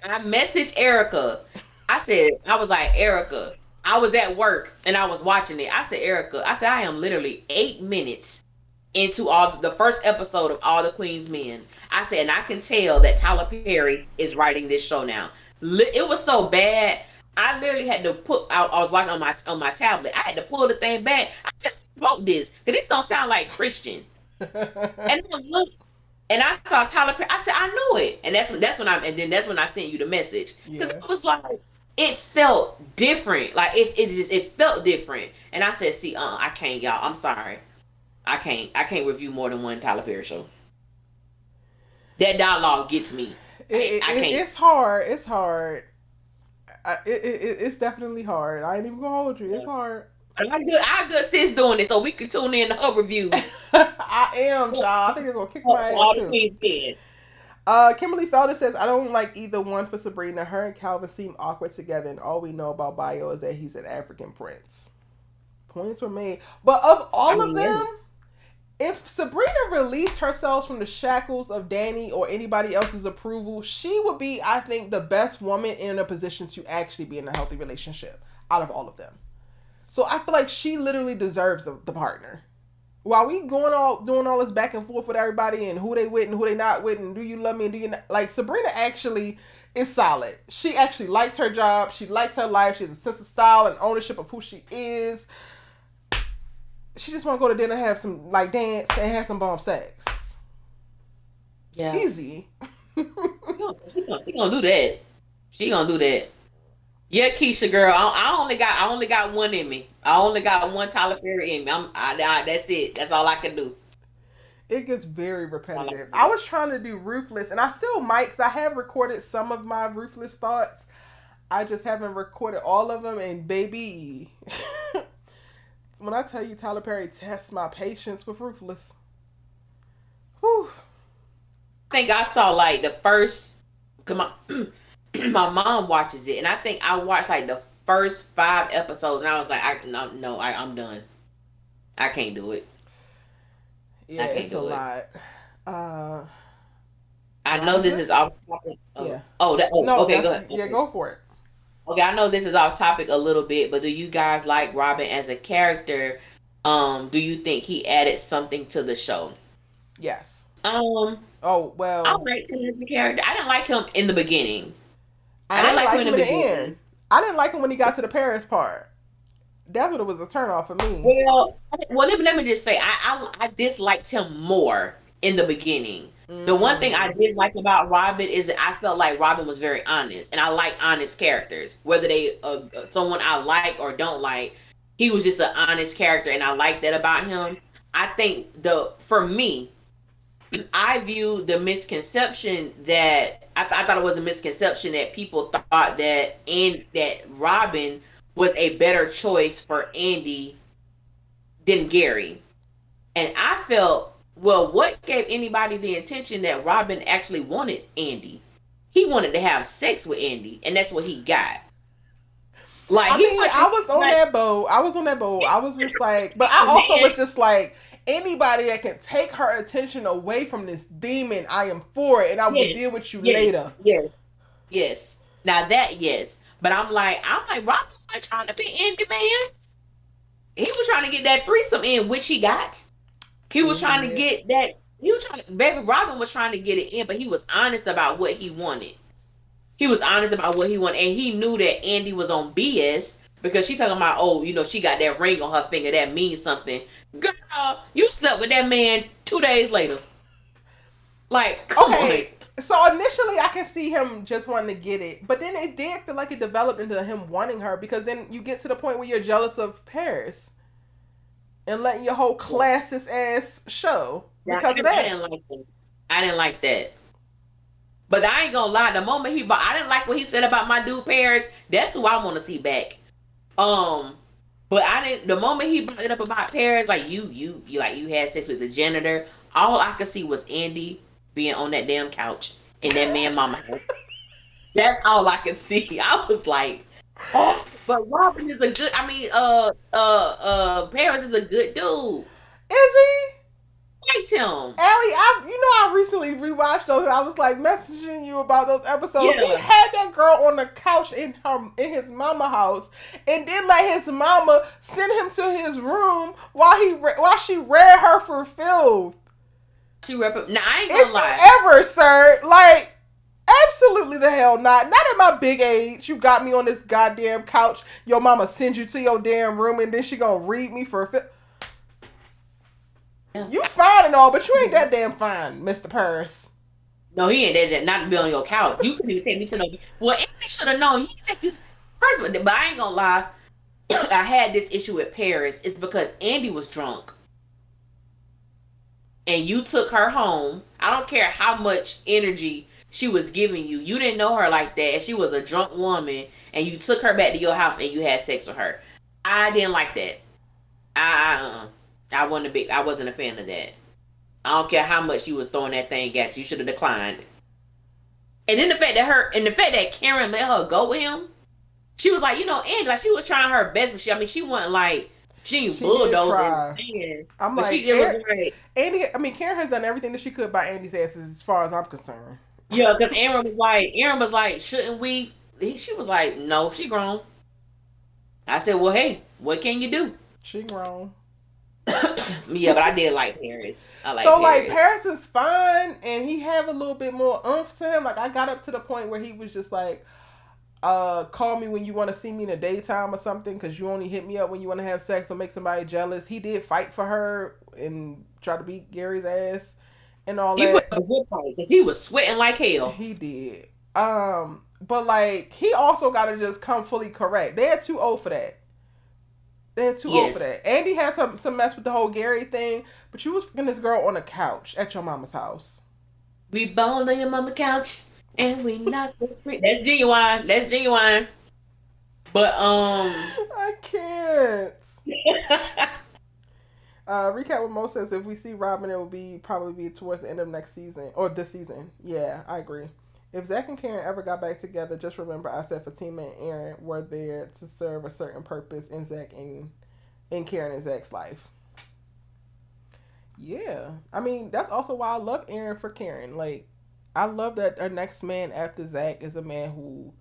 I messaged Erica. I was like, Erica. I was at work and I was watching it. I said, Erica. I said, I am literally 8 minutes into all the first episode of All the Queen's Men. I said, and I can tell that Tyler Perry is writing this show now. It was so bad. I literally had to put. I was watching on my tablet. I had to pull the thing back. I just wrote this because this don't sound like Christian. And I looked, and I saw Tyler Perry. I said, I knew it. And that's when I sent you the message because Yeah. it was like it felt different. Like it felt different. And I said, see, I can't, y'all. I'm sorry. I can't review more than one Tyler Perry show. That dialogue gets me. I can't. It's hard. It's hard. It's definitely hard. I ain't even gonna hold you. It's hard. I good sis doing it, so we can tune in to her reviews. I am, child. I think it's gonna kick my ass All the too. Queen's Men. Kimberly Felder says, I don't like either one for Sabrina. Her and Calvin seem awkward together, and all we know about Bio is that he's an African prince. Points were made. But of I all of mean, yeah. them, if Sabrina released herself from the shackles of Danny or anybody else's approval, she would be, I think, the best woman in a position to actually be in a healthy relationship out of all of them. So I feel like she literally deserves the partner. While we doing all this back and forth with everybody and who they with and who they not with and do you love me and do you not, like Sabrina actually is solid. She actually likes her job. She likes her life. She has a sense of style and ownership of who she is. She just want to go to dinner, have some like dance, and have some bomb sex. Yeah. Easy. She gonna do that. She gonna do that. Yeah, Keisha girl. I only got one in me. I only got one Tyler Perry in me. That's it. That's all I can do. It gets very All I repetitive. can I do. was trying to do Ruthless, and I still might, because I have recorded some of my Ruthless thoughts. I just haven't recorded all of them, and baby, when I tell you Tyler Perry tests my patience with Ruthless, whew. I think I saw like the first. Cause my my mom watches it, and I think I watched like the first 5 episodes, and I was like, I'm done. I can't do it. Yeah, I can't it's a do it. lot. Uh, I know this Liza? is off topic. Yeah. No, Okay, go that's, ahead. yeah, Okay. go for it. Okay, I know this is off topic a little bit, but do you guys like Robin as a character? Do you think he added something to the show? Yes. Um, Oh, I well, liked him as a character. I didn't like him in the beginning. I I didn't didn't like him like in him the in the beginning. end. I didn't like him when he got to the Paris part. That's what it was a turn off for me. Let me just say, I disliked him more in the beginning. The one thing I Mm, did like about Robin is that I felt like Robin was very honest, and I like honest characters, whether they someone I like or don't like. He was just an honest character, and I like that about him. I think the for me, I view the misconception that I thought it was a misconception that people thought that Robin was a better choice for Andy than Gary. And I felt, well, what gave anybody the intention that Robin actually wanted Andy? He wanted to have sex with Andy, and that's what he got. Like I he mean, wants I was on like that boat. I was on that boat. I was just like, but I also was just like, anybody that can take her attention away from this demon, I am for it, and I will yes, deal with you yes, later. yes, yes. Now that yes, but I'm like Robin was trying to be Andy man. He was trying to get that threesome in, which he got. He was He trying to did. get that. Baby Robin was trying to get it in, but he was honest about what he wanted. He was honest about what he wanted, and he knew that Andy was on BS because she talking about, oh, she got that ring on her finger that means something. Girl, you slept with that man 2 days later. Like, come on. So initially, I could see him just wanting to get it, but then it did feel like it developed into him wanting her, because then you get to the point where you're jealous of Paris and letting your whole classist ass show because of that. I didn't like that. But I ain't gonna lie, the moment I didn't like what he said about my dude Paris. That's who I want to see back. But I didn't. The moment he brought it up about Paris, like you had sex with the janitor. All I could see was Andy being on that damn couch in that man mama house. That's all I could see. I was like, oh, but Robin is a good. I mean, Paris is a good dude. Is he? Like him, Allie, I recently rewatched those. I was like messaging you about those episodes. Yeah. He had that girl on the couch in his mama house, and then let his mama send him to his room while she read her for filth. Now I ain't gonna lie. Ever, sir, like absolutely the hell not. Not at my big age. You got me on this goddamn couch. Your mama sends you to your damn room, and then she gonna read me for filth. Yeah. You fine and all, but you ain't that damn fine, Mr. Paris. No, he ain't that. Not to be on your couch. You couldn't even take me to no. Well, Andy should have known. He take you first of all, but I ain't gonna lie. I had this issue with Paris. It's because Andy was drunk, and you took her home. I don't care how much energy she was giving you. You didn't know her like that, and she was a drunk woman, and you took her back to your house and you had sex with her. I didn't like that. I wasn't a fan of that. I don't care how much you was throwing that thing at you. You should have declined. And then the fact that Karen let her go with him, she was like, Andy, like she was trying her best, but she wasn't like she bulldozing. I'm like, Andy. Karen has done everything that she could by Andy's ass, as far as I'm concerned. Yeah, because Aaron was like, shouldn't we? She was like, no, she grown. I said, well, hey, what can you do? She grown. Yeah, but I did like Paris. Paris is fine, and he have a little bit more oomph to him. Like, I got up to the point where he was just like, call me when you want to see me in the daytime or something, because you only hit me up when you want to have sex or make somebody jealous. He did fight for her and try to beat Gary's ass and all that. He was a good fight because he was sweating like hell. He did. But like, he also got to just come fully correct. They're too old for that. They're too old for that. Andy had some mess with the whole Gary thing, but you was fucking this girl on a couch at your mama's house. We boned on your mama's couch and we knocked the free. That's genuine. But I can't. Recap what Mo says. If we see Robin, it will probably be towards the end of next season or this season. Yeah, I agree. If Zach and Karen ever got back together, just remember I said Fatima and Aaron were there to serve a certain purpose in Zach and Karen and Zach's life. Yeah. That's also why I love Aaron for Karen. Like, I love that our next man after Zach is a man who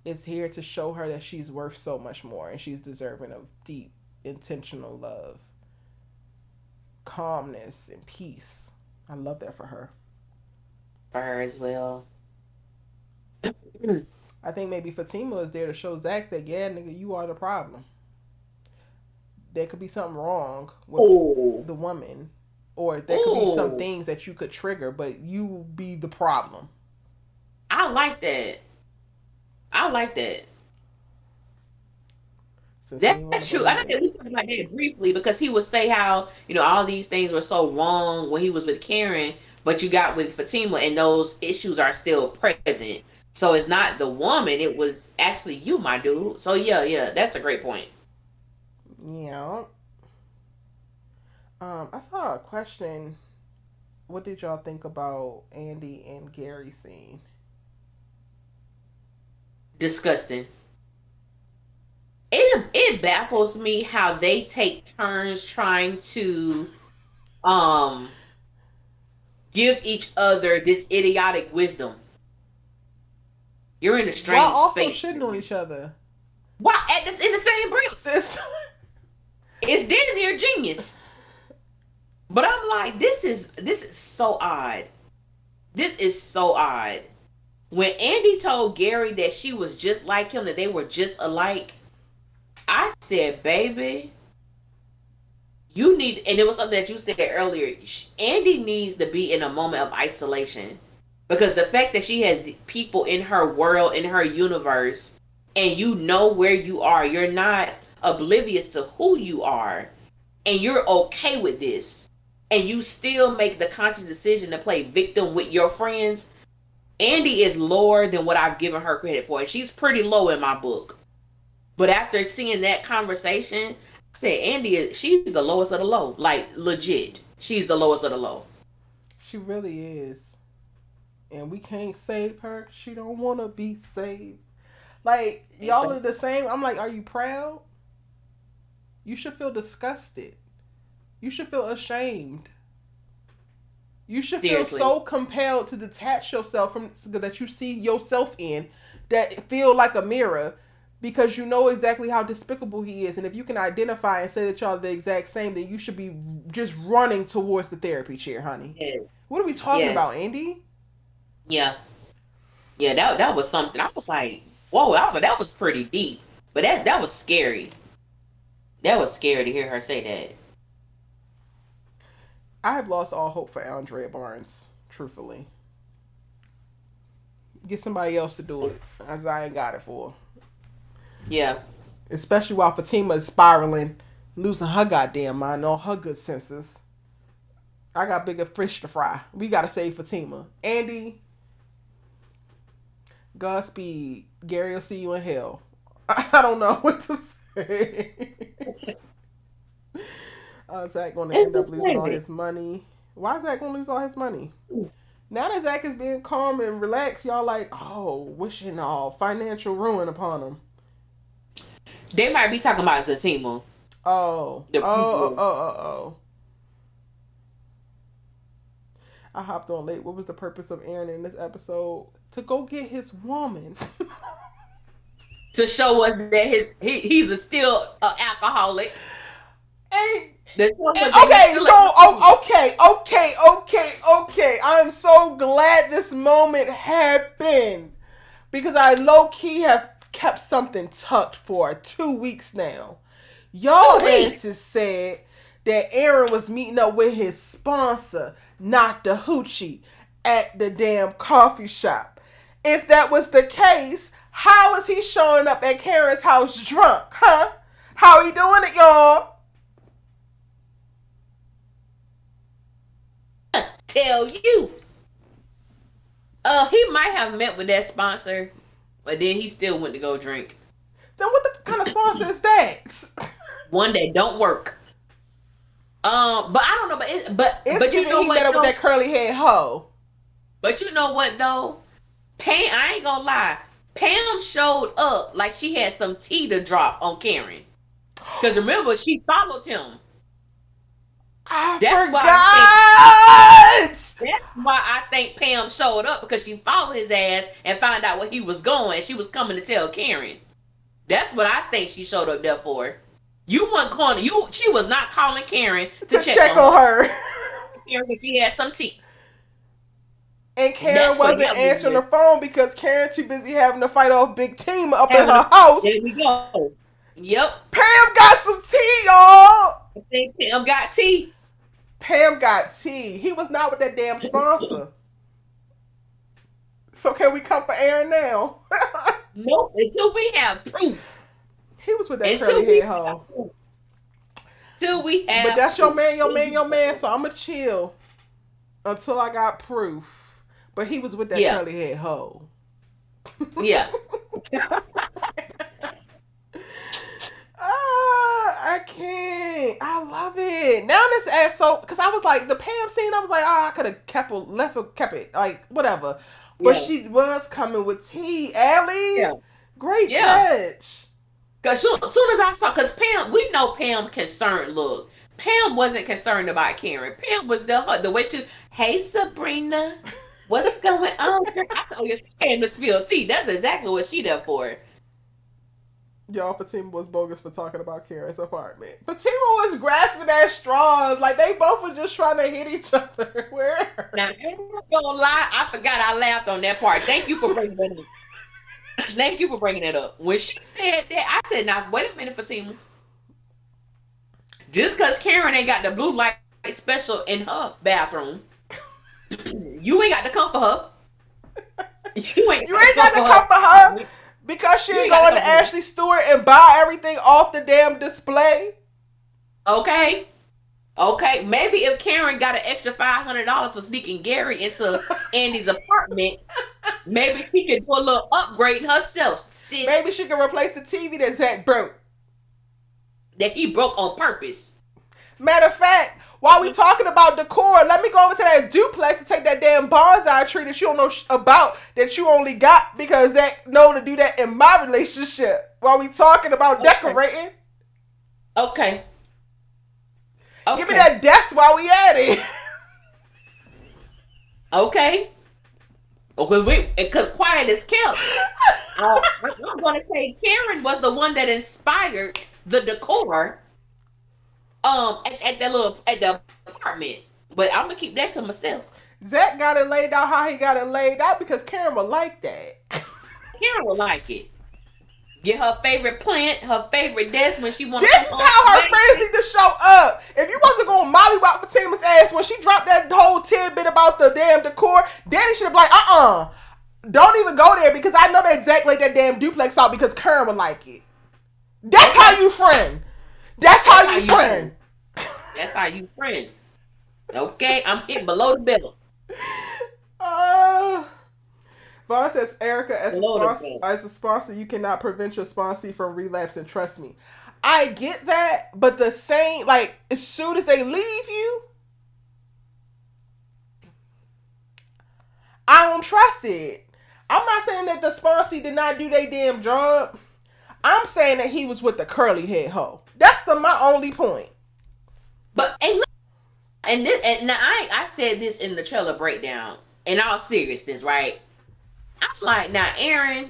is here to show her that she's worth so much more and she's deserving of deep, intentional love, calmness, and peace. I love that for her. For her as well. I think maybe Fatima is there to show Zach that, yeah, nigga, you are the problem. There could be something wrong with the woman. Or there could be some things that you could trigger, but you be the problem. I like that. That's true. I don't think we talked about that briefly because he would say how, all these things were so wrong when he was with Karen, but you got with Fatima and those issues are still present. So it's not the woman, it was actually you, my dude. So yeah, that's a great point. Yeah. I saw a question. What did y'all think about Andy and Gary scene? Disgusting. It baffles me how they take turns trying to give each other this idiotic wisdom. You're in a strange while also space. Shitting on each other. Why in the same breath? It's damn near genius. But I'm like, this is so odd. This is so odd. When Andy told Gary that she was just like him, that they were just alike, I said, baby, you need, and it was something that you said earlier, Andy needs to be in a moment of isolation. Because the fact that she has people in her world, in her universe, and you know where you are, you're not oblivious to who you are, and you're okay with this, and you still make the conscious decision to play victim with your friends. Andy is lower than what I've given her credit for, and she's pretty low in my book. But after seeing that conversation, I said she's the lowest of the low, like legit. She's the lowest of the low. She really is. And we can't save her. She don't want to be saved. Like, y'all are the same. I'm like, are you proud? You should feel disgusted. You should feel ashamed. You should Seriously. feel so compelled to detach yourself from that you see yourself in, that feel like a mirror, because you know exactly how despicable he is. And if you can identify and say that y'all are the exact same, then you should be just running towards the therapy chair, honey. Yes. What are we talking about, Andy? Yeah. Yeah, that was something. I was like, whoa, that was pretty deep. But that was scary. That was scary to hear her say that. I have lost all hope for Andrea Barnes, truthfully. Get somebody else to do it, as I ain't got it for. Yeah. Especially while Fatima is spiraling, losing her goddamn mind, all her good senses. I got bigger fish to fry. We gotta save Fatima. Andy, Godspeed. Gary will see you in hell. I don't know what to say. Zach going to end up losing all his money. Why is Zach going to lose all his money? Now that Zach is being calm and relaxed, y'all like, oh, wishing all financial ruin upon him. They might be talking about Fatima. Oh. I hopped on late. What was the purpose of Aaron in this episode? To go get his woman. To show us that he's still an alcoholic. Okay. I'm so glad this moment happened, because I low-key have kept something tucked for 2 weeks now. Y'all asses said that Aaron was meeting up with his sponsor, not the hoochie, at the damn coffee shop. If that was the case, how is he showing up at Karen's house drunk, huh? How he doing it, y'all? Tell you. He might have met with that sponsor, but then he still went to go drink. Then what the kind of sponsor is that? One that don't work. But I don't know, but you know he what? Met up with that curly head hoe. But you know what though? Pam, I ain't gonna lie. Pam showed up like she had some tea to drop on Karen. Because remember, she followed him. That's why I think Pam showed up, because she followed his ass and found out where he was going, and she was coming to tell Karen. That's what I think she showed up there for. You weren't calling she was not calling Karen to check on her. Karen, if she had some tea. And Karen wasn't answering the phone because Karen too busy having to fight off Big Team up in her house. There we go. Yep. Pam got some tea, y'all. I think Pam got tea. Pam got tea. He was not with that damn sponsor. So can we come for Aaron now? Nope, until we have proof. He was with that curly head hoe. Till we have But that's your man, so I'ma chill until I got proof. But he was with that curly head hoe. Yeah. I can't. I love it. Now this ass so, because I was like, the Pam scene, I was like, I could have kept it, like, whatever. But she was coming with tea. Allie, great catch. Because soon as I saw, because Pam, we know Pam concerned look. Pam wasn't concerned about Karen. Pam was the way she, hey Sabrina, what's going on? I thought you came to spill tea. That's exactly what she there for. Y'all, Fatima was bogus for talking about Karen's apartment. Fatima was grasping at straws. Like, they both were just trying to hit each other. Where? Now, I'm not gonna lie, I forgot I laughed on that part. Thank you for bringing that up. Thank you for bringing it up. When she said that, I said, now, wait a minute, Fatima. Just because Karen ain't got the blue light special in her bathroom, you ain't got to come for her. You ain't got to come for her because she ain't going to Ashley Stewart and buy everything off the damn display. Okay. Okay. Maybe if Karen got an extra $500 for sneaking Gary into Andy's apartment, maybe she could do a little upgrade herself. Sis. Maybe she can replace the TV that Zach broke. That he broke on purpose. Matter of fact, while we talking about decor, let me go over to that duplex and take that damn bonsai tree that you don't know about, that you only got because Zach know to do that in my relationship. While we talking about decorating. Okay. Give me that desk while we at it. Okay. Because quiet is kept. I'm going to say Karen was the one that inspired the decor at the apartment. But I'm gonna keep that to myself. Zach got it laid out how he got it laid out because Karen will like that. Karen will like it. Get her favorite plant, her favorite desk when she wants. This is how her friends need to show up. If you wasn't gonna mollywop Fatima's ass when she dropped that whole tidbit about the damn decor, Danny should have been like, don't even go there because I know that Zach laid that damn duplex out because Karen would like it. That's how you friend. That's how you friend. That's how you friend. Okay, I'm hitting below the belt. Vaughn says, Erica, as a sponsor, you cannot prevent your sponsee from relapsing. Trust me. I get that, but the same, like, as soon as they leave you, I don't trust it. I'm not saying that the sponsee did not do their damn job. I'm saying that he was with the curly head hoe. That's my only point. But and now I said this in the trailer breakdown. In all seriousness, right? I'm like, now, Aaron,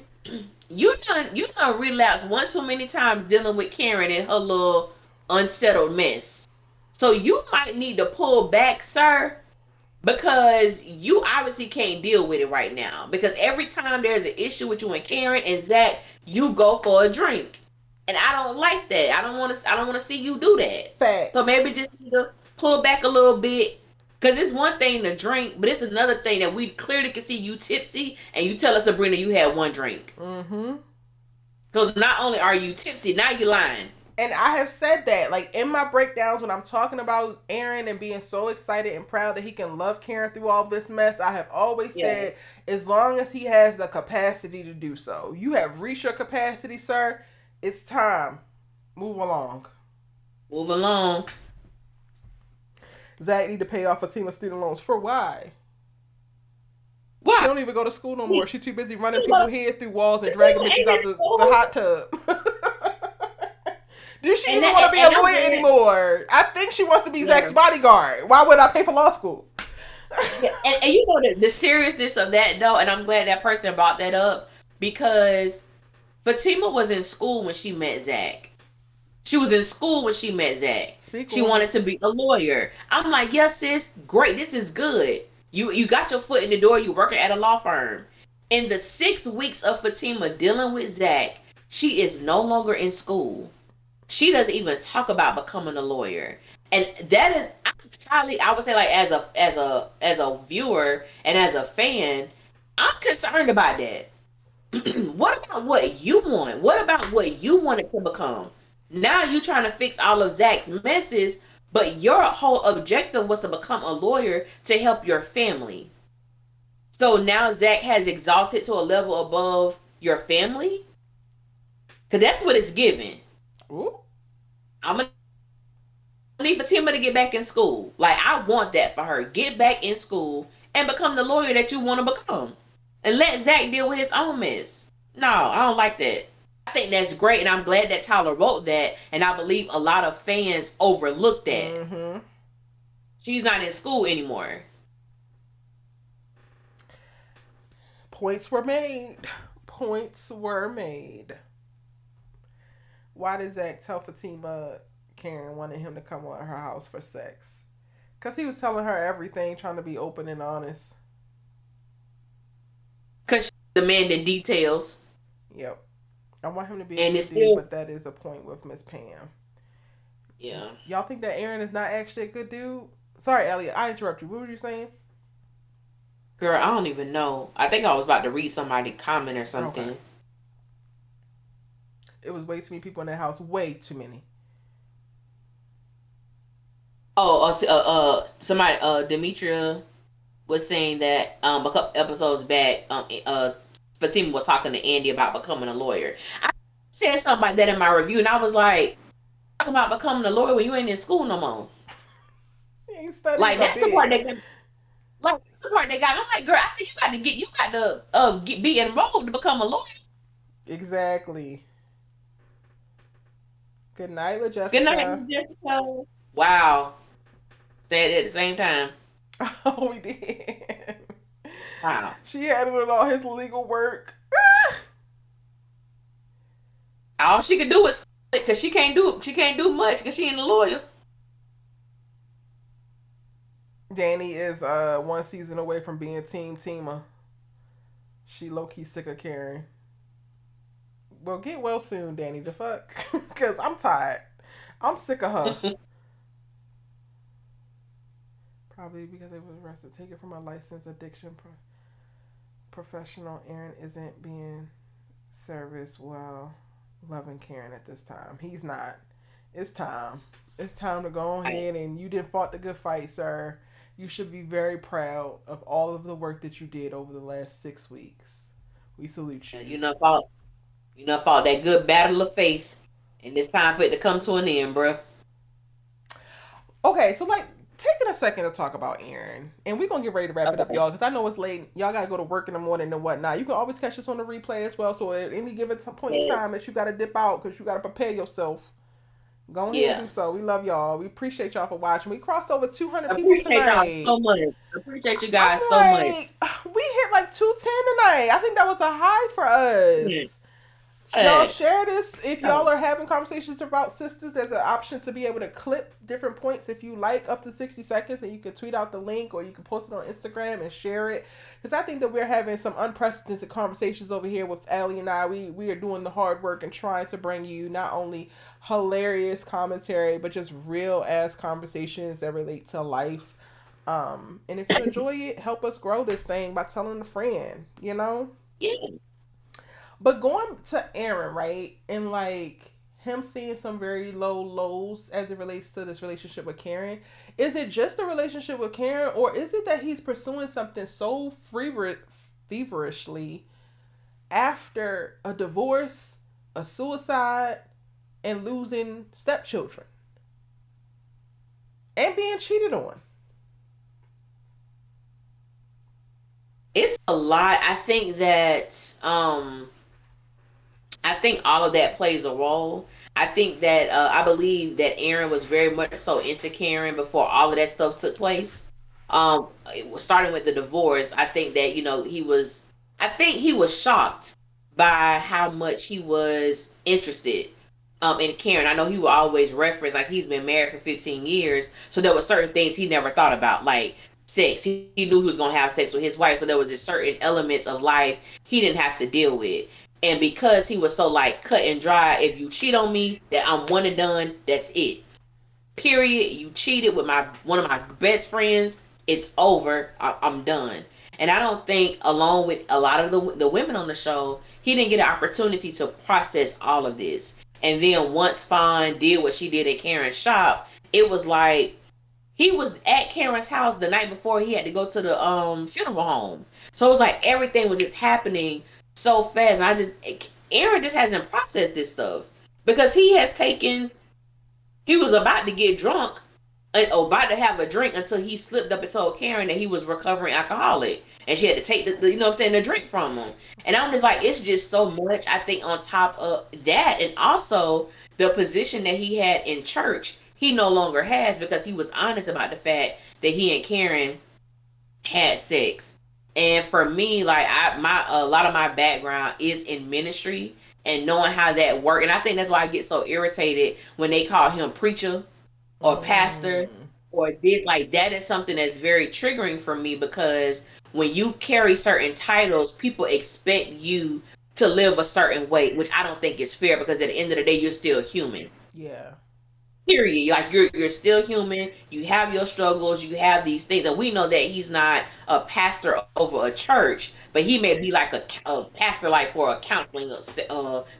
you done relapse one too many times dealing with Karen and her little unsettled mess. So you might need to pull back, sir, because you obviously can't deal with it right now. Because every time there's an issue with you and Karen and Zach, you go for a drink. And I don't like that. I don't want to see you do that. Facts. So maybe just need to pull back a little bit. Because it's one thing to drink, but it's another thing that we clearly can see you tipsy and you tell us, Sabrina, you had one drink. Mm-hmm. Because not only are you tipsy, now you're lying. And I have said that, like, in my breakdowns when I'm talking about Aaron and being so excited and proud that he can love Karen through all this mess, I have always said, as long as he has the capacity to do so. You have reached your capacity, sir. It's time. Move along. Move along. Zach need to pay off Fatima's student loans. For why? Why? She don't even go to school no more. She's too busy running people's head through walls and dragging bitches out the hot tub. Does she even want to be a lawyer anymore? I think she wants to be Zach's bodyguard. Why would I pay for law school? and you know the seriousness of that, though, and I'm glad that person brought that up, because Fatima was in school when she met Zach. She was in school when she met Zach. She wanted to be a lawyer. I'm like, yes, sis, great. This is good. You got your foot in the door. You're working at a law firm. In the 6 weeks of Fatima dealing with Zach, she is no longer in school. She doesn't even talk about becoming a lawyer. And that is, I would say, like, as a viewer and as a fan, I'm concerned about that. What about what you want? What about what you wanted to become? Now you're trying to fix all of Zach's messes, but your whole objective was to become a lawyer to help your family. So now Zach has exalted to a level above your family? Because that's what it's giving. Ooh. I'm going to need Fatima to get back in school. Like, I want that for her. Get back in school and become the lawyer that you want to become. And let Zach deal with his own mess. No, I don't like that. I think that's great, and I'm glad that Tyler wrote that, and I believe a lot of fans overlooked that. Mm-hmm. She's not in school anymore. Points were made. Points were made. Why did Zach tell Fatima Karen wanted him to come over her house for sex? Because he was telling her everything, trying to be open and honest. Because she's demanding details. Yep. I want him to be a And good it's dude, still, but that is a point with Miss Pam. yeah. Y'all think that Aaron is not actually a good dude? Sorry, Elliot, I interrupt you. What were you saying? Girl, I don't even know. I think I was about to read somebody comment or Okay. something. It was way too many people in that house. Way too many. Oh, somebody, Demetria was saying that a couple episodes back, Fatima was talking to Andy about becoming a lawyer. I said something like that in my review, and I was like, talking about becoming a lawyer when you ain't in school no more. He ain't studying Like a that's the part bit. that got, like that's the part that got. I'm like, girl, I said you got to be enrolled to become a lawyer. Exactly. Good night, La Good night, Jessica. Jessica. Wow, said it at the same time. Oh, we did. Wow. She had to do all his legal work. All she could do is because she can't do much because she ain't a lawyer. Danny is one season away from being Team Tima. She low key sick of Karen. Well, get well soon, Danny. The fuck, because I'm tired. I'm sick of her. Probably because they was arrested. Take it from a licensed addiction professional. Aaron isn't being serviced well, loving Karen at this time. He's not. It's time. It's time to go ahead, and you didn't fought the good fight, sir. You should be very proud of all of the work that you did over the last 6 weeks. We salute you. You know, fought that good battle of faith, and it's time for it to come to an end, bro. Okay, so like taking a second to talk about Aaron, and we're gonna get ready to wrap it up, Okay. y'all, because I know it's late. Y'all gotta go to work in the morning and whatnot. You can always catch us on the replay as well. So at any given point in Yes. time that you gotta dip out because you gotta prepare yourself, go ahead and Yeah. do so. We love y'all. We appreciate y'all for watching. We crossed over 200 people Appreciate y'all tonight. so much. Appreciate you I'm guys so much. like, we hit like 210 tonight. I think that was a high for Yeah. us. Y'all Hey. share this if y'all Oh, are having conversations about sisters. There's an option to be able to clip different points if you like, up to 60 seconds, and you can tweet out the link or you can post it on Instagram and share it. Because I think that we're having some unprecedented conversations over here with Allie and I. We are doing the hard work and trying to bring you not only hilarious commentary, but just real ass conversations that relate to life. And if you enjoy it, help us grow this thing by telling a friend, you know? yeah. But going to Aaron, right? And like him seeing some very low lows as it relates to this relationship with Karen. Is it just a relationship with Karen, or is it that he's pursuing something so feverishly after a divorce, a suicide, and losing stepchildren and being cheated on? It's a lot. I think all of that plays a role. I think that I believe that Aaron was very much so into Karen before all of that stuff took place. Starting with the divorce, I think that I think he was shocked by how much he was interested in Karen. I know he would always reference like he's been married for 15 years, so there were certain things he never thought about, like sex. He knew he was gonna have sex with his wife, so there was just certain elements of life he didn't have to deal with. And because he was so like cut and dry, if you cheat on me, that I'm one and done, that's it. Period. You cheated with my one of my best friends, it's over. I'm done. And I don't think, along with a lot of the women on the show, he didn't get an opportunity to process all of this. And then once Fawn did what she did at Karen's shop, it was like he was at Karen's house the night before he had to go to the funeral home. So it was like everything was just happening so fast. And Aaron just hasn't processed this stuff because he was about to get drunk or about to have a drink until he slipped up and told Karen that he was recovering alcoholic and she had to take the you know what I'm saying, the drink from him. And I'm just like, it's just so much, I think, on top of that. And also the position that he had in church, he no longer has because he was honest about the fact that he and Karen had sex. And for me, like a lot of my background is in ministry, and knowing how that worked. And I think that's why I get so irritated when they call him preacher or pastor Mm. or this. Like, that is something that's very triggering for me, because when you carry certain titles, people expect you to live a certain way, which I don't think is fair, because at the end of the day, you're still human. Yeah. Period. Like, you're still human. You have your struggles. You have these things, and we know that he's not a pastor over a church, but he may be like a pastor, like for a counseling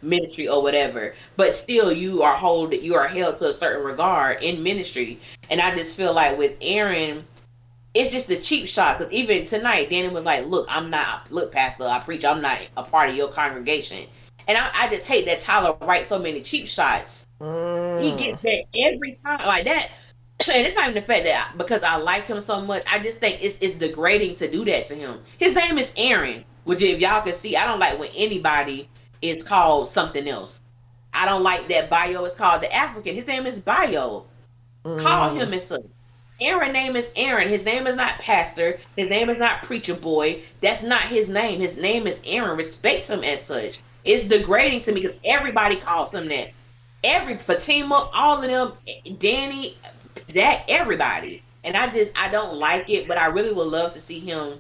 ministry or whatever. But still, you are held to a certain regard in ministry. And I just feel like with Aaron, it's just the cheap shot. Because even tonight, Danny was like, look, Pastor, I preach. I'm not a part of your congregation. And I just hate that Tyler writes so many cheap shots. He Mm. gets that every time like that. And it's not even the fact that because I like him so much, I just think it's degrading to do that to him. His name is Aaron, which if y'all can see, I don't like when anybody is called something else. I don't like that Bio is called the African. His name is Bio. Call Mm. him as such. Aaron's name is Aaron. His name is not Pastor. His name is not Preacher Boy. That's not his name. His name is Aaron. Respect him as such. It's degrading to me because everybody calls him that. Every Fatima, all of them, Danny, Zach, everybody. And I don't like it, but I really would love to see him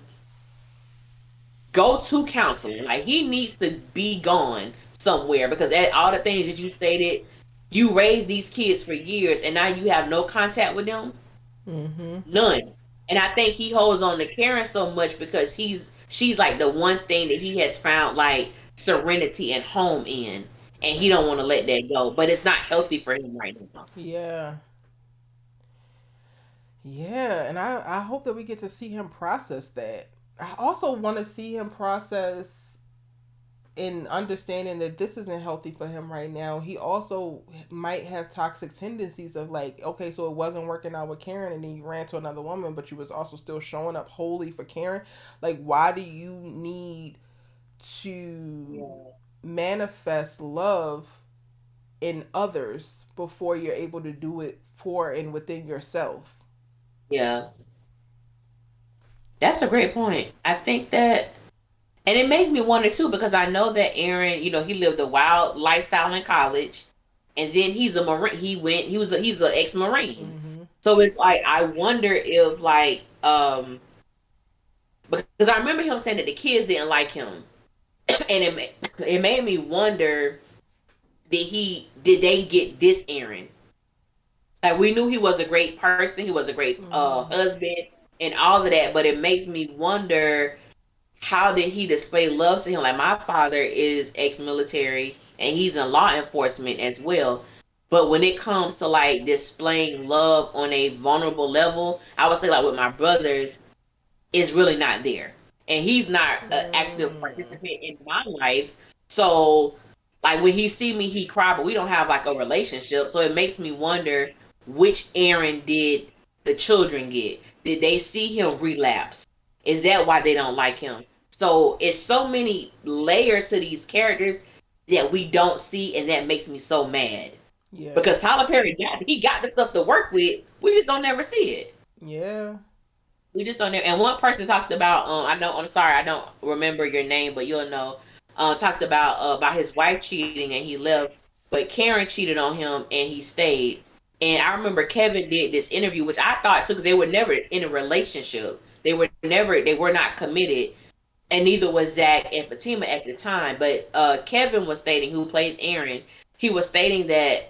go to counseling. Like, he needs to be gone somewhere, because all the things that you stated, you raised these kids for years and now you have no contact with them. Mm-hmm. None. And I think he holds on to Karen so much because she's like the one thing that he has found like serenity and home in. And he don't want to let that go. But it's not healthy for him right now. Yeah. Yeah, and I hope that we get to see him process that. I also want to see him process in understanding that this isn't healthy for him right now. He also might have toxic tendencies of like, okay, so it wasn't working out with Karen and then you ran to another woman, but you was also still showing up wholly for Karen. Like, why do you need to Yeah. manifest love in others before you're able to do it for and within yourself? Yeah. That's a great point. I think that, and it makes me wonder too, because I know that Aaron, he lived a wild lifestyle in college, and then he's a marine. He's an ex-marine. Mm-hmm. So it's like I wonder if like because I remember him saying that the kids didn't like him, and it made me wonder, did they get this Aaron? Like, we knew he was a great person, he was a great Mm-hmm. husband, and all of that, but it makes me wonder, how did he display love to him? Like, my father is ex-military and he's in law enforcement as well. But when it comes to like displaying love on a vulnerable level, I would say like with my brothers, is really not there. And he's not an active Mm. participant in my life. So, like, when he see me, he cry, but we don't have like a relationship. So it makes me wonder, which Aaron did the children get? Did they see him relapse? Is that why they don't like him? So it's so many layers to these characters that we don't see, and that makes me so mad. Yeah. Because Tyler Perry got the stuff to work with. We just don't never see it. Yeah. We just don't know. And one person talked about, I'm sorry, I don't remember your name, but you'll know. Talked about his wife cheating and he left, but Karen cheated on him and he stayed. And I remember Kevin did this interview, which I thought too, because they were never in a relationship. They were not committed, and neither was Zach and Fatima at the time. But Kevin was stating, who plays Aaron, he was stating that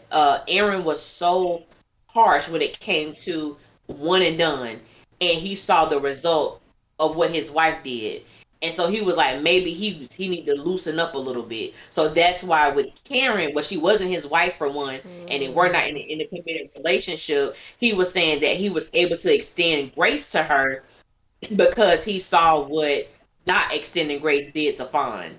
Aaron was so harsh when it came to one and done, and he saw the result of what his wife did. And so he was like, maybe he need to loosen up a little bit. So that's why with Karen, well, she wasn't his wife for one, and they were not Mm. in a committed relationship. He was saying that he was able to extend grace to her because he saw what not extending grace did to Fawn,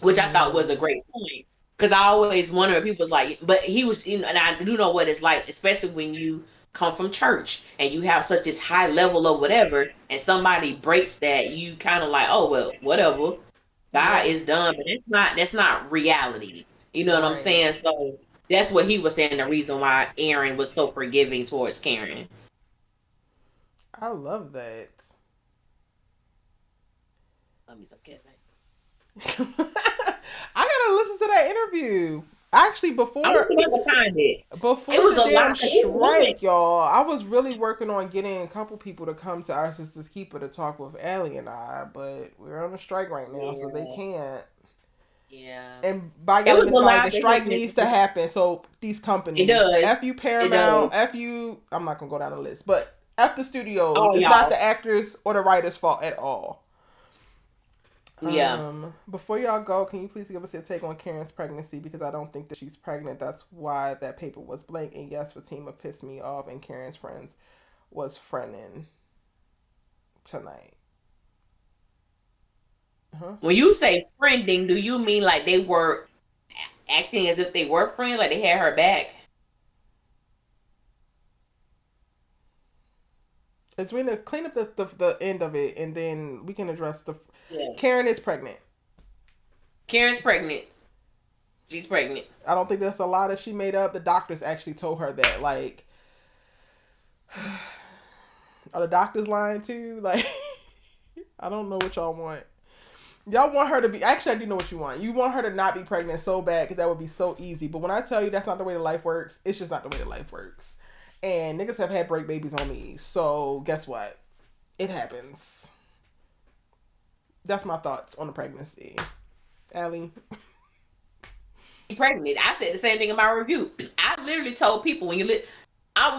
which I thought was a Mm. great point. Because I always wonder if people's like, but he was, and I do know what it's like, especially when you come from church and you have such this high level of whatever, and somebody breaks that, you kind of like, oh well, whatever, God Yeah. is done, but that's not reality. You know what I'm Right. saying? So that's what he was saying. The reason why Aaron was so forgiving towards Karen. I love that. Let me some Kevin. I gotta listen to that interview. Actually, I was about to find it. It before was the a damn lot. strike, y'all, I was really working on getting a couple people to come to our Sisters Keeper to talk with Allie and I, but we're on a strike right now, so they Yeah, can't. yeah. And by It God and was Miss a Molly, lot the for strike him. needs to happen. So these It companies, does. F you It does. Paramount, F you, I'm not gonna go down the list, but F the studios. Oh, It's not y'all. the actors or the writers' fault at all. Yeah. Before y'all go, can you please give us your take on Karen's pregnancy? Because I don't think that she's pregnant. That's why that paper was blank. And yes, Fatima pissed me off, and Karen's friends was friending tonight. Huh? When you say friending, do you mean like they were acting as if they were friends, like they had her back? It's going to clean up the end of it, and then we can address the. Yeah. Karen is pregnant. Karen's pregnant. She's pregnant. I don't think that's a lie that she made up. The doctors actually told her that. Like, are the doctors lying too? Like, I don't know what y'all want. Y'all want her to be. Actually, I do know what you want. You want her to not be pregnant so bad because that would be so easy. But when I tell you that's not the way the life works, it's just not the way the life works. And niggas have had break babies on me. So guess what? It happens. That's my thoughts on the pregnancy. Allie. Pregnant. I said the same thing in my review. I literally told people when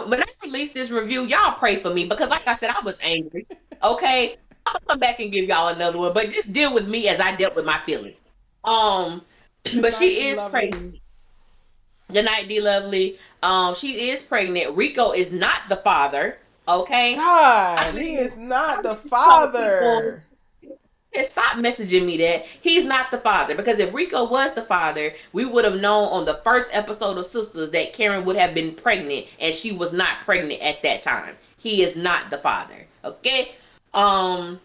when I released this review, y'all pray for me because, like I said, I was angry. Okay, I'll come back and give y'all another one, but just deal with me as I dealt with my feelings. Um, Good but night, she D is Lovely. pregnant. Good night, D Lovely. She is pregnant. Rico is not the father. Okay, I God, he literally, is not I the literally told people father. stop messaging me that he's not the father, because if Rico was the father, we would have known on the first episode of Sisters that Karen would have been pregnant, and she was not pregnant at that time. He is not the father. Okay. Um,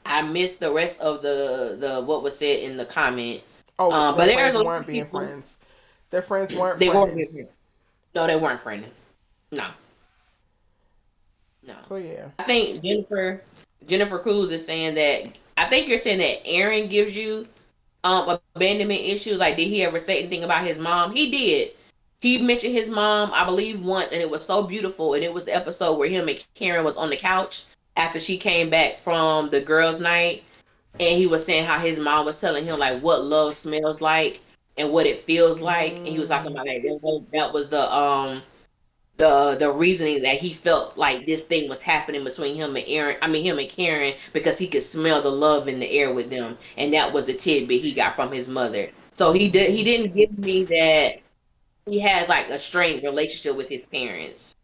I missed the rest of the what was said in the comment. Oh, their But there's friends a lot weren't of being people. friends. Their friends weren't They weren't friending. friends. No, they weren't friends. No, no. So yeah. I think Jennifer Cruz is saying that. I think you're saying that Aaron gives you abandonment issues. Like, did he ever say anything about his mom? He did. He mentioned his mom, I believe, once, and it was so beautiful. And it was the episode where him and Karen was on the couch after she came back from the girls' night, and he was saying how his mom was telling him like what love smells like and what it feels like, and he was talking Mm, about like that was the reasoning that he felt like this thing was happening between him and Aaron. I mean him and Karen, because he could smell the love in the air with them, and that was the tidbit he got from his mother. So he didn't give me that he has like a strained relationship with his parents,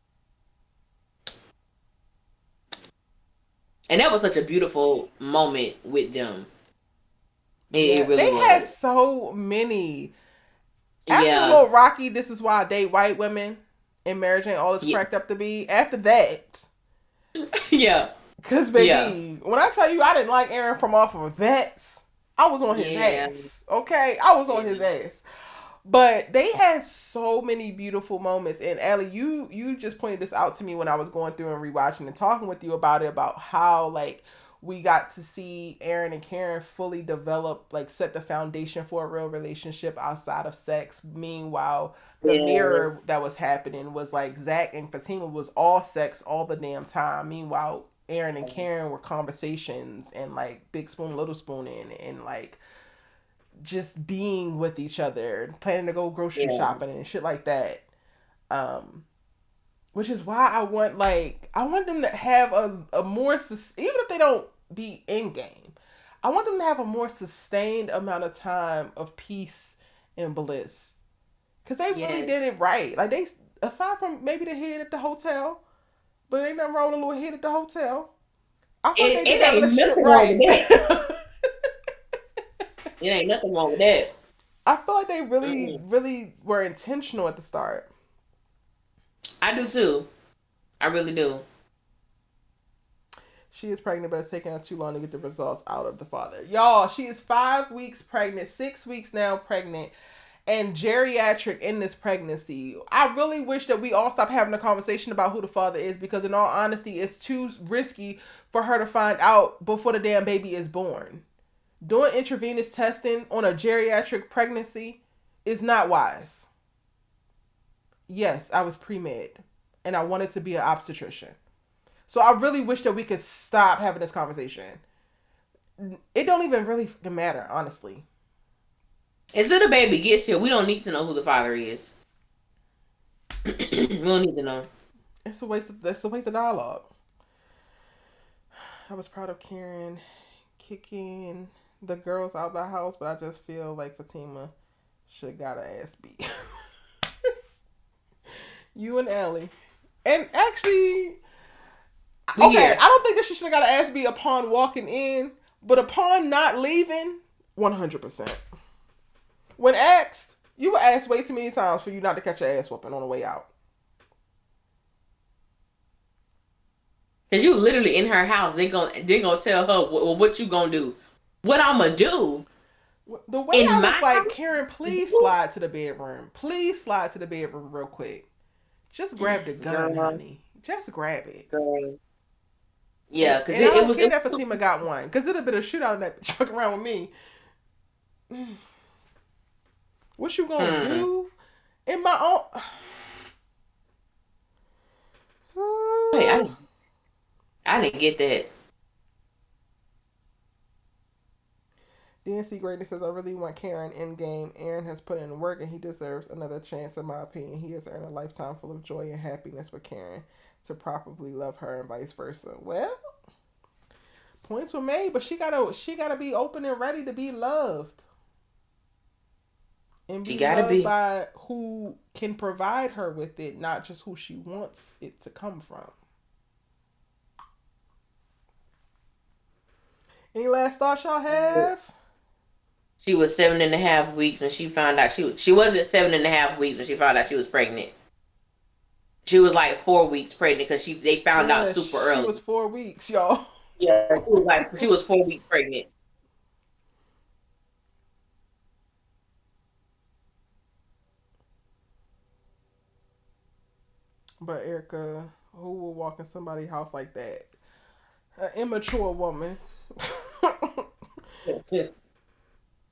and that was such a beautiful moment with them. It yeah, really they had was. so many. After the Yeah, little Rocky, this is why I date white women and marriage ain't all it's yeah, cracked up to be. After that, yeah, cause yeah, baby, when I tell you I didn't like Aaron from off of that, I was on his yeah, ass. Okay, I was on his yeah, ass. But they had so many beautiful moments. And Allie, you just pointed this out to me when I was going through and rewatching and talking with you about it, about how like we got to see Aaron and Karen fully develop, like set the foundation for a real relationship outside of sex. Meanwhile, the yeah, mirror that was happening was like Zach and Fatima was all sex all the damn time. Meanwhile, Aaron and Karen were conversations and like big spoon, little spoon in, and like just being with each other, planning to go grocery yeah, shopping and shit like that. Um, which is why I want them to have a more even if they don't be in game, I want them to have a more sustained amount of time of peace and bliss, because they really did yes. it right. Like they, aside from maybe the hit at the hotel, but ain't nothing wrong with a little hit at the hotel. I feel like they did It that ain't relationship nothing wrong with right. that. It ain't nothing wrong with that. I feel like they really, Mm-mm. really were intentional at the start. I do too. I really do. She is pregnant, but it's taking her too long to get the results out of the father. Y'all, she is 5 weeks pregnant, 6 weeks now pregnant, and geriatric in this pregnancy. I really wish that we all stop having a conversation about who the father is, because in all honesty, it's too risky for her to find out before the damn baby is born. Doing intravenous testing on a geriatric pregnancy is not wise. Yes, I was pre-med and I wanted to be an obstetrician. So I really wish that we could stop having this conversation. It don't even really matter, honestly. Until the baby gets here, we don't need to know who the father is. We don't need to know. It's a waste of dialogue. I was proud of Karen kicking the girls out of the house, but I just feel like Fatima should got her ass beat. You and Allie. And actually, okay, I don't think that she should have got her ass beat upon walking in, but upon not leaving, 100%. When asked, you were asked way too many times for you not to catch your ass whooping on the way out. Cause you literally in her house. They gonna tell her, well, what you gonna do? What I'm gonna do? The way I was like, Karen, please slide to the bedroom. Please slide to the bedroom real quick. Just grab the gun, honey. Just grab it. Yeah, because I don't care that Fatima got one. Because it'd have been a shootout in that truck around with me. What you gonna do? In my own... Wait, I didn't get that. DNC Greatness says, I really want Karen in game. Aaron has put in work and he deserves another chance, in my opinion. He has earned a lifetime full of joy and happiness with Karen to properly love her and vice versa. Well, points were made, but she gotta be open and ready to be loved. And be loved by who can provide her with it, not just who she wants it to come from. Any last thoughts y'all have? She was 7.5 weeks when she found out she wasn't 7.5 weeks when she found out she was pregnant. She was like 4 weeks pregnant because they found out super early. She was 4 weeks, y'all. Yeah, she was 4 weeks pregnant. But Erica, who will walk in somebody's house like that? An immature woman.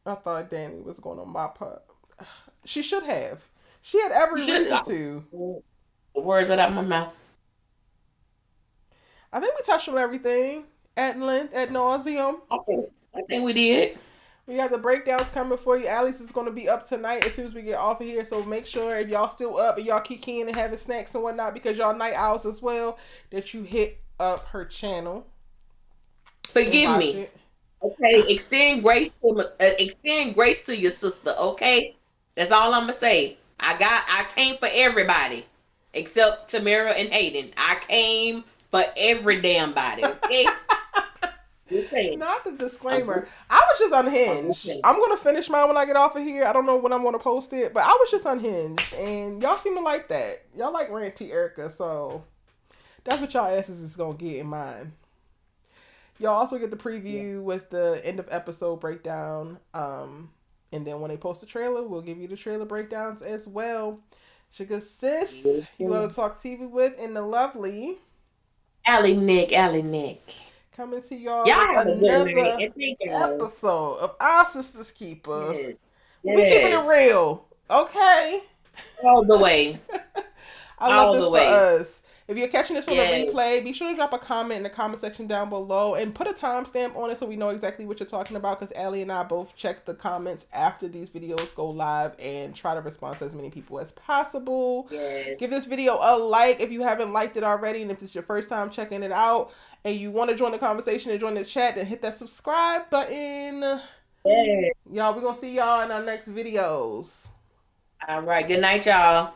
I thought Danny was going to mop her. She should have. She had every reason to. The words right out of my mouth. I think we touched on everything at length, at nauseum. I think we did. We got the breakdowns coming for you. Alice is going to be up tonight as soon as we get off of here. So make sure if y'all still up and y'all kicking and having snacks and whatnot, because y'all night owls as well, that you hit up her channel. Forgive me. Okay, extend grace to your sister. Okay, that's all I'm gonna say. I came for everybody except Tamara and Hayden. I came for every damn body. Okay. Not the disclaimer. I was just unhinged. I'm gonna finish mine when I get off of here. I don't know when I'm gonna post it, but I was just unhinged, and y'all seem to like that. Y'all like ranty Erica, so that's what y'all asses is gonna get in mine. Y'all also get the preview with the end of episode breakdown. And then when they post the trailer, we'll give you the trailer breakdowns as well. Sugar sis, you love to talk TV with, and the lovely Allie Nick. Coming to y'all with another episode of Our Sister's Keeper. Yes. We keeping it real, okay? All the way. I love this for us. If you're catching this on the replay, be sure to drop a comment in the comment section down below and put a timestamp on it so we know exactly what you're talking about, because Allie and I both check the comments after these videos go live and try to respond to as many people as possible. Yes. Give this video a like if you haven't liked it already, and if it's your first time checking it out and you want to join the conversation and join the chat, then hit that subscribe button. Yes. Y'all, we're going to see y'all in our next videos. All right. Good night, y'all.